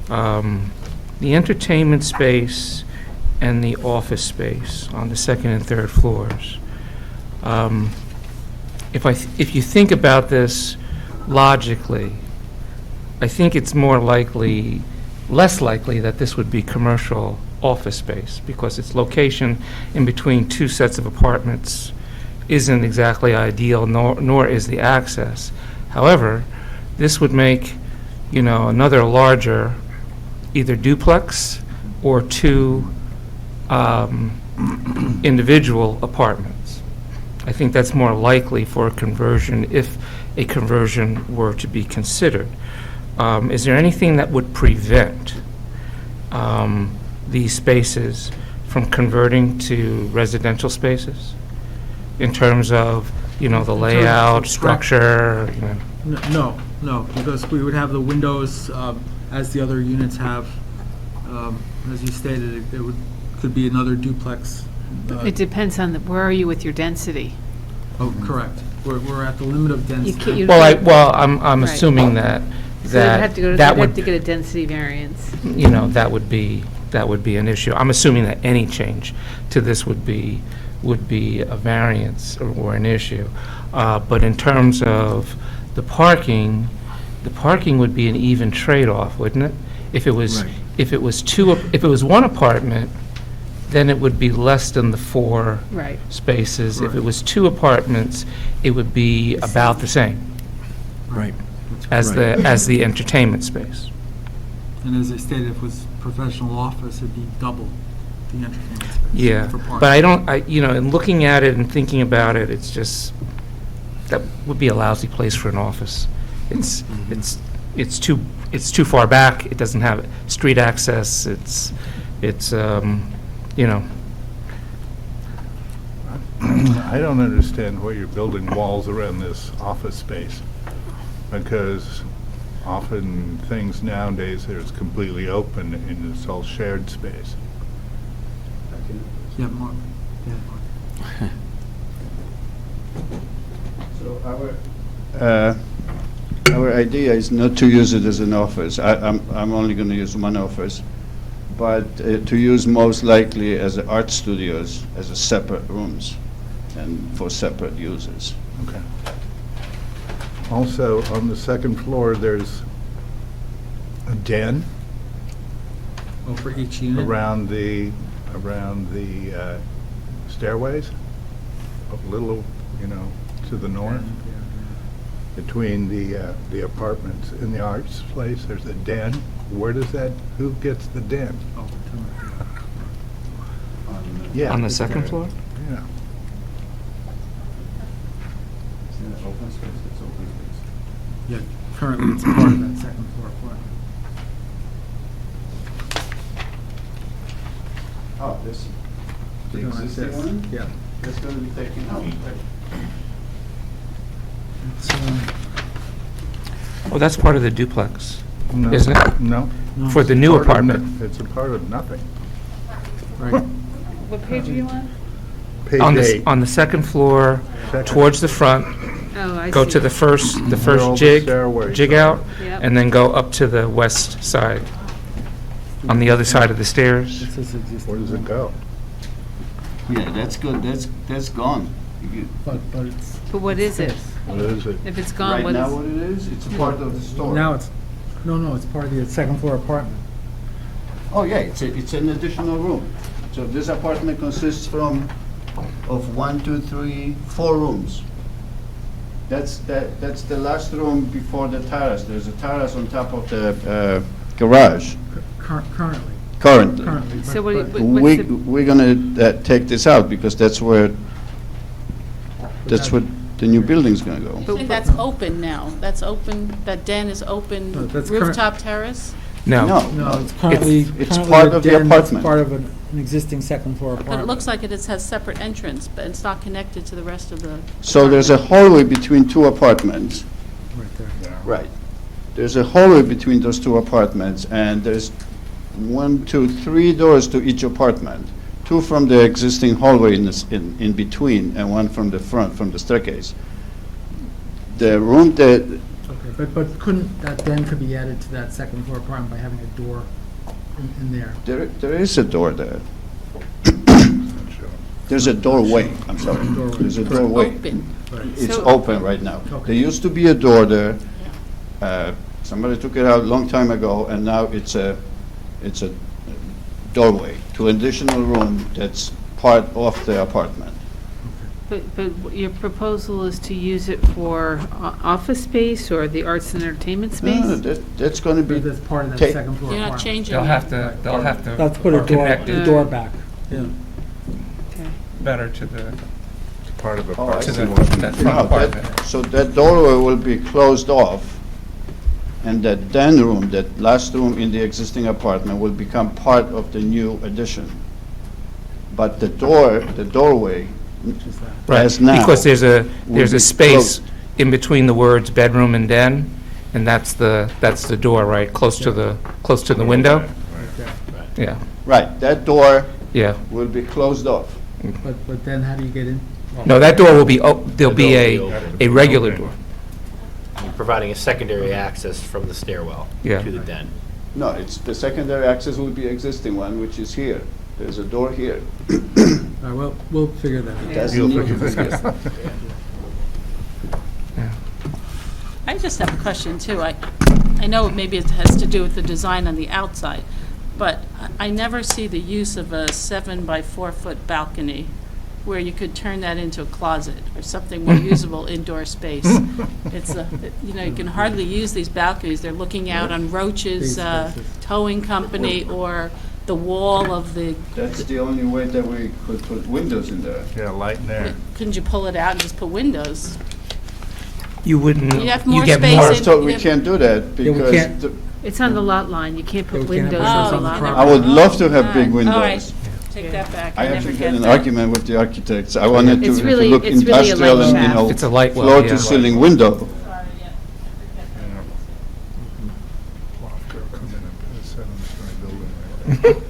the entertainment space and the office space on the second and third floors. If you think about this logically, I think it's less likely that this would be commercial office space, because its location in between two sets of apartments isn't exactly ideal, nor is the access. However, this would make, another larger, either duplex or two individual apartments. I think that's more likely for a conversion, if a conversion were to be considered. is there anything that would prevent these spaces from converting to residential spaces? In terms of, the terms of layout, correct. structure, No, because we would have the windows as the other units have. As you stated, it could be another duplex. It depends on, where are you with your density? Oh, correct. We're at the limit of density. I'm Right. assuming that, So they'd have to go to, that they'd have to would, get a density variance. that would be an issue. I'm assuming that any change to this would be a variance or an issue. But in terms of the parking would be an even trade-off, wouldn't it? If it was, Right. if it was one apartment, then it would be less than the 4 Right. spaces. If it Right. was 2 apartments, it would be about the same Right. as the entertainment space. And as I stated, if it was professional office, it'd be double the entertainment space. Yeah, for parking. but in looking at it and thinking about it, it's just, that would be a lousy place for an office. It's too far back, it doesn't have street access, I don't understand why you're building walls around this office space, because often things nowadays are completely open and it's all shared space. Yeah, Mark. So our idea is not to use it as an office. I'm only going to use one office, but to use most likely as art studios, as a separate rooms and for separate uses. Okay. Also, on the second floor, there's a den Oh, for each unit? around the stairways, a little, to the north. Between the apartments in the arts place, there's a den. Who gets the den? Oh, Yeah. On the second floor? Yeah. Open space, it's open space. yeah, currently it's part of that second floor apartment. Oh, this, the Something like existing this. one? Yeah. That's going to be taken out. It's, Oh, that's part of the duplex, No, isn't it? No. For the new Part of apartment. It's a part of nothing. right. What page are you on? Page On 8. the second floor, Second. towards the front, Oh, I see. go to the first Where all the jig stairways are. out, Yep. and then go up to the west side, on the other side of the stairs. This is existing. Where does it go? Yeah, that's good, that's gone. But it's, But what is it? What is it? If it's gone, Right what now, is? what it is, it's a part of the store. now it's, no, it's part of the second floor apartment. Oh, yeah, it's an additional room. So this apartment consists of 1, 2, 3, 4 rooms. That's the last room before the terrace. There's a terrace on top of the garage Currently. currently. So but- what, what's the, We're gonna take this out because that's where the new building's gonna go. I think that's open now. That's open, that den is No, open that's current- rooftop terrace? No. No, it's currently, It's currently part a of the den that's apartment. part of an existing second floor apartment. But it looks like it has separate entrance, but it's not connected to the rest of the... So there's a hallway between 2 apartments. Right there. Right. There's a hallway between those 2 apartments, and there's 1, 2, 3 doors to each apartment. 2 from the existing hallway in between, and 1 from the front, from the staircase. The room that, Okay, but couldn't, that den could be added to that second floor apartment by having a door in there? there is a door there. There's a doorway, I'm sorry. Doorway. There's a doorway. Open. Right. It's So- open right now. Okay. There used to be a door there. Somebody took it out a long time ago, and now it's a doorway to an additional room that's part of the apartment. but your proposal is to use it for office space or the arts and entertainment No, space? that's going to be, That's part of that take- second floor You're apartment. not changing They'll it. have to Let's put a door, connect the it door back. Yeah. Okay. better to the, Part of a Oh, I part. to see. that front no, apartment. so that doorway will be closed off, and that den room, that last room in the existing apartment, will become part of the new addition. But the doorway, as now, Because there's will a be space closed. in between the words bedroom and den, and that's the door, right, close to the window? Yeah, Right, that door yeah. will be closed off. But then how do you get in? No, that door will be, there'll be The door will be open. a regular door. Providing a secondary access from the stairwell Yeah. to the den. No, it's, the secondary access will be existing one, which is here. There's a door here. All right, well, we'll figure that out. That's the new existing. I just have a question, too. I know maybe it has to do with the design on the outside, but I never see the use of a 7-by-4-foot balcony where you could turn that into a closet or something more usable indoor space. It's, you can hardly use these balconies. They're looking out on Roach's towing company or the wall of the, That's the only way that we could put windows in there. Yeah, light in there. couldn't you pull it out and just put windows? You wouldn't, You'd have you more get space more. I was told we Yeah. can't do that because can't. It's on the lot line, you can't Yeah, put we can't have windows on the windows lot on the line. I would love to have big All right. windows. Take that back. I never actually get had an that. argument with the architects. I wanted to It's to really- look it's really a industrial light and, you shaft. know, It's a light well, yeah. floor-to-ceiling window. Loft girl come in and put a seven-story building right there.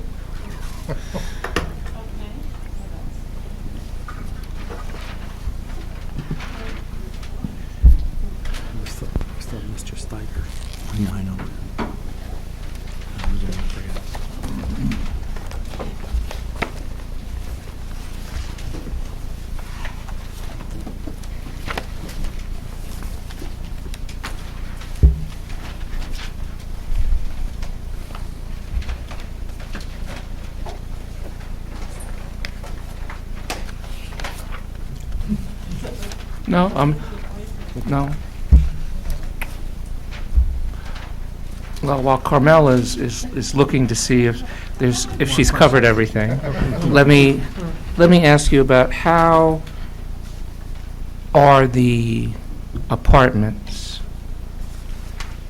Still Mr. Steiger. I know. No, no. Well, while Carmel is looking to see if she's covered everything, let me ask you about how are the apartments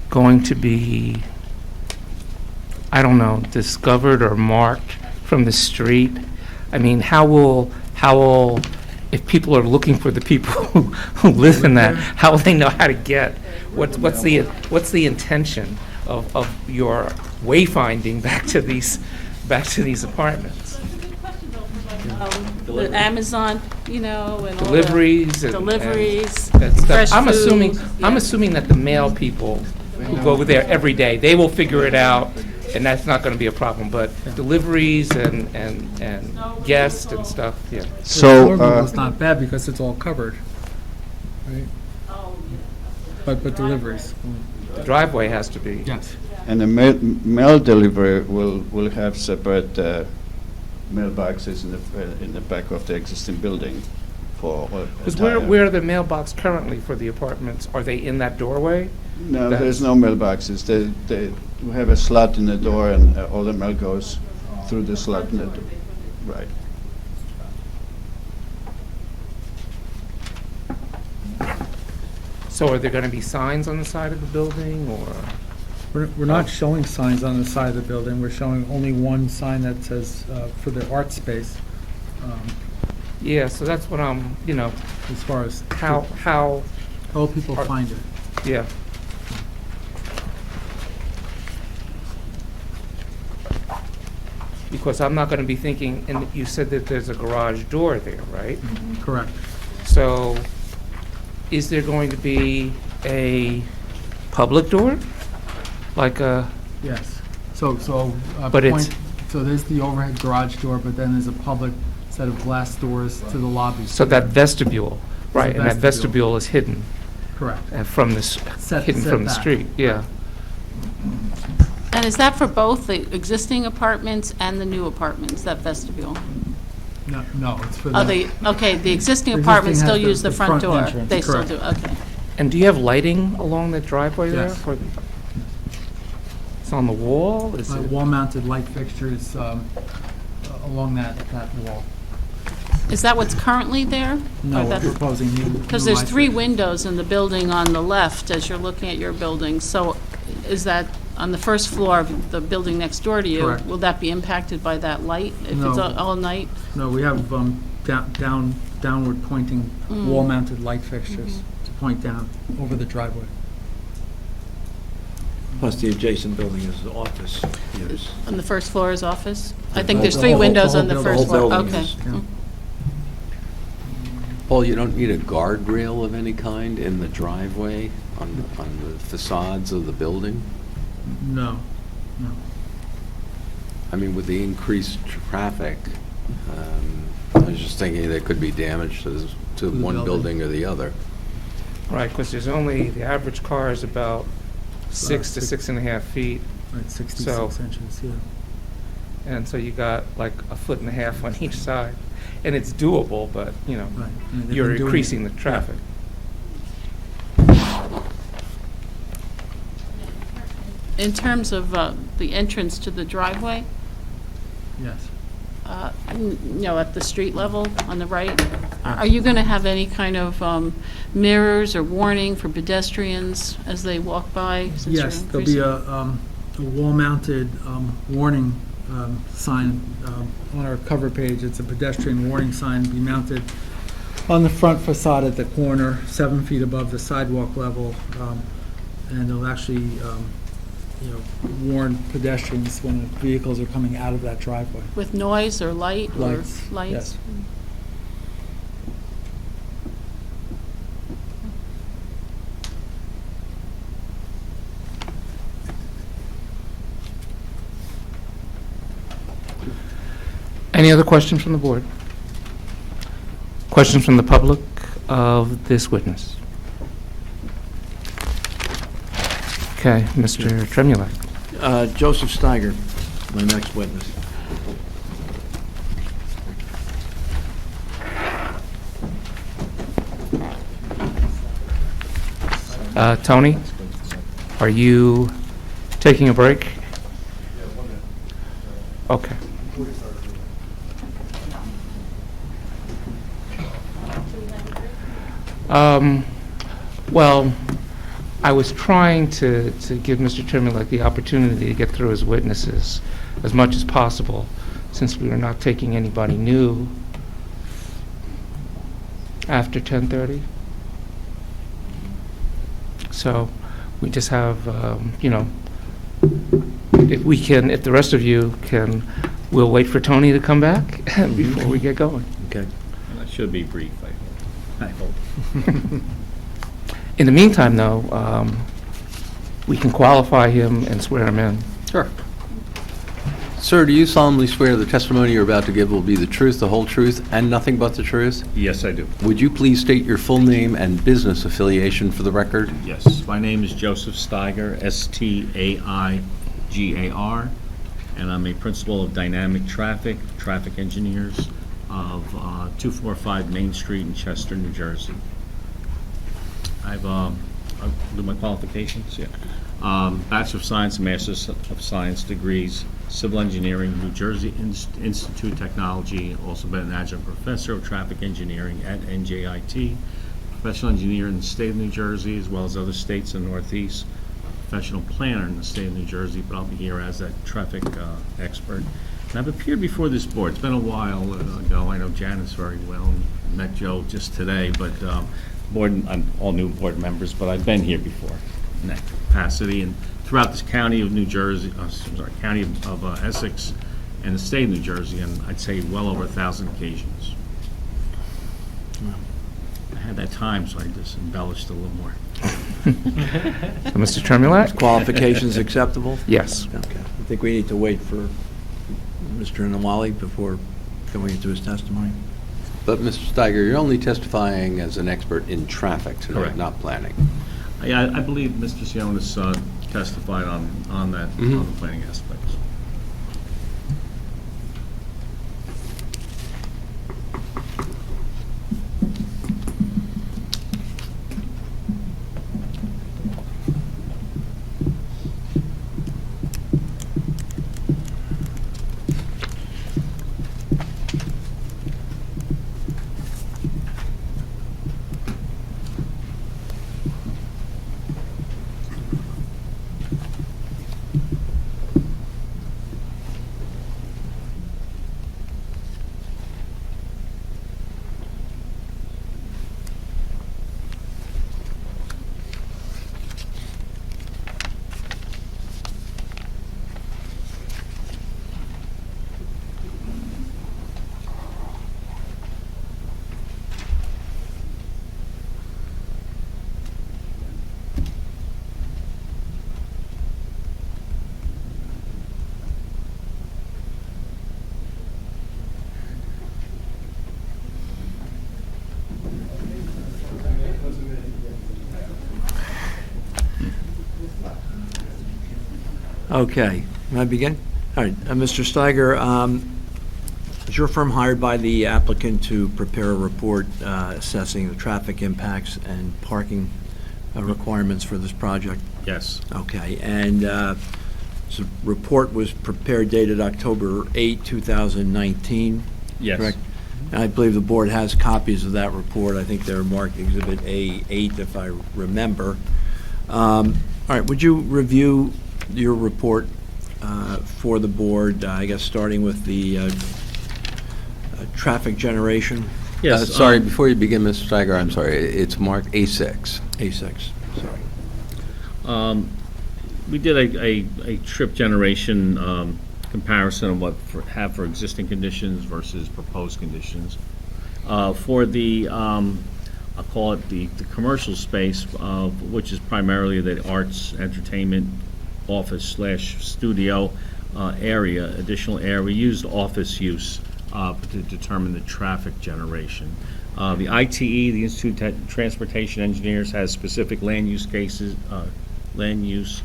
going to be, I don't know, discovered or marked from the street? I mean, how will, if people are looking for the people who live in that, how will they know how to get? What's the intention of your wayfinding back to these apartments? The Amazon, and all the Deliveries and deliveries, that stuff. fresh I'm assuming food, that the mail people who go over there every day, they will figure it out, and that's not going to be a problem. But deliveries and guests and stuff, yeah. So, It's not bad because it's all covered, right? But deliveries, The driveway has to be. yes. and the mail delivery will have separate mailboxes in the back of the existing building for. Because where are the mailbox currently for the apartments? Are they in that doorway? No, there's no mailboxes. We have a slot in the door, and all the mail goes through the slot in the door. Right. So are there going to be signs on the side of the building, or? We're not showing signs on the side of the building. We're showing only one sign that says for the art space, Yeah, so that's what I'm, as far as how, how people find it. yeah. Because I'm not going to be thinking, and you said that there's a garage door there, right? Correct. So is there going to be a public door? Like a, Yes. So, But it's- so there's the overhead garage door, but then there's a public set of glass doors to the lobby. so that vestibule, right, and that vestibule. vestibule is hidden Correct. from the, Set- hidden set from the back. street, yeah. And is that for both the existing apartments and the new apartments, that vestibule? No, it's for Oh, the. the existing The apartments existing still has use the front door? entrance, They still correct. do, okay. And do you have lighting along the driveway there? Yes. It's on the wall? Is it? Wall-mounted light fixtures along that wall. Is that what's currently there? No, Or we're that's- proposing new. Because new there's light 3 fixtures. windows in the building on the left as you're looking at your building. So is that on the first floor of the building next door to you? Correct. Will that be impacted by that light if it's No. all night? No, we have downward pointing wall-mounted light fixtures to point down over the driveway. Plus, the adjacent building is office use. On the first floor is office? I The think there's whole- 3 the whole- windows the on the whole first building. floor. The whole building Okay. is- Yeah. Paul, you don't need a guardrail of any kind in the driveway on the facades of the building? No, no. I mean, with the increased traffic, I was just thinking there could be damage to the one building. building or the other. Right, because there's only, the average car is about 6 to six- 6.5 feet, Right, 66 So- inches, yeah. and so you got like 1.5 on each side. And it's doable, but, you know, Right. And they've you're been doing increasing it. the traffic. In terms of the entrance to the driveway, Yes. at the street level on the right, are you going to have any kind of mirrors or warning for pedestrians as they walk by? since you're Yes, there'll be increasing- a wall-mounted warning sign on our cover page. It's a pedestrian warning sign, be mounted on the front facade at the corner, 7 feet above the sidewalk level, and it'll actually, warn pedestrians when the vehicles are coming out of that driveway. With noise or light? Lights, Or lights? yes. Any other questions from the board? Questions from the public of this witness? Okay, Mr. Tremulak. Joseph Steiger, my next witness. Tony, are you taking a break? Okay. Well, I was trying to give Mr. Tremulak the opportunity to get through his witnesses as much as possible, since we were not taking anybody new after 10:30. So we just have, if the rest of you can, we'll wait for Tony to come back before we get going. Okay. That should be brief, I hope. In the meantime, though, we can qualify him and swear him in. Sure. Sir, do you solemnly swear the testimony you're about to give will be the truth, the whole truth, and nothing but the truth? Yes, I do. Would you please state your full name and business affiliation for the record? Yes. My name is Joseph Steiger, S-T-A-I-G-A-R, and I'm a principal of Dynamic Traffic Engineers of 245 Main Street in Chester, New Jersey. I'll do my qualifications, yeah. Bachelor of Science, Master of Science degrees, Civil Engineering, New Jersey Institute of Technology, also been an adjunct professor of traffic engineering at NJIT, professional engineer in the state of New Jersey, as well as other states in the Northeast, professional planner in the state of New Jersey, but I'll be here as a traffic expert. And I've appeared before this board. It's been a while ago. I know Janice very well, and met Joe just today, but I'm all new board members, but I've been here before in that capacity, and throughout this county of New Jersey, county of Essex, and the state of New Jersey, and I'd say well over 1,000 occasions. I had that time, so I just embellished a little more. So, Mr. Tremulak? Qualifications acceptable? Yes. Okay. I think we need to wait for Mr. Nawali before going into his testimony. But, Mr. Steiger, you're only testifying as an expert in traffic tonight, Correct. not planning. I believe Mr. Sionis testified on that, on the planning aspects. Okay, can I begin? All right, Mr. Steiger, was your firm hired by the applicant to prepare a report assessing the traffic impacts and parking requirements for this project? Yes. Okay, and the report was prepared dated October 8, 2019? Yes. Correct? And I believe the board has copies of that report. I think they're marked Exhibit A8, if I remember. All right, would you review your report for the board, I guess starting with the traffic generation? Yes. Sorry, before you begin, Mr. Steiger, I'm sorry, it's marked A6. A6, sorry. We did a trip generation comparison of what have for existing conditions versus proposed conditions. For the, I'll call it the commercial space, which is primarily the arts, entertainment, office/studio area, additional area, we used office use to determine the traffic generation. The ITE, the Institute of Transportation Engineers, has specific land use cases, land use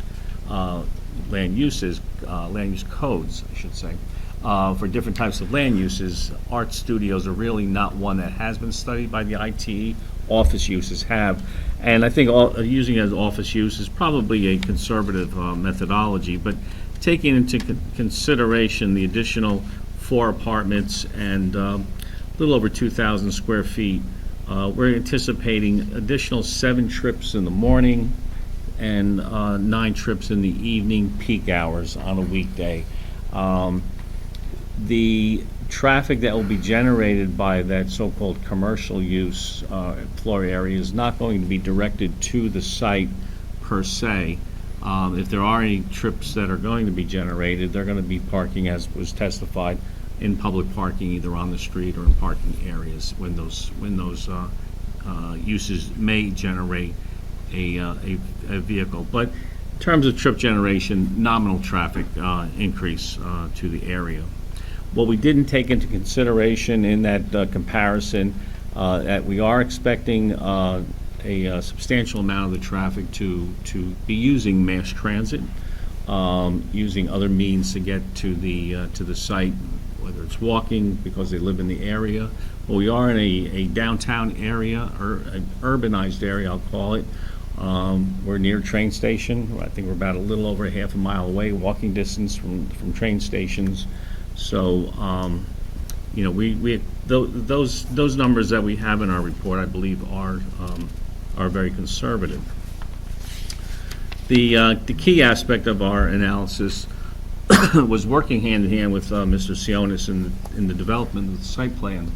codes, I should say, for different types of land uses. Art studios are really not one that has been studied by the ITE. Office uses have, and I think using it as office use is probably a conservative methodology, but taking into consideration the additional 4 apartments and a little over 2,000 square feet, we're anticipating additional 7 trips in the morning and 9 trips in the evening peak hours on a weekday. The traffic that will be generated by that so-called commercial use floor area is not going to be directed to the site per se. If there are any trips that are going to be generated, they're going to be parking, as was testified, in public parking, either on the street or in parking areas when those uses may generate a vehicle. But in terms of trip generation, nominal traffic increase to the area. What we didn't take into consideration in that comparison, that we are expecting a substantial amount of the traffic to be using mass transit, using other means to get to the site, whether it's walking because they live in the area. But we are in a downtown area, or an urbanized area, I'll call it. We're near train station. I think we're about a little over a half a mile away, walking distance from train stations. So, those numbers that we have in our report, I believe, are very conservative. The key aspect of our analysis was working hand in hand with Mr. Sionis in the development of the site plan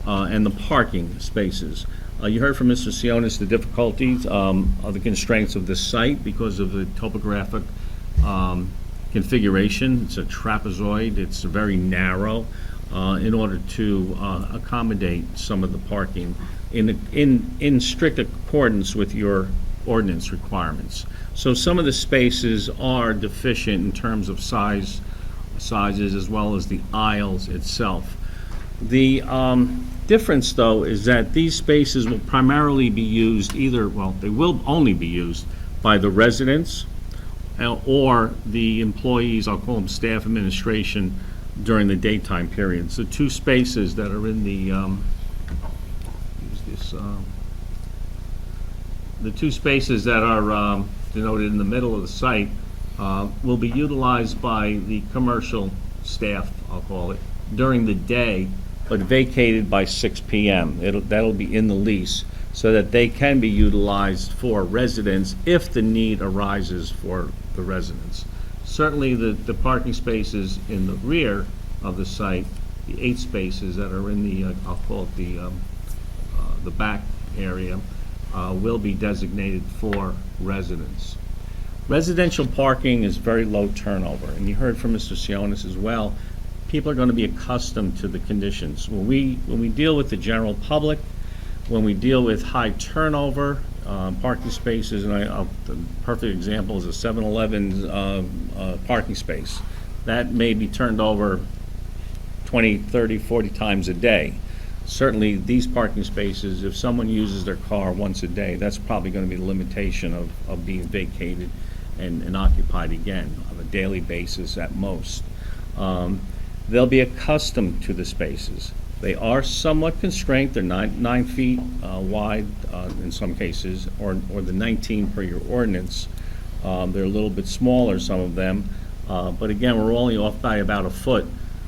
and the parking spaces. You heard from Mr. Sionis the difficulties of the constraints of the site because of the topographic configuration. It's a trapezoid. It's very narrow in order to accommodate some of the parking in strict accordance with your ordinance requirements. So some of the spaces are deficient in terms of sizes as well as the aisles itself. The difference, though, is that these spaces will primarily be used they will only be used by the residents or the employees, I'll call them staff administration, during the daytime periods. The 2 spaces that are in the 2 spaces that are denoted in the middle of the site will be utilized by the commercial staff, I'll call it, during the day, but vacated by 6 p.m. That'll be in the lease so that they can be utilized for residents if the need arises for the residents. Certainly the parking spaces in the rear of the site, the 8 spaces that are in the, I'll call it the back area, will be designated for residents. Residential parking is very low turnover, and you heard from Mr. Sionis as well. People are going to be accustomed to the conditions. When we deal with the general public, when we deal with high turnover, parking spaces, and the perfect example is a 7-Eleven parking space. That may be turned over 20, 30, 40 times a day. Certainly, these parking spaces, if someone uses their car once a day, that's probably going to be the limitation of being vacated and occupied again on a daily basis at most. They'll be accustomed to the spaces. They are somewhat constrained. They're 9 feet wide in some cases, or the 19 per your ordinance. They're a little bit smaller, some of them. But again, we're only off by about a foot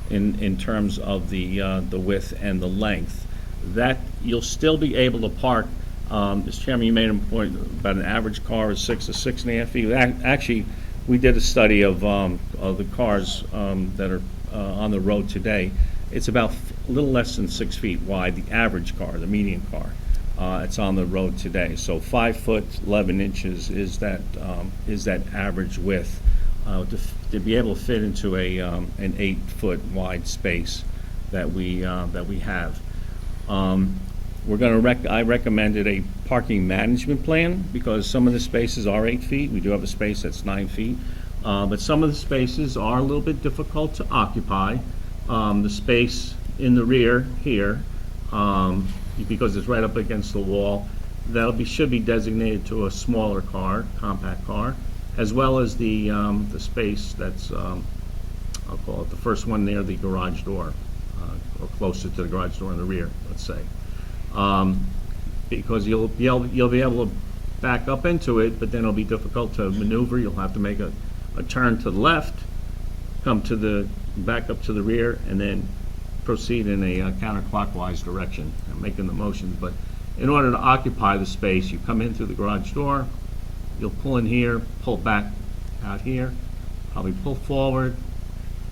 in terms of the width and the length. That you'll still be able to park. Mr. Chairman, you made a point about an average car is 6 to 6.5 feet. Actually, we did a study of the cars that are on the road today. It's about a little less than 6 feet wide, the average car, the median car. It's on the road today. So 5 foot 11 inches is that average width to be able to fit into an 8 foot wide space that we have. I recommended a parking management plan because some of the spaces are 8 feet. We do have a space that's 9 feet. But some of the spaces are a little bit difficult to occupy. The space in the rear here, because it's right up against the wall, should be designated to a smaller car, compact car, as well as the space that's, I'll call it the first one near the garage door, or closer to the garage door in the rear, let's say. Because you'll be able to back up into it, but then it'll be difficult to maneuver. You'll have to make a turn to the left, come back up to the rear, and then proceed in a counterclockwise direction. I'm making the motions, but in order to occupy the space, you come in through the garage door, you'll pull in here, pull back out here, probably pull forward,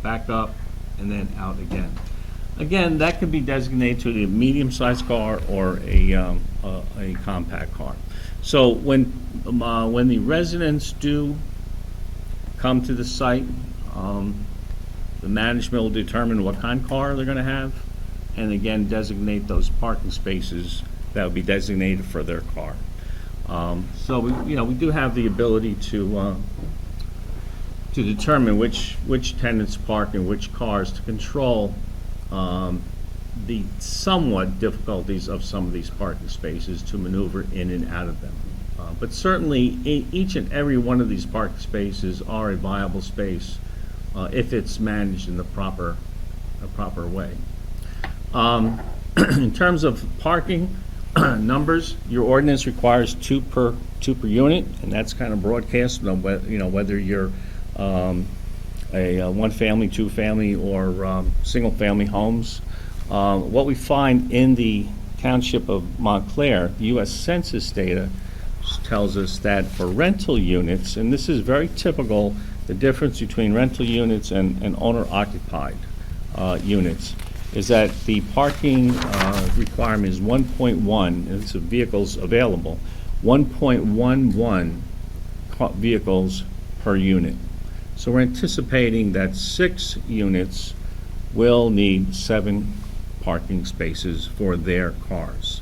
back up, and then out again. Again, that could be designated to a medium-sized car or a compact car. So when the residents do come to the site, the management will determine what kind of car they're going to have, and again designate those parking spaces that will be designated for their car. So we do have the ability to determine which tenants park in which cars to control the somewhat difficulties of some of these parking spaces to maneuver in and out of them. But certainly each and every one of these parking spaces are a viable space if it's managed in the proper way. In terms of parking numbers, your ordinance requires two per unit, and that's kind of broadcast. Whether you're a one-family, two-family, or single-family homes. What we find in the township of Montclair, the U.S. Census data tells us that for rental units, and this is very typical, the difference between rental units and owner-occupied units is that the parking requirement is 1.1, and it's vehicles available, 1.11 vehicles per unit. So we're anticipating that 6 units will need 7 parking spaces for their cars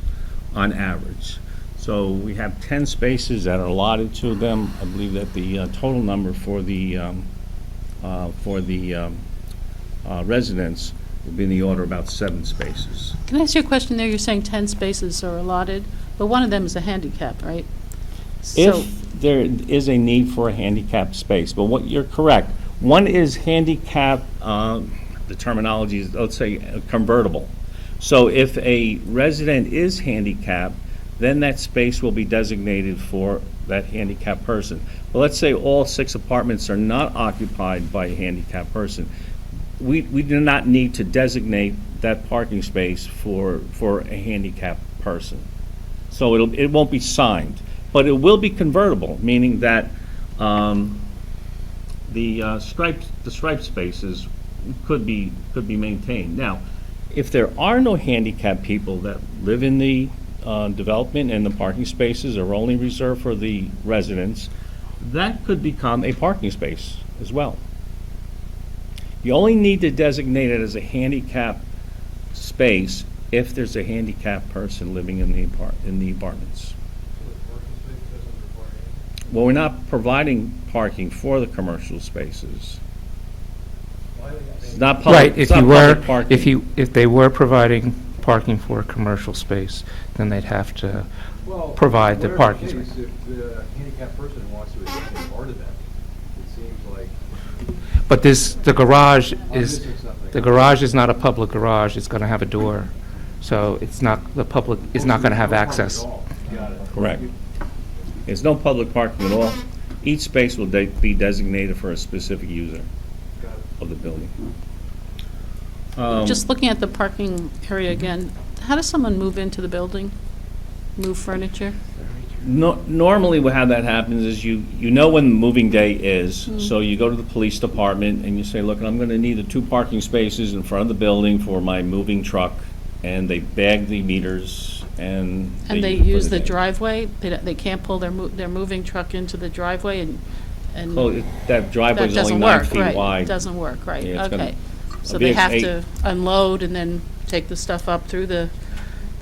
on average. So we have 10 spaces that are allotted to them. I believe that the total number for the residents will be in the order of about 7 spaces. Can I ask you a question there? You're saying 10 spaces are allotted, but one of them is a handicap, right? If there is a need for a handicap space, but you're correct. One is handicap, the terminology is, let's say, convertible. So if a resident is handicapped, then that space will be designated for that handicapped person. But let's say all 6 apartments are not occupied by a handicapped person. We do not need to designate that parking space for a handicapped person. So it won't be signed. But it will be convertible, meaning that the striped spaces could be maintained. Now, if there are no handicapped people that live in the development and the parking spaces are only reserved for the residents, that could become a parking space as well. You only need to designate it as a handicapped space if there's a handicapped person living in the apartments. Well, we're not providing parking for the commercial spaces. It's not public. Right, It's not public parking. if they were providing parking for a commercial space, then they'd have to provide the parking space. If the handicapped person wants to adjust part of that But the garage is, missing something. the garage is not a public garage, it's gonna have a door. So it's not, the public is not gonna have access. Got it. Correct. There's no public parking at all. Each space will be designated for a specific user Got it. of the building. Just looking at the parking area again, how does someone move into the building? Move furniture? Normally, how that happens is you know when moving day is, so you go to the police department and you say, look, I'm going to need 2 parking spaces in front of the building for my moving truck, and they bag the meters and. And they put use it the in. driveway? They can't pull their moving truck into the driveway and Oh, that driveway's that only doesn't 9 work, feet right? wide. Doesn't work, right, Yeah, it's gonna- okay. So a they big have 8 to unload and then take the stuff up through the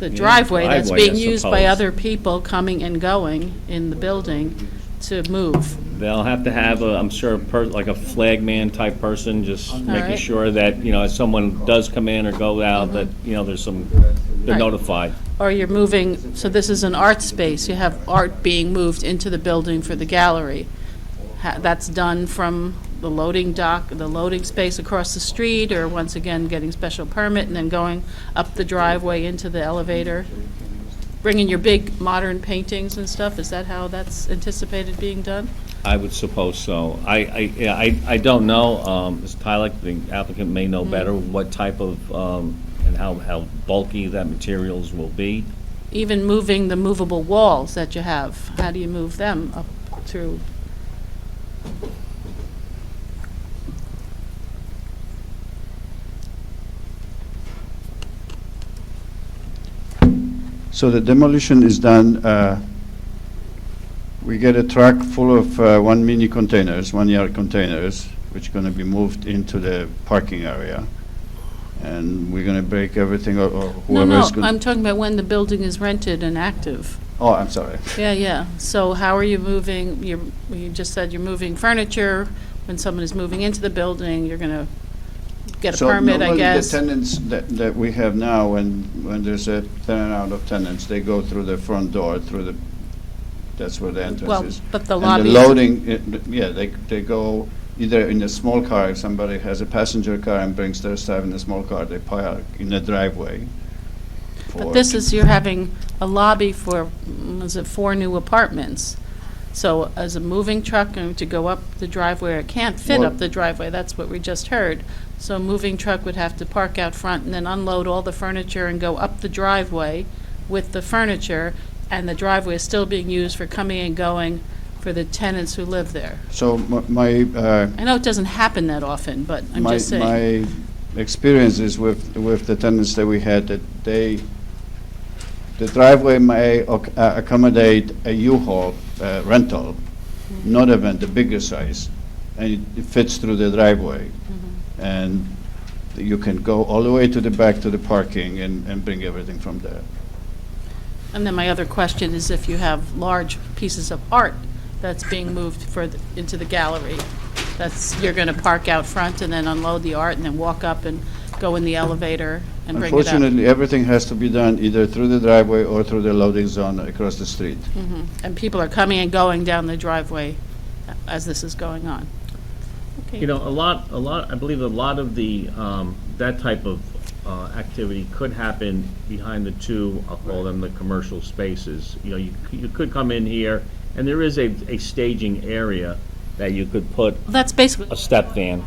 Yeah, driveway that's driveway, being I used by suppose. other people coming and going in the building to move. They'll have to have, I'm sure, like a flag man type person, just making right. sure that, if someone does come in or go out, that, there's some, they're Right. notified. Or you're moving, so this is an art space, you have art being moved into the building for the gallery. That's done from the loading dock, the loading space across the street, or once again, getting special permit and then going up the driveway into the elevator? Bringing your big modern paintings and stuff, is that how that's anticipated being done? I would suppose so. I don't know, Ms. Tyler, the applicant may know better what type of, and how bulky that materials will be. Even moving the movable walls that you have, how do you move them up through? So the demolition is done, we get a truck full of 1 mini containers, 1-yard containers, which are going to be moved into the parking area. And we're going to break everything, or No, whoever no, is going. I'm talking about when the building is rented and active. Oh, I'm sorry. Yeah, yeah. So how are you moving, you just said you're moving furniture. When someone is moving into the building, you're going to get a permit, I guess. So normally the tenants that we have now, when there's a tenant out of tenants, they go through the front door, that's where the entrance Well, is. but the And lobby. the loading, yeah, they go either in a small car, if somebody has a passenger car and brings their stuff in a small car, they park in the driveway. But this is, you're having a lobby for, was it 4 new apartments? So as a moving truck going to go up the driveway, it can't fit Well- up the driveway, that's what we just heard. So a moving truck would have to park out front and then unload all the furniture and go up the driveway with the furniture, and the driveway is still being used for coming and going for the tenants who live there. So my, I know it doesn't happen that often, but I'm just saying. my experiences with the tenants that we had, that the driveway may accommodate a U-Haul rental, not a van, the bigger size, and it fits through the driveway. And you can go all the way to the back to the parking and bring everything from there. And then my other question is if you have large pieces of art that's being moved into the gallery, you're going to park out front and then unload the art and then walk up and go in the elevator and bring it up? Unfortunately, everything has to be done either through the driveway or through the loading zone across the street. And people are coming and going down the driveway as this is going on? Okay. I believe a lot of the, that type of activity could happen behind the 2, I'll call them the commercial spaces. You could come in here, and there is a staging area that you could put That's basically. a step van.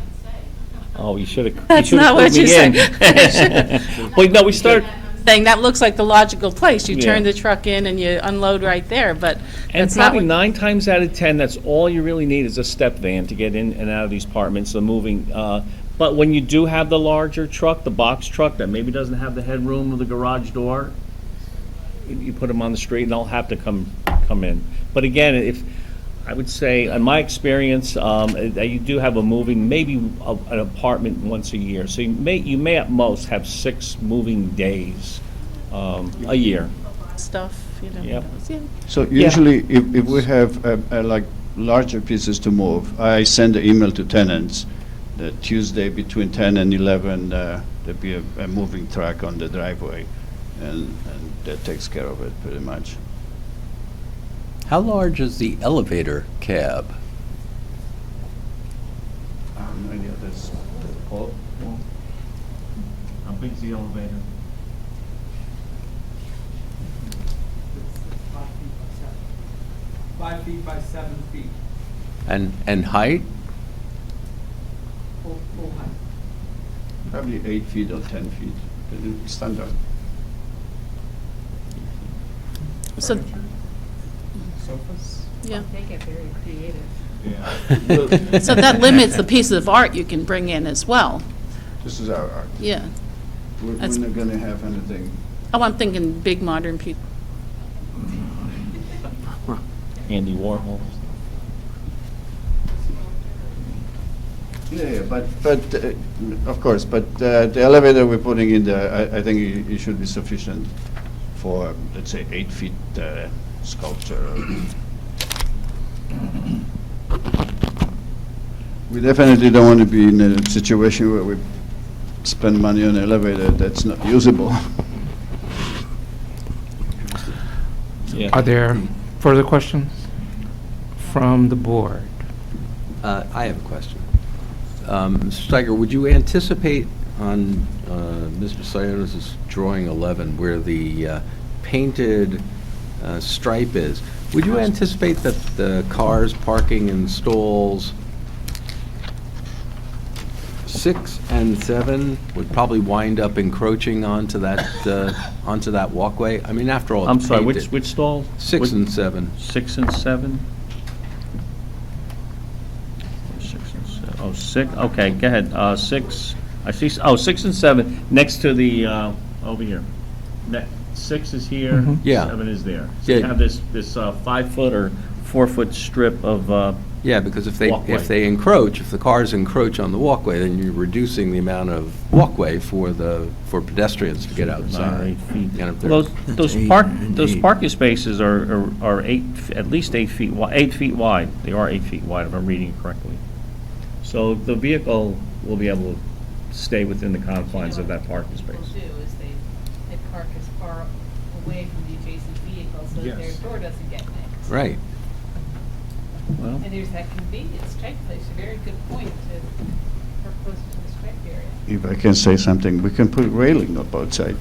Oh, you should have. That's not what you said. Wait, no, we start, Saying that looks like the logical place. You turn Yeah. the truck in and you unload right there, but and that's not probably what. 9 times out of 10, that's all you really need is a step van to get in and out of these apartments, the moving. But when you do have the larger truck, the box truck that maybe doesn't have the headroom of the garage door, you put them on the street and they'll have to come in. But again, I would say, in my experience, that you do have a moving, maybe an apartment once a year. So you may at most have 6 moving days a year. Stuff, Yep. Yeah. So usually, if we have like larger pieces to move, I send an email to tenants that Tuesday between 10 and 11, there'll be a moving truck on the driveway, and that takes care of it pretty much. How large is the elevator cab? No idea. this. How big's the elevator? It's 5 feet by 7 feet, And height? full height. Probably 8 feet or 10 feet, standard. So, Sofas? yeah. They get very creative. Yeah. So that limits the pieces of art you can bring in as well. This is our art. Yeah. We're That's- not gonna have anything. Oh, I'm thinking big modern people. Andy Warhol. Yeah, but, of course, but the elevator we're putting in there, I think it should be sufficient for, let's say, 8 feet sculpture. We definitely don't want to be in a situation where we spend money on an elevator that's not usable. Are there further questions from the board? I have a question. Mr. Steiger, would you anticipate on Mr. Sionis' drawing 11, where the painted stripe is, would you anticipate that the cars parking in stalls 6 and 7 would probably wind up encroaching onto that walkway? I mean, after all, I'm it's sorry, painted. which stall? 6 and 7. 6 and 7? 6 and 7, oh, 6, okay, go ahead, 6, I see, 6 and 7, next to the, over here. 6 is here, Mhm. Yeah. 7 is there. So you Yeah. have this 5-foot or 4-foot strip of, Yeah, because if Walkway. they encroach, if the cars encroach on the walkway, then you're reducing the amount of walkway for pedestrians to get 9 or outside. 8 feet. And if they're- Well, That's those eight. parking spaces are 8, at least 8 feet wide, 8 feet wide. They are 8 feet wide, if I'm reading it correctly. So the vehicle will be able to stay within the confines of that parking space. What people do is they park as far away from the adjacent vehicle so that their Yes. door doesn't get nicked. Right. Well, And there's that convenience strike place, a very good point to propose to the strike area. If I can say something, we can put railing up outside.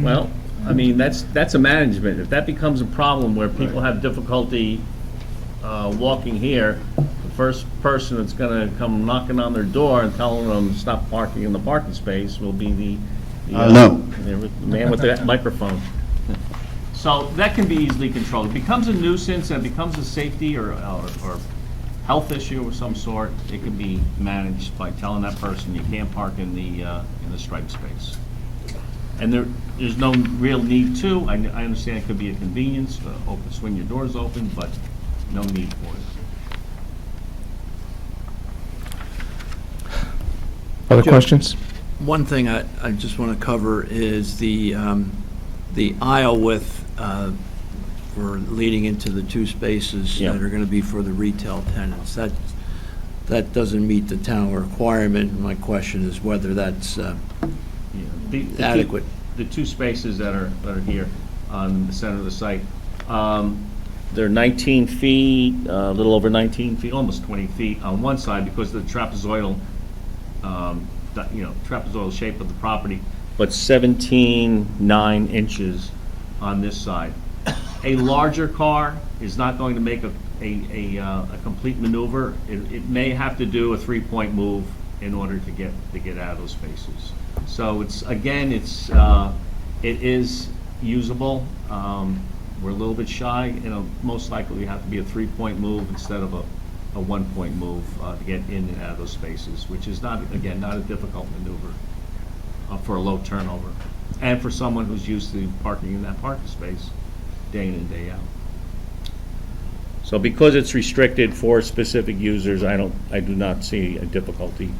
well, I mean, that's a management. If that becomes a problem where people have difficulty walking here, the first person that's gonna come knocking on their door and telling them to stop parking in the parking space will be the No. the man with the microphone. So that can be easily controlled. It becomes a nuisance and it becomes a safety or health issue of some sort. It can be managed by telling that person you can't park in the striped space. And there's no real need to. I understand it could be a convenience, swing your doors open, but no need for it. Other questions? One thing I just want to cover is the aisle width for leading into the 2 spaces Yeah. that are going to be for the retail tenants. That doesn't meet the town requirement. My question is whether that's The two- adequate. The 2 spaces that are here on the center of the site, they're 19 feet, a little over 19 feet, almost 20 feet on one side because of the trapezoidal, trapezoidal shape of the property, but 17.9 inches on this side. A larger car is not going to make a complete maneuver. It may have to do a 3-point move in order to get out of those spaces. So it is usable. We're a little bit shy, most likely we have to be a 3-point move instead of a 1-point move to get in and out of those spaces, which is not a difficult maneuver for a low turnover. And for someone who's used to parking in that parking space day in and day out. So because it's restricted for specific users, I do not see a difficulty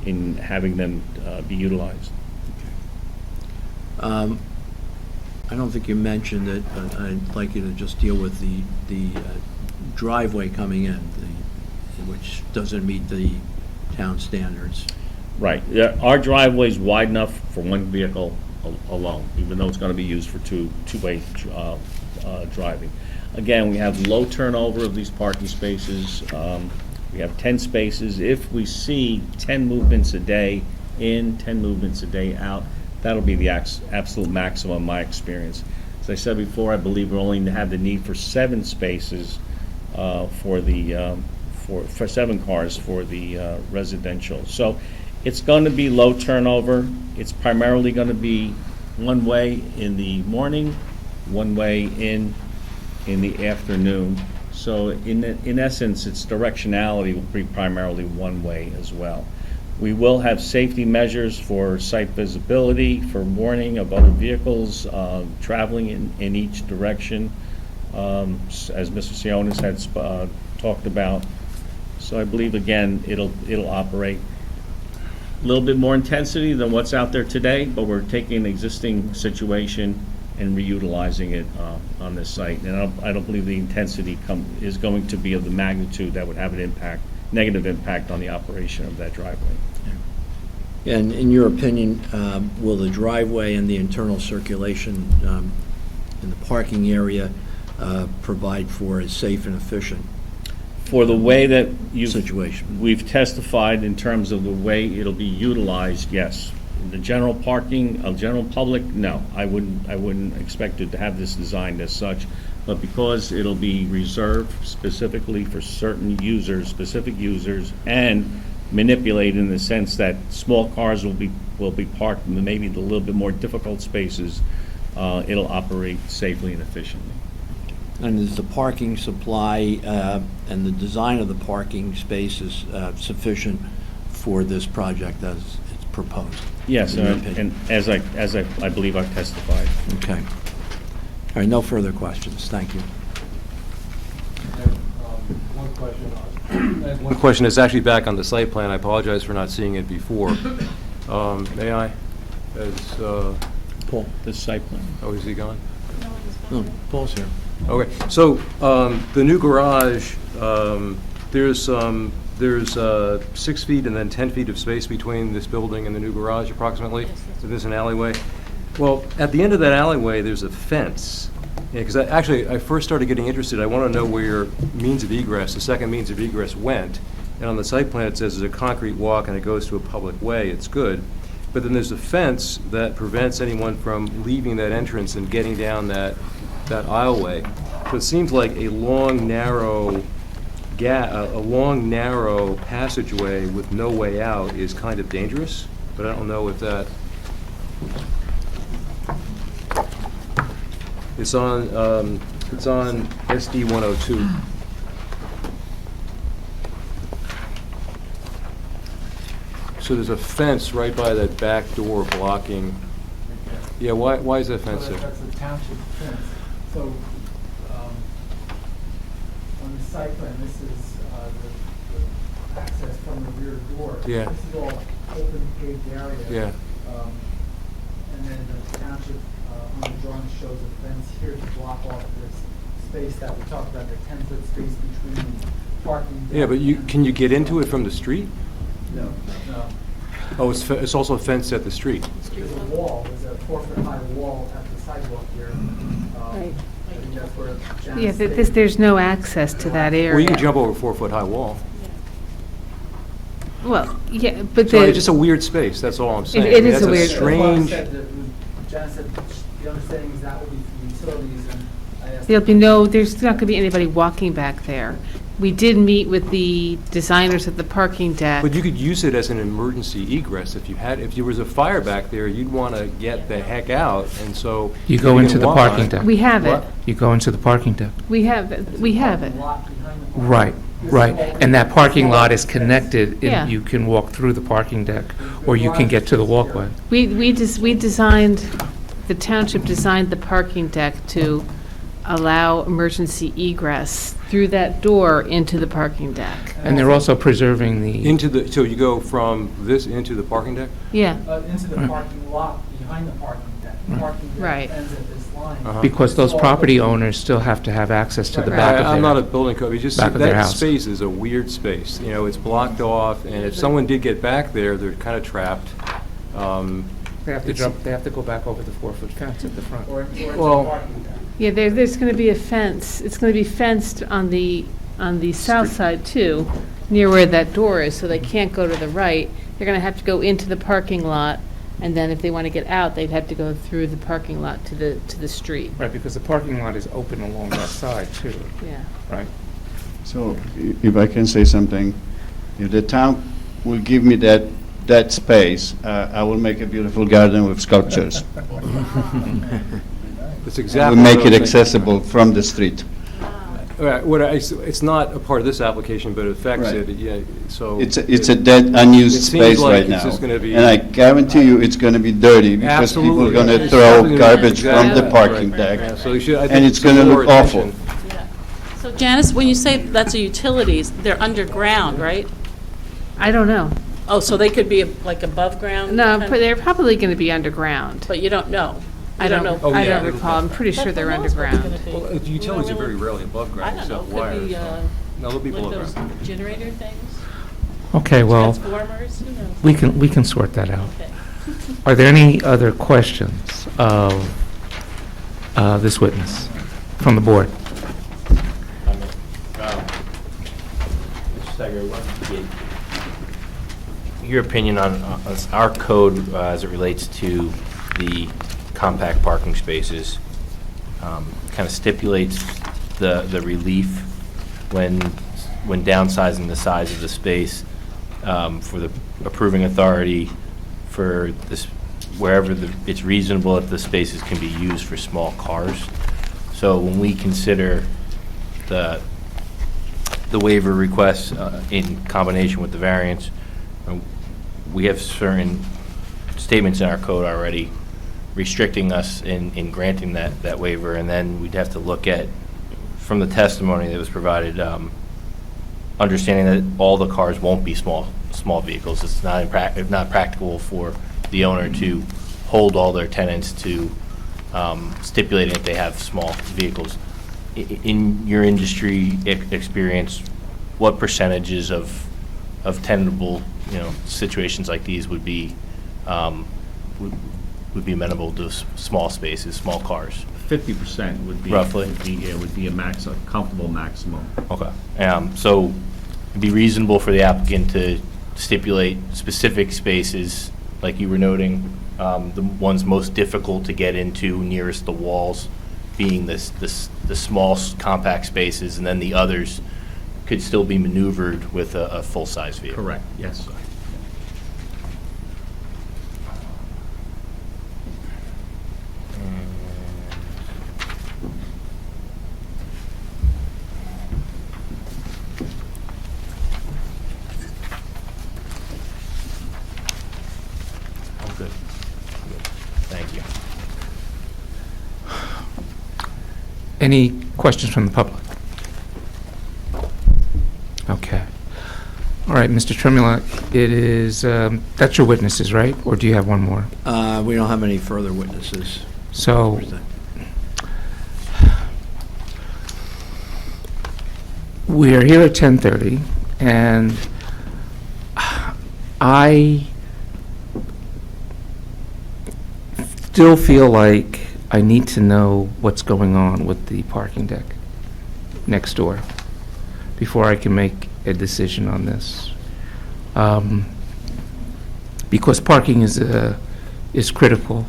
in having them be utilized. I don't think you mentioned it, but I'd like you to just deal with the driveway coming in, which doesn't meet the town standards. Right. Yeah, our driveway's wide enough for one vehicle alone, even though it's going to be used for two-way driving. Again, we have low turnover of these parking spaces. We have 10 spaces. If we see 10 movements a day in, 10 movements a day out, that'll be the absolute maximum in my experience. As I said before, I believe we'll only have the need for 7 spaces for 7 cars for the residential. So it's going to be low turnover. It's primarily going to be one way in the morning, one way in the afternoon. So in essence, its directionality will be primarily one way as well. We will have safety measures for site visibility, for warning of other vehicles traveling in each direction, as Mr. Sionis had talked about. So I believe, again, it'll operate a little bit more intensity than what's out there today, but we're taking an existing situation and reutilizing it on this site. And I don't believe the intensity is going to be of the magnitude that would have an negative impact on the operation of that driveway. And in your opinion, will the driveway and the internal circulation in the parking area provide for a safe and efficient For the way that situation? we've testified in terms of the way it'll be utilized, yes. The general parking, general public, no. I wouldn't expect it to have this designed as such. But because it'll be reserved specifically for certain users, specific users, and manipulated in the sense that small cars will be parked in maybe the little bit more difficult spaces, it'll operate safely and efficiently. And is the parking supply and the design of the parking spaces sufficient for this project as it's proposed? Yes, in your opinion? and as I believe I've testified. Okay. All right, no further questions. Thank you. One question One question is actually back on the site plan. I apologize for not seeing it before. May I? As, Paul? The site plan. oh, is he gone? No, Paul's here. Okay, so the new garage, there's 6 feet and then 10 feet of space between this building and the new garage approximately. So there's an alleyway. Well, at the end of that alleyway, there's a fence. Because I first started getting interested. I want to know where your means of egress, the second means of egress, went. And on the site plan, it says there's a concrete walk and it goes to a public way. It's good. But then there's a fence that prevents anyone from leaving that entrance and getting down that aisleway. So it seems like a long, narrow passageway with no way out is kind of dangerous. But I don't know if that. It's on SD 102. So there's a fence right by that back door blocking. Yeah, why is that fence there? That's a township fence. So, on the site plan, this is the access from the rear door. Yeah. This is all open paved area. Yeah. And then the township, on the drawing, shows a fence here to block off this space that we talked about, the 10-foot space between the parking. Yeah, but can you get into it from the street? No. Oh, it's also fenced at the street. There's a wall, there's a 4-foot-high wall at the sidewalk here. Right. I think that's where Jan's Yeah, stated. there's no access to that area. Well, you can jump over a 4-foot-high wall. Well, yeah, but So it's just a weird space, that's all I'm saying. It is That's a weird- That's why I strange. said that Jan said the understanding is that will be for utilities, and I asked. there's not going to be anybody walking back there. We did meet with the designers at the parking deck. But you could use it as an emergency egress if there was a fire back there, you'd want to get the heck out, and so. You go can into the walk parking on it. deck. We have it. What? You go into the parking deck. We have it. We have it. Lot behind the parking. Right, right. And that parking lot is connected, Yeah. and you can walk through the parking deck, or you can get to the walkway. We designed, the township designed the parking deck to allow emergency egress through that door into the parking deck. And they're also preserving the, So you go from this into the parking deck? Yeah, Into the parking lot behind the parking deck. The parking deck Right. ends at this line. Uh-huh. because those property owners still have to have access to the back of I'm not a their, building code, it's just, back of their that house. space is a weird space. You know, it's blocked off, and if someone did get back there, they're kind of trapped. they have to jump, they have to go back over the 4-foot fence at the front. Or into Well- the parking deck. yeah, there's going to be a fence. It's going to be fenced on the south side too, near where that door is, so they can't go to the right. They're going to have to go into the parking lot, and then if they want to get out, they'd have to go through the parking lot to the street. Right, because the parking lot is open along that side too, Yeah. right? So if I can say something, if the town will give me that space, I will make a beautiful garden with sculptures. That's We'll exactly. make what it I'm thinking. accessible from the street. Right, it's not a part of this application, but it affects Right. it, yeah, so. It's a dead, unused It seems space like right it's now. just gonna be- And I guarantee you, it's gonna be dirty, because people are Absolutely. gonna It's throw definitely gonna be- garbage from the Exactly. parking Right. deck. Yeah, so you should, I And think it's some gonna more look awful. attention. So Janice, when you say that's a utilities, they're underground, right? I don't know. Oh, so they could be like above ground? No, kind but of- they're probably going to be underground. But you don't know? I You don't know? Oh, I yeah, don't it'll recall. I'm be- pretty sure But they're who knows what's underground. gonna be? Well, the utilities are Really- very rarely above I ground, don't know, except could wires. be, No, there'll be below like those ground. generator things? Okay, well, Transformers, who knows? we can sort that out. Okay. Are there any other questions of this witness from the board? Mr. Steiger, what would be your opinion on our code as it relates to the compact parking spaces? Kind of stipulates the relief when downsizing the size of the space for the approving authority for this, wherever it's reasonable if the spaces can be used for small cars. So when we consider the waiver requests in combination with the variance, we have certain statements in our code already restricting us in granting that waiver, and then we'd have to look at, from the testimony that was provided, understanding that all the cars won't be small vehicles. It's not practical for the owner to hold all their tenants to stipulating that they have small vehicles. In your industry experience, what percentages of tenable, situations like these would be amenable to small spaces, small cars? 50% would be. Roughly? Would be a comfortable maximum. Okay. So it'd be reasonable for the applicant to stipulate specific spaces, like you were noting, the ones most difficult to get into nearest the walls being the small compact spaces, and then the others could still be maneuvered with a full-size vehicle. Correct, yes. I'm good. Thank you. Any questions from the public? Okay. All right, Mr. Tremulak, it is, that's your witnesses, right? Or do you have one more? We don't have any further witnesses. So, we are here at 10:30, and I still feel like I need to know what's going on with the parking deck next door before I can make a decision on this. Because parking is critical.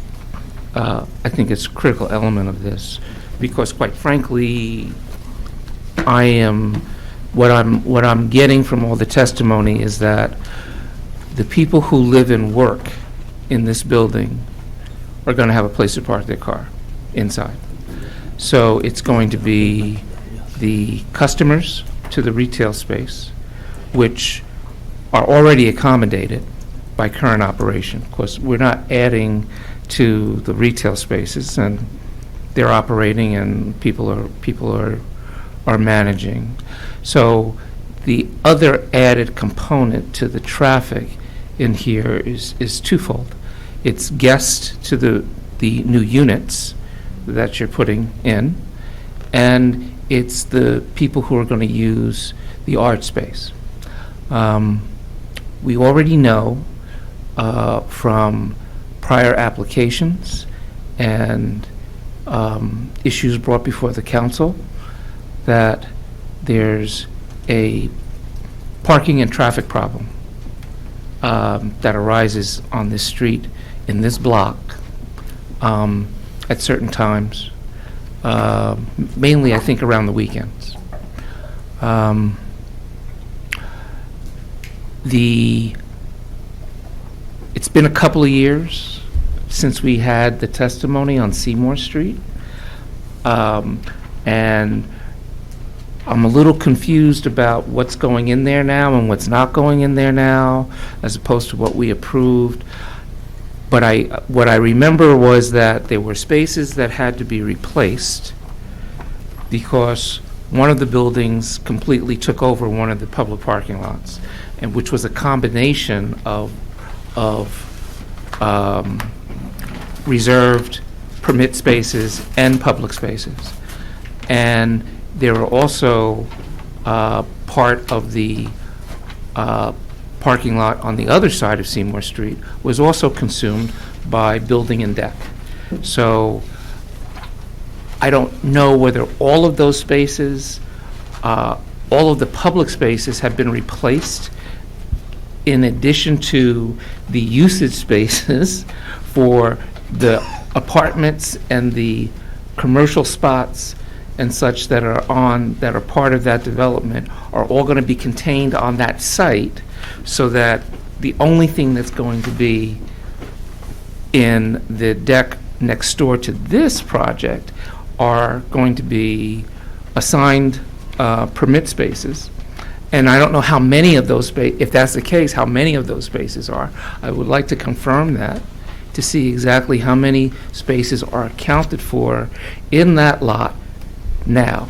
I think it's a critical element of this, because quite frankly, what I'm getting from all the testimony is that the people who live and work in this building are going to have a place to park their car inside. So it's going to be the customers to the retail space, which are already accommodated by current operation. Of course, we're not adding to the retail spaces, and they're operating, and people are managing. So the other added component to the traffic in here is twofold. It's guests to the new units that you're putting in, and it's the people who are going to use the art space. We already know from prior applications and issues brought before the council that there's a parking and traffic problem that arises on this street in this block at certain times, mainly I think around the weekends. It's been a couple of years since we had the testimony on Seymour Street, and I'm a little confused about what's going in there now and what's not going in there now, as opposed to what we approved. But what I remember was that there were spaces that had to be replaced because one of the buildings completely took over one of the public parking lots, and which was a combination of reserved permit spaces and public spaces. And there were also part of the parking lot on the other side of Seymour Street was also consumed by building and deck. So I don't know whether all of those spaces, all of the public spaces have been replaced in addition to the usage spaces for the apartments and the commercial spots and such that are part of that development are all going to be contained on that site, so that the only thing that's going to be in the deck next door to this project are going to be assigned permit spaces. And I don't know how many of those if that's the case, how many of those spaces are. I would like to confirm that to see exactly how many spaces are accounted for in that lot now.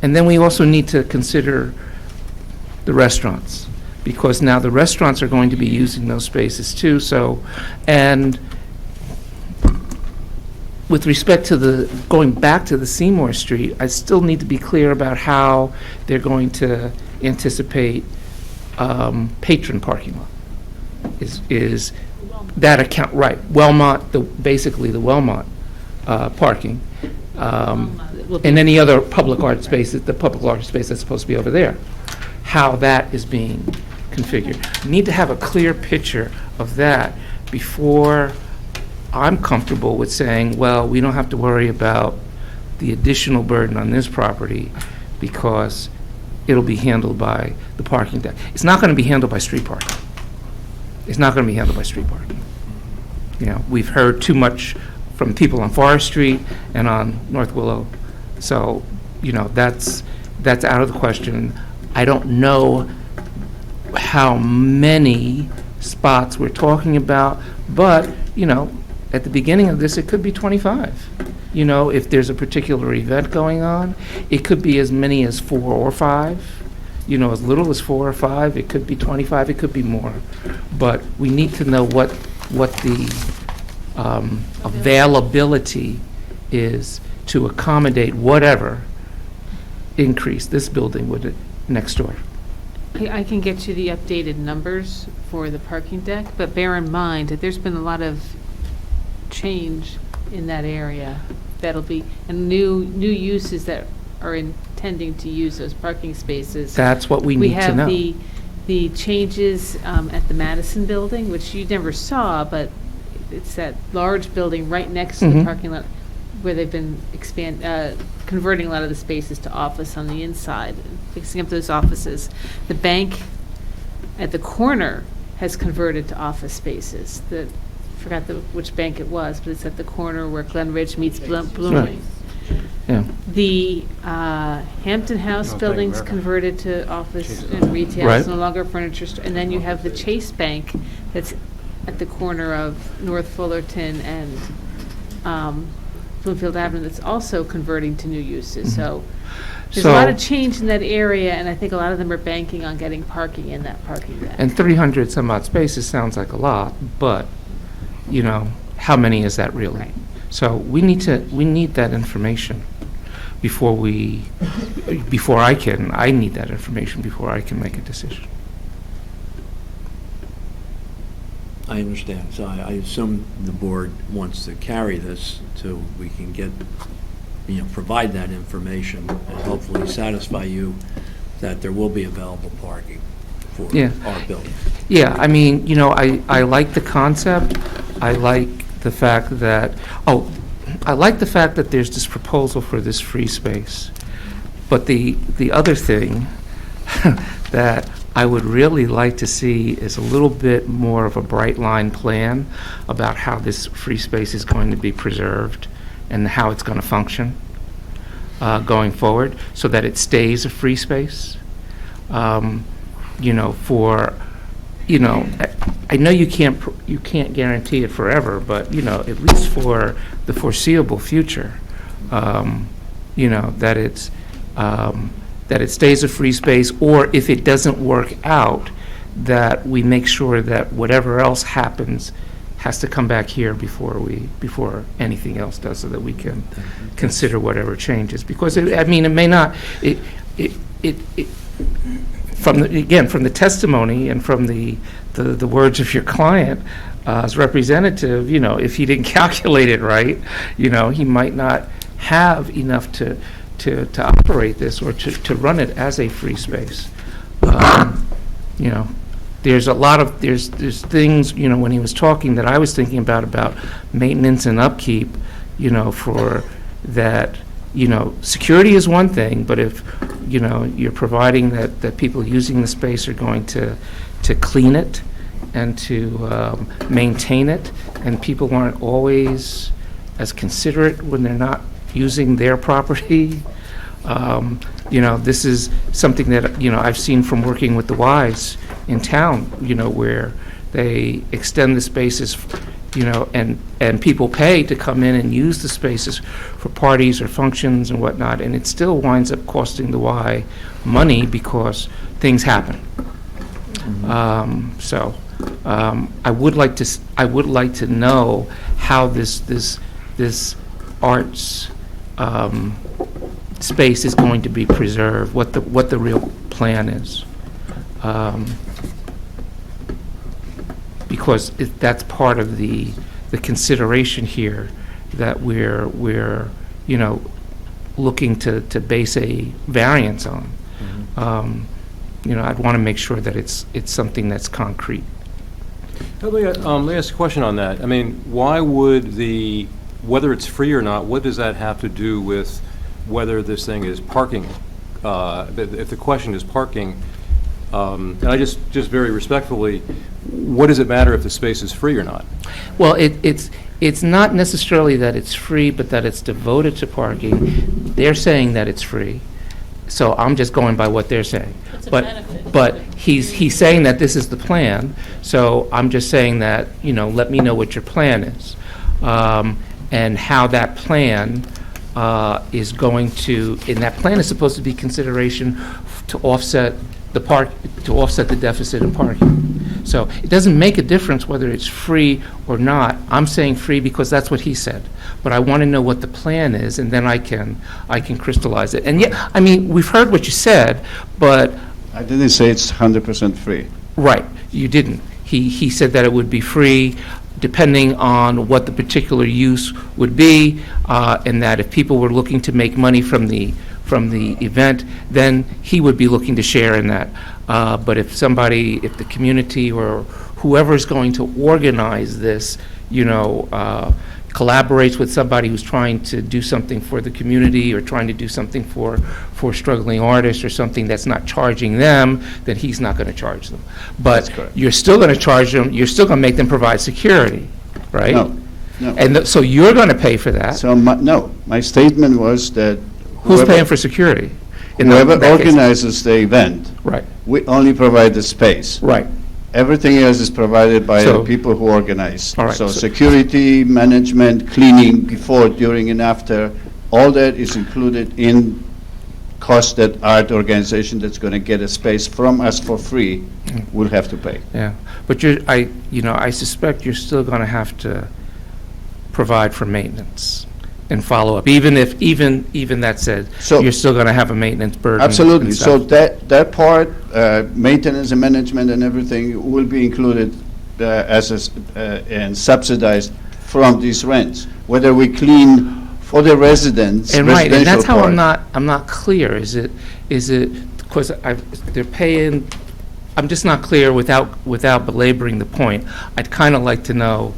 And then we also need to consider the restaurants, because now the restaurants are going to be using those spaces too. So, and with respect to going back to the Seymour Street, I still need to be clear about how they're going to anticipate patron parking lot. Is that account, right, Wellmont, basically the Wellmont parking, and any other public art spaces, the public art space that's supposed to be over there, how that is being configured. We need to have a clear picture of that before I'm comfortable with saying, well, we don't have to worry about the additional burden on this property because it'll be handled by the parking deck. It's not going to be handled by street parking. It's not going to be handled by street parking. You know, we've heard too much from people on Forest Street and on North Willow. So, you know, that's out of the question. I don't know how many spots we're talking about, but, you know, at the beginning of this, it could be 25. You know, if there's a particular event going on, it could be as many as 4 or 5. You know, as little as 4 or 5. It could be 25. It could be more. But we need to know what the availability is to accommodate whatever increase this building would next door. I can get you the updated numbers for the parking deck, but bear in mind that there's been a lot of change in that area that'll be, and new uses that are intending to use those parking spaces. That's what we need to know. We have the changes at the Madison building, which you never saw, but it's that large building right next to the parking lot where they've been converting a lot of the spaces to office on the inside, fixing up those offices. The bank at the corner has converted to office spaces. Forgot which bank it was, but it's at the corner where Glen Ridge meets Blooming. Yeah. The Hampton House building's converted to office and retail. Right. It's no longer a furniture store. And then you have the Chase Bank that's at the corner of North Fullerton and Bloomfield Avenue that's also converting to new uses. So there's a lot of change in that area, and I think a lot of them are banking on getting parking in that parking deck. And 300 some odd spaces sounds like a lot, but, you know, how many is that really? Right. So we need that information before I need that information before I can make a decision. I understand. So I assume the board wants to carry this so we can get, provide that information and hopefully satisfy you that there will be available parking. for Yeah. our building. Yeah, I mean, you know, I like the concept. I like the fact that, I like the fact that there's this proposal for this free space. But the other thing that I would really like to see is a little bit more of a bright line plan about how this free space is going to be preserved and how it's going to function going forward, so that it stays a free space. You know, I know you can't guarantee it forever, but, you know, at least for the foreseeable future, you know, that it stays a free space, or if it doesn't work out, that we make sure that whatever else happens has to come back here before anything else does, so that we can consider whatever changes. Because, I mean, it may not, from the testimony and from the words of your client as representative, you know, if he didn't calculate it right, you know, he might not have enough to operate this or to run it as a free space. You know, there's things, you know, when he was talking that I was thinking about maintenance and upkeep, you know, for that, you know, security is one thing, but if, you know, you're providing that people using the space are going to clean it and to maintain it, and people aren't always as considerate when they're not using their property. You know, this is something that, you know, I've seen from working with the Ys in town, you know, where they extend the spaces, you know, and people pay to come in and use the spaces for parties or functions and whatnot, and it still winds up costing the Y money because things happen. So I would like to know how this arts space is going to be preserved, what the real plan is. Because that's part of the consideration here, that we're you know, looking to base a variance on. You know, I'd want to make sure that it's something that's concrete. Let me ask a question on that. I mean, why would whether it's free or not, what does that have to do with whether this thing is parking? If the question is parking, and I just very respectfully, what does it matter if the space is free or not? Well, it's not necessarily that it's free, but that it's devoted to parking. They're saying that it's free, so I'm just going by what they're saying. It's a But benefit. but he's saying that this is the plan, so I'm just saying that, you know, let me know what your plan is, and how that plan is going to, and that plan is supposed to be consideration to offset the deficit in parking. So it doesn't make a difference whether it's free or not. I'm saying free because that's what he said. But I want to know what the plan is, and then I can crystallize it. And yeah, I mean, we've heard what you said, but I didn't say it's 100% free. right, you didn't. He said that it would be free depending on what the particular use would be, and that if people were looking to make money from the event, then he would be looking to share in that. But if the community or whoever is going to organize this, you know, collaborates with somebody who's trying to do something for the community or trying to do something for struggling artists or something that's not charging them, then he's not going to charge them. That's But correct. you're still going to charge them, you're still going to make them provide security, right? No. And so you're going to pay for that. So, my statement was that Who's paying for security? in whoever that case? organizes the event, Right, we only provide the space. right. Everything else is provided by the So- people who organize. All right, So so- security, management, cleaning before, during, and after, all that is included in cost that art organization that's going to get a space from us for free will have to pay. Yeah, but I suspect you're still going to have to provide for maintenance and follow-up, even that said, So- you're still going to have a maintenance burden. Absolutely. and So stuff. that part, maintenance and management and everything will be included and subsidized from these rents. Whether we clean for the residents, And right, and that's how part. I'm not clear, is it, because they're paying, I'm just not clear without belaboring the point. I'd kind of like to know,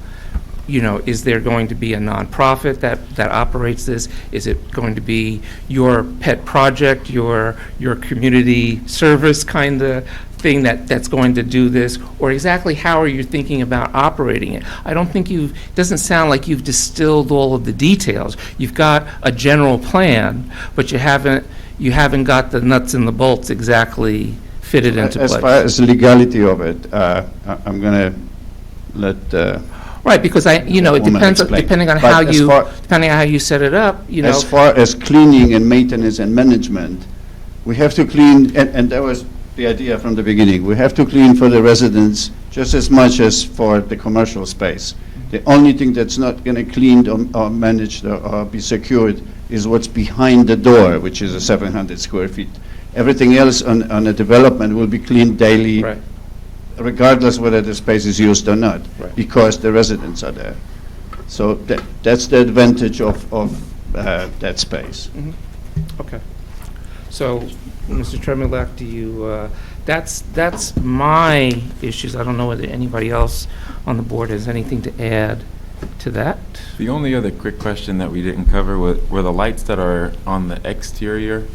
is there going to be a nonprofit that operates this? Is it going to be your pet project, your community service kind of thing that's going to do this? Or exactly how are you thinking about operating it? I don't think it doesn't sound like you've distilled all of the details. You've got a general plan, but you haven't got the nuts and the bolts exactly fitted into place. As far as the legality of it, I'm going to let Right, because it depends explain. depending on But how you set it up. As far as cleaning and maintenance and management, we have to clean, and that was the idea from the beginning. We have to clean for the residents just as much as for the commercial space. The only thing that's not going to cleaned or managed or be secured is what's behind the door, which is a 700 square feet. Everything else on a development will be cleaned daily, Right. regardless whether the space is used or not, Right. because the residents are there. So that's the advantage of that space. Okay. So, Mr. Tremulak, do you, that's my issues. I don't know whether anybody else on the board has anything to add to that. The only other quick question that we didn't cover were the lights that are on the exterior.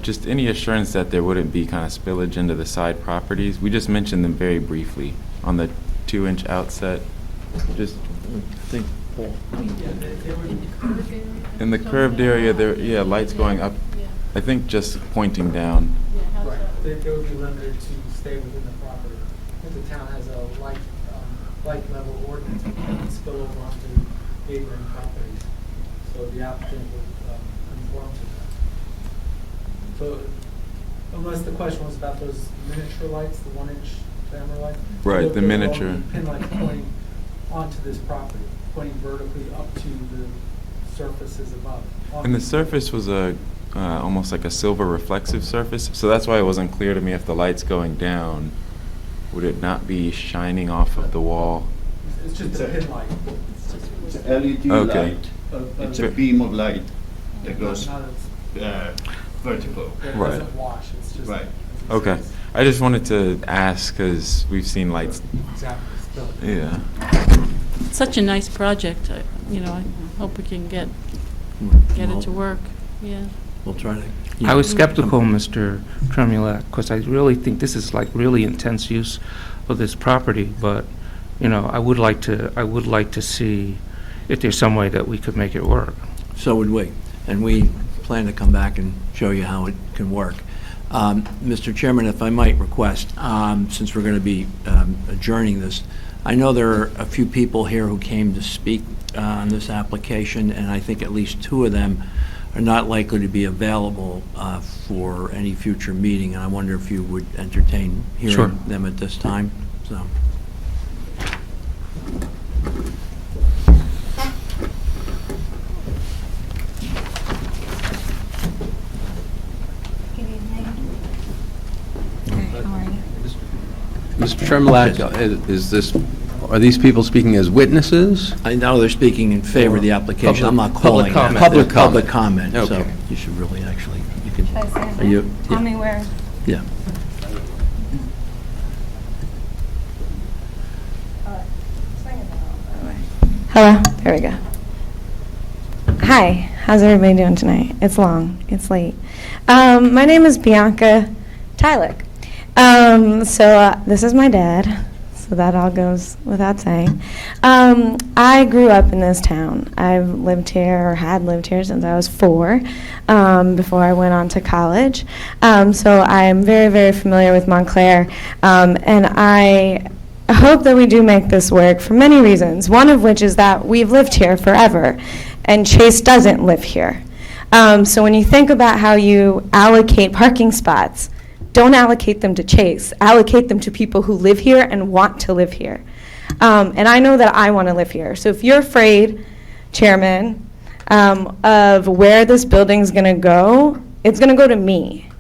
Just any assurance that there wouldn't be kind of spillage into the side properties? We just mentioned them very briefly on the 2-inch outset. Just in the curved area, there, lights going up. I think just pointing down. Right, they would be limited to stay within the property. I think the town has a light level ordinance that can spill over onto neighboring properties. So the applicant would conform to that. So unless the question was about those miniature lights, the 1-inch diameter lights. Right, the they'll miniature. only be pin lights pointing onto this property, pointing vertically up to the surfaces above. And the surface was almost like a silver reflexive surface, so that's why it wasn't clear to me if the light's going down, would it not be shining off of the wall? It's just a pin light. It's a LED Okay. light. It's a beam of light that goes Not as- vertical. It Right. doesn't wash, it's just. Right. Okay. I just wanted to ask, because we've seen lights. Exactly. Still. Yeah. Such a nice project, I hope we can get it to work, yeah. We'll try to. I was skeptical, Mr. Tremulak, because I really think this is like really intense use of this property, but, I would like to see if there's some way that we could make it work. So would we. And we plan to come back and show you how it can work. Mr. Chairman, if I might request, since we're going to be adjourning this, I know there are a few people here who came to speak on this application, and I think at least 2 of them are not likely to be available for any future meeting, and I wonder if you would entertain hearing Sure. them at this time. So. Good evening. Hi, how are you? Mr. Tremulak, are these people speaking as witnesses? I know they're speaking in favor of the application. I'm not Public calling it. comment. Public comment. So Okay. you should really actually, you can. Should I stand Are you? up? Tell me where. Yeah. Hello, there we go. Hi, how's everybody doing tonight? It's long, it's late. My name is Bianca Tylick. This is my dad, so that all goes without saying. I grew up in this town. I've lived here, or had lived here since I was 4, before I went on to college. So I'm very, very familiar with Montclair, and I hope that we do make this work for many reasons, one of which is that we've lived here forever, and Chase doesn't live here. So when you think about how you allocate parking spots, don't allocate them to Chase. Allocate them to people who live here and want to live here. And I know that I want to live here. So if you're afraid, Chairman, of where this building's going to go, it's going to go to me,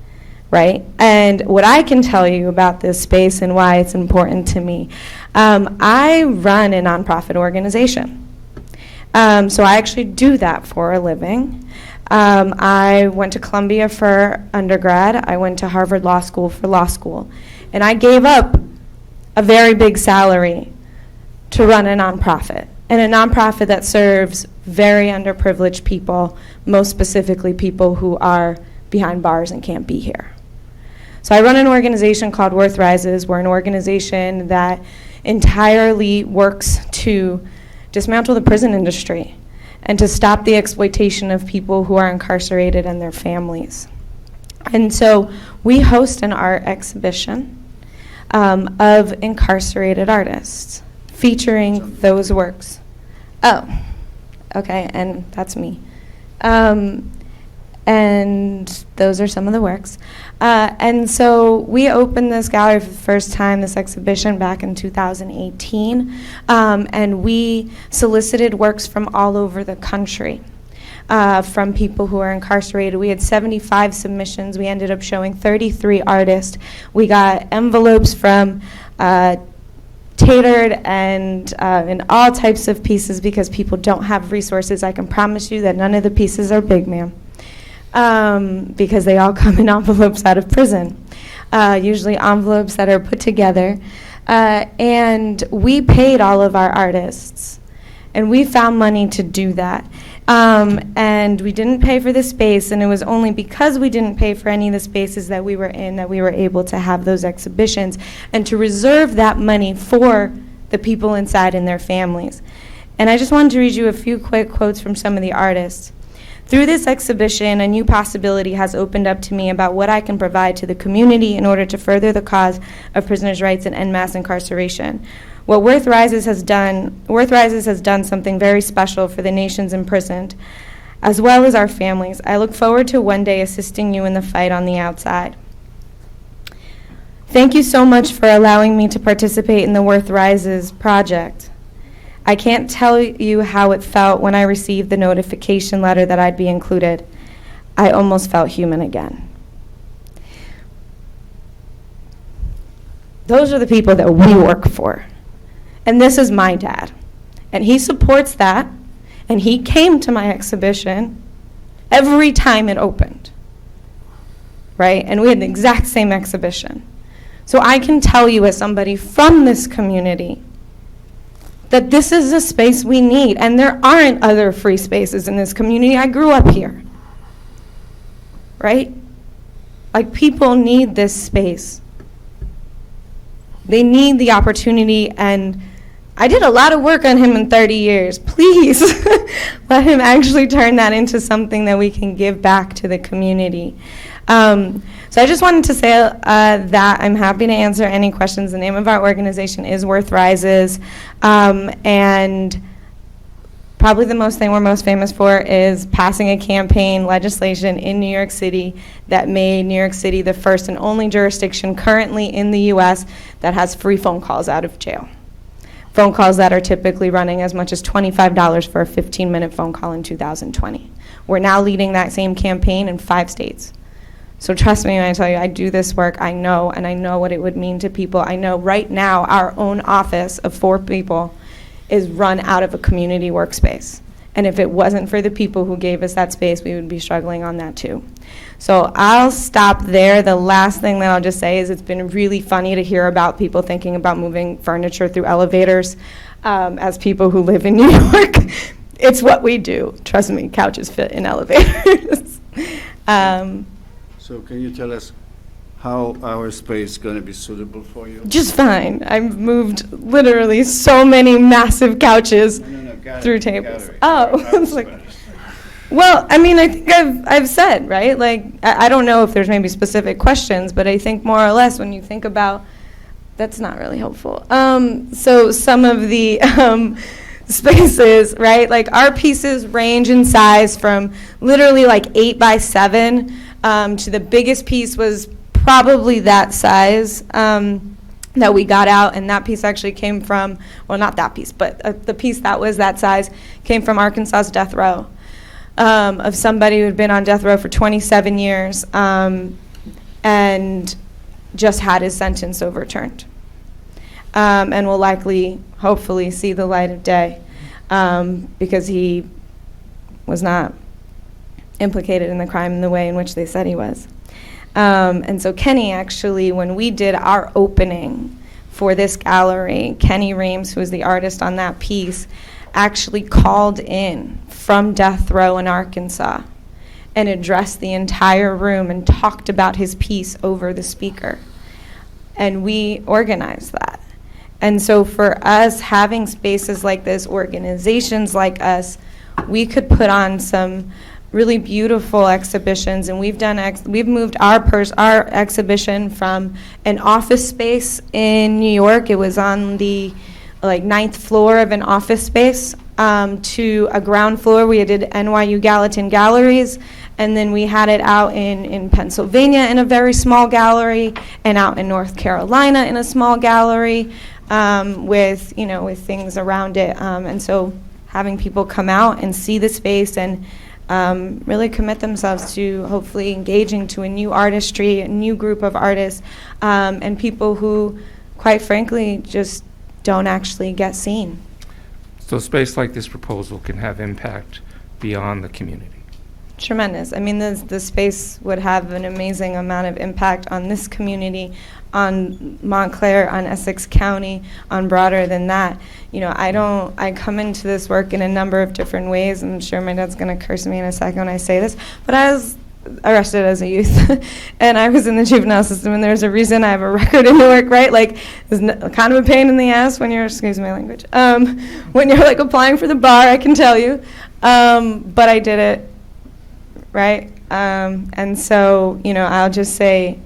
right? And what I can tell you about this space and why it's important to me, I run a nonprofit organization. So I actually do that for a living. I went to Columbia for undergrad. I went to Harvard Law School for law school. And I gave up a very big salary to run a nonprofit, and a nonprofit that serves very underprivileged people, most specifically people who are behind bars and can't be here. So I run an organization called Worth Rises. We're an organization that entirely works to dismantle the prison industry and to stop the exploitation of people who are incarcerated and their families. And so we host an art exhibition of incarcerated artists featuring those works. Oh, okay, and that's me. And those are some of the works. And so we opened this gallery for the first time, this exhibition, back in 2018. And we solicited works from all over the country, from people who are incarcerated. We had 75 submissions. We ended up showing 33 artists. We got envelopes from Tatered and all types of pieces because people don't have resources. I can promise you that none of the pieces are big, ma'am. Because they all come in envelopes out of prison, usually envelopes that are put together. And we paid all of our artists, and we found money to do that. And we didn't pay for the space, and it was only because we didn't pay for any of the spaces that we were in that we were able to have those exhibitions and to reserve that money for the people inside and their families. And I just wanted to read you a few quick quotes from some of the artists. Through this exhibition, a new possibility has opened up to me about what I can provide to the community in order to further the cause of prisoners' rights and end mass incarceration. What Worth Rises has done something very special for the nations imprisoned, as well as our families. I look forward to one day assisting you in the fight on the outside. Thank you so much for allowing me to participate in the Worth Rises project. I can't tell you how it felt when I received the notification letter that I'd be included. I almost felt human again. Those are the people that we work for. And this is my dad. And he supports that. And he came to my exhibition every time it opened. Right? And we had the exact same exhibition. So I can tell you as somebody from this community that this is a space we need, and there aren't other free spaces in this community. I grew up here, right? Like, people need this space. They need the opportunity, and I did a lot of work on him in 30 years. Please let him actually turn that into something that we can give back to the community. So I just wanted to say that I'm happy to answer any questions. The name of our organization is Worth Rises, and probably the thing we're most famous for is passing a campaign legislation in New York City that made New York City the first and only jurisdiction currently in the U.S. that has free phone calls out of jail. Phone calls that are typically running as much as $25 for a 15-minute phone call in 2020. We're now leading that same campaign in 5 states. So trust me when I tell you, I do this work, I know, and I know what it would mean to people. I know right now our own office of 4 people is run out of a community workspace. And if it wasn't for the people who gave us that space, we would be struggling on that too. So I'll stop there. The last thing that I'll just say is it's been really funny to hear about people thinking about moving furniture through elevators. As people who live in New York, it's what we do. Trust me, couches fit in elevators. So can you tell us how our space is going to be suitable for you? Just fine. I've moved literally so many massive couches through tables. It's like, well, I mean, I think I've said, right? Like, I don't know if there's maybe specific questions, but I think more or less when you think about, that's not really helpful. So some of the spaces, right? Like, our pieces range in size from literally like 8 by 7 to the biggest piece was probably that size that we got out, and that piece actually came from, well, not that piece, but the piece that was that size came from Arkansas's death row, of somebody who had been on death row for 27 years and just had his sentence overturned, and will likely, hopefully, see the light of day because he was not implicated in the crime in the way in which they said he was. And so Kenny actually, when we did our opening for this gallery, Kenny Reams, who was the artist on that piece, actually called in from death row in Arkansas and addressed the entire room and talked about his piece over the speaker. And we organized that. And so for us, having spaces like this, organizations like us, we could put on some really beautiful exhibitions, and we've moved our exhibition from an office space in New York. It was on the 9th floor of an office space to a ground floor. We did NYU Gallatin Galleries, and then we had it out in Pennsylvania in a very small gallery, and out in North Carolina in a small gallery with things around it. And so having people come out and see the space and really commit themselves to hopefully engaging to a new artistry, a new group of artists, and people who, quite frankly, just don't actually get seen. So a space like this proposal can have impact beyond the community. Tremendous. I mean, the space would have an amazing amount of impact on this community, on Montclair, on Essex County, on broader than that. I come into this work in a number of different ways. I'm sure my dad's going to curse me in a second when I say this, but I was arrested as a youth, and I was in the juvenile system, and there's a reason I have a record in Newark, right? It's kind of a pain in the ass when you're, excuse my language, when you're applying for the bar, I can tell you, but I did it, right? And so, I'll just say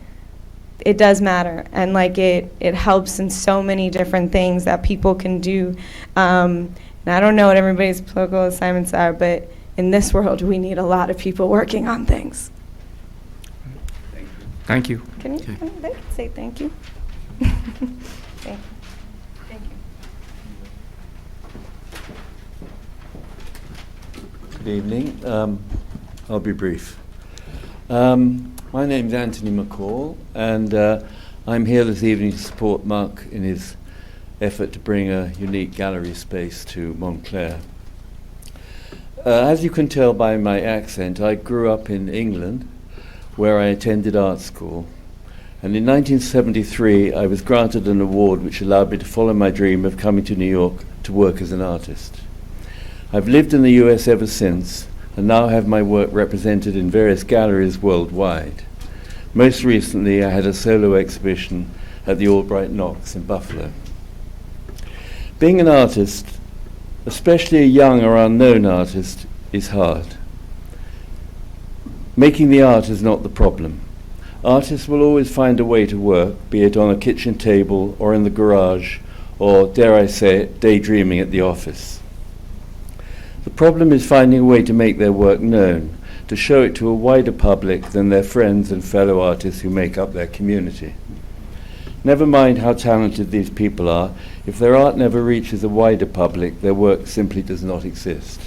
it does matter, and it helps in so many different things that people can do. And I don't know what everybody's political assignments are, but in this world, we need a lot of people working on things. Thank you. Can they say thank you? Thank you. Thank you. Good evening. I'll be brief. My name's Anthony McCall, and I'm here this evening to support Mark in his effort to bring a unique gallery space to Montclair. As you can tell by my accent, I grew up in England, where I attended art school. And in 1973, I was granted an award which allowed me to follow my dream of coming to New York to work as an artist. I've lived in the US ever since, and now have my work represented in various galleries worldwide. Most recently, I had a solo exhibition at the Albright Knox in Buffalo. Being an artist, especially a young or unknown artist, is hard. Making the art is not the problem. Artists will always find a way to work, be it on a kitchen table or in the garage, or, dare I say it, daydreaming at the office. The problem is finding a way to make their work known, to show it to a wider public than their friends and fellow artists who make up their community. Never mind how talented these people are, if their art never reaches a wider public, their work simply does not exist.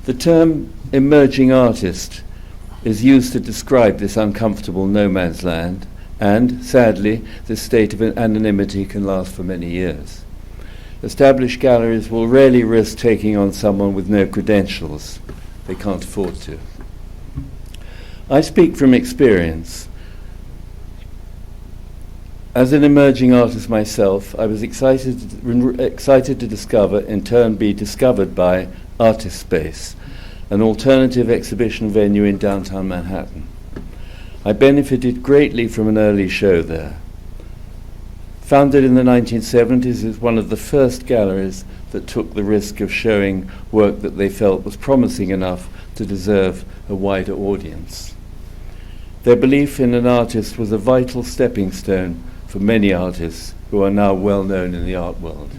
The term emerging artist is used to describe this uncomfortable no man's land, and, sadly, this state of anonymity can last for many years. Established galleries will rarely risk taking on someone with no credentials. They can't afford to. I speak from experience. As an emerging artist myself, I was excited to discover, in turn be discovered by Artist Space, an alternative exhibition venue in downtown Manhattan. I benefited greatly from an early show there. Founded in the 1970s, it's one of the first galleries that took the risk of showing work that they felt was promising enough to deserve a wider audience. Their belief in an artist was a vital stepping stone for many artists who are now well known in the art world.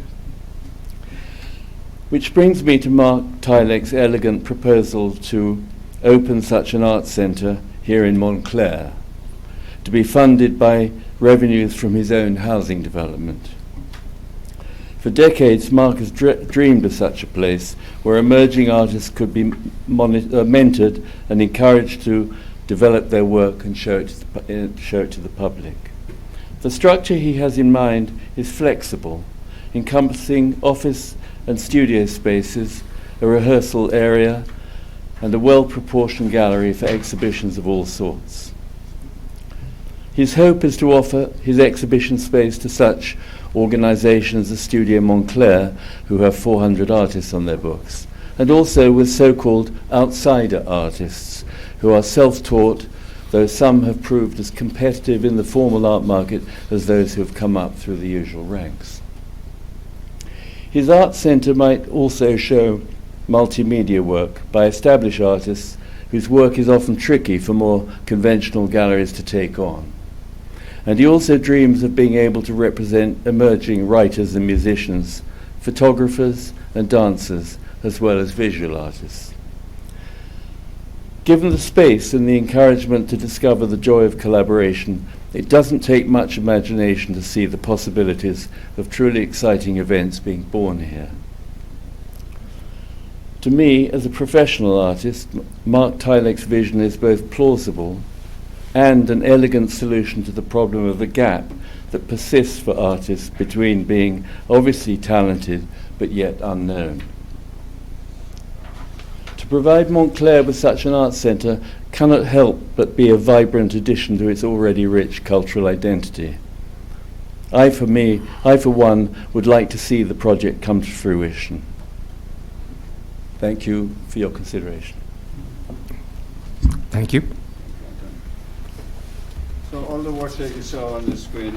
Which brings me to Mark Tylek's elegant proposal to open such an art centre here in Montclair, to be funded by revenues from his own housing development. For decades, Mark has dreamed of such a place where emerging artists could be mentored and encouraged to develop their work and show it to the public. The structure he has in mind is flexible, encompassing office and studio spaces, a rehearsal area, and a well-proportioned gallery for exhibitions of all sorts. His hope is to offer his exhibition space to such organizations as Studio Montclair, who have 400 artists on their books, and also with so-called outsider artists, who are self-taught, though some have proved as competitive in the formal art market as those who have come up through the usual ranks. His art centre might also show multimedia work by established artists whose work is often tricky for more conventional galleries to take on. And he also dreams of being able to represent emerging writers and musicians, photographers and dancers, as well as visual artists. Given the space and the encouragement to discover the joy of collaboration, it doesn't take much imagination to see the possibilities of truly exciting events being born here. To me, as a professional artist, Mark Tyleck's vision is both plausible and an elegant solution to the problem of the gap that persists for artists between being obviously talented but yet unknown. To provide Montclair with such an art centre cannot help but be a vibrant addition to its already rich cultural identity. I, for one, would like to see the project come to fruition. Thank you for your consideration. Thank you. So all the work that you saw on the screen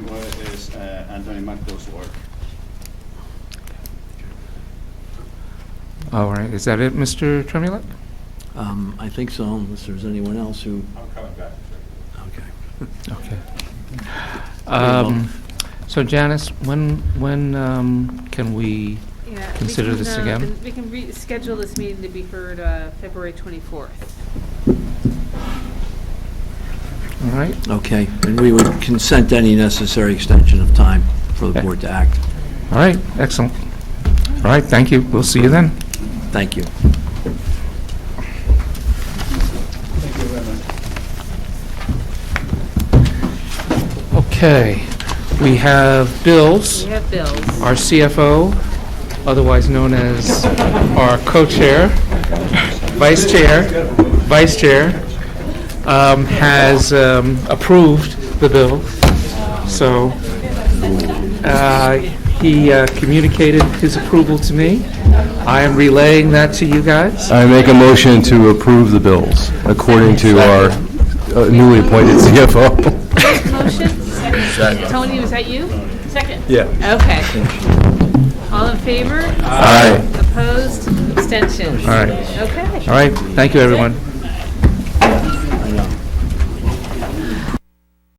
is Anthony Macdo's work. All right, is that it, Mr. Tremulek? I think so, unless there's anyone else who... I'm coming back. Okay. Okay. So Janice, when can we Yeah, consider this again? We can reschedule this meeting to be heard February 24th. All right. Okay, and we would consent any necessary extension of time for the board to act. All right, excellent. All right, thank you. We'll see you then. Thank you. Thank you very much. Okay, we have bills. We have bills. Our CFO, otherwise known as our co-chair, vice chair, has approved the bill. So he communicated his approval to me. I am relaying that to you guys. I make a motion to approve the bills according to our newly appointed CFO. Motion? Tony, was that you? Second? Yeah. Okay. All in favor? Aye. Opposed? Abstentions? All right. Okay. All right, thank you, everyone.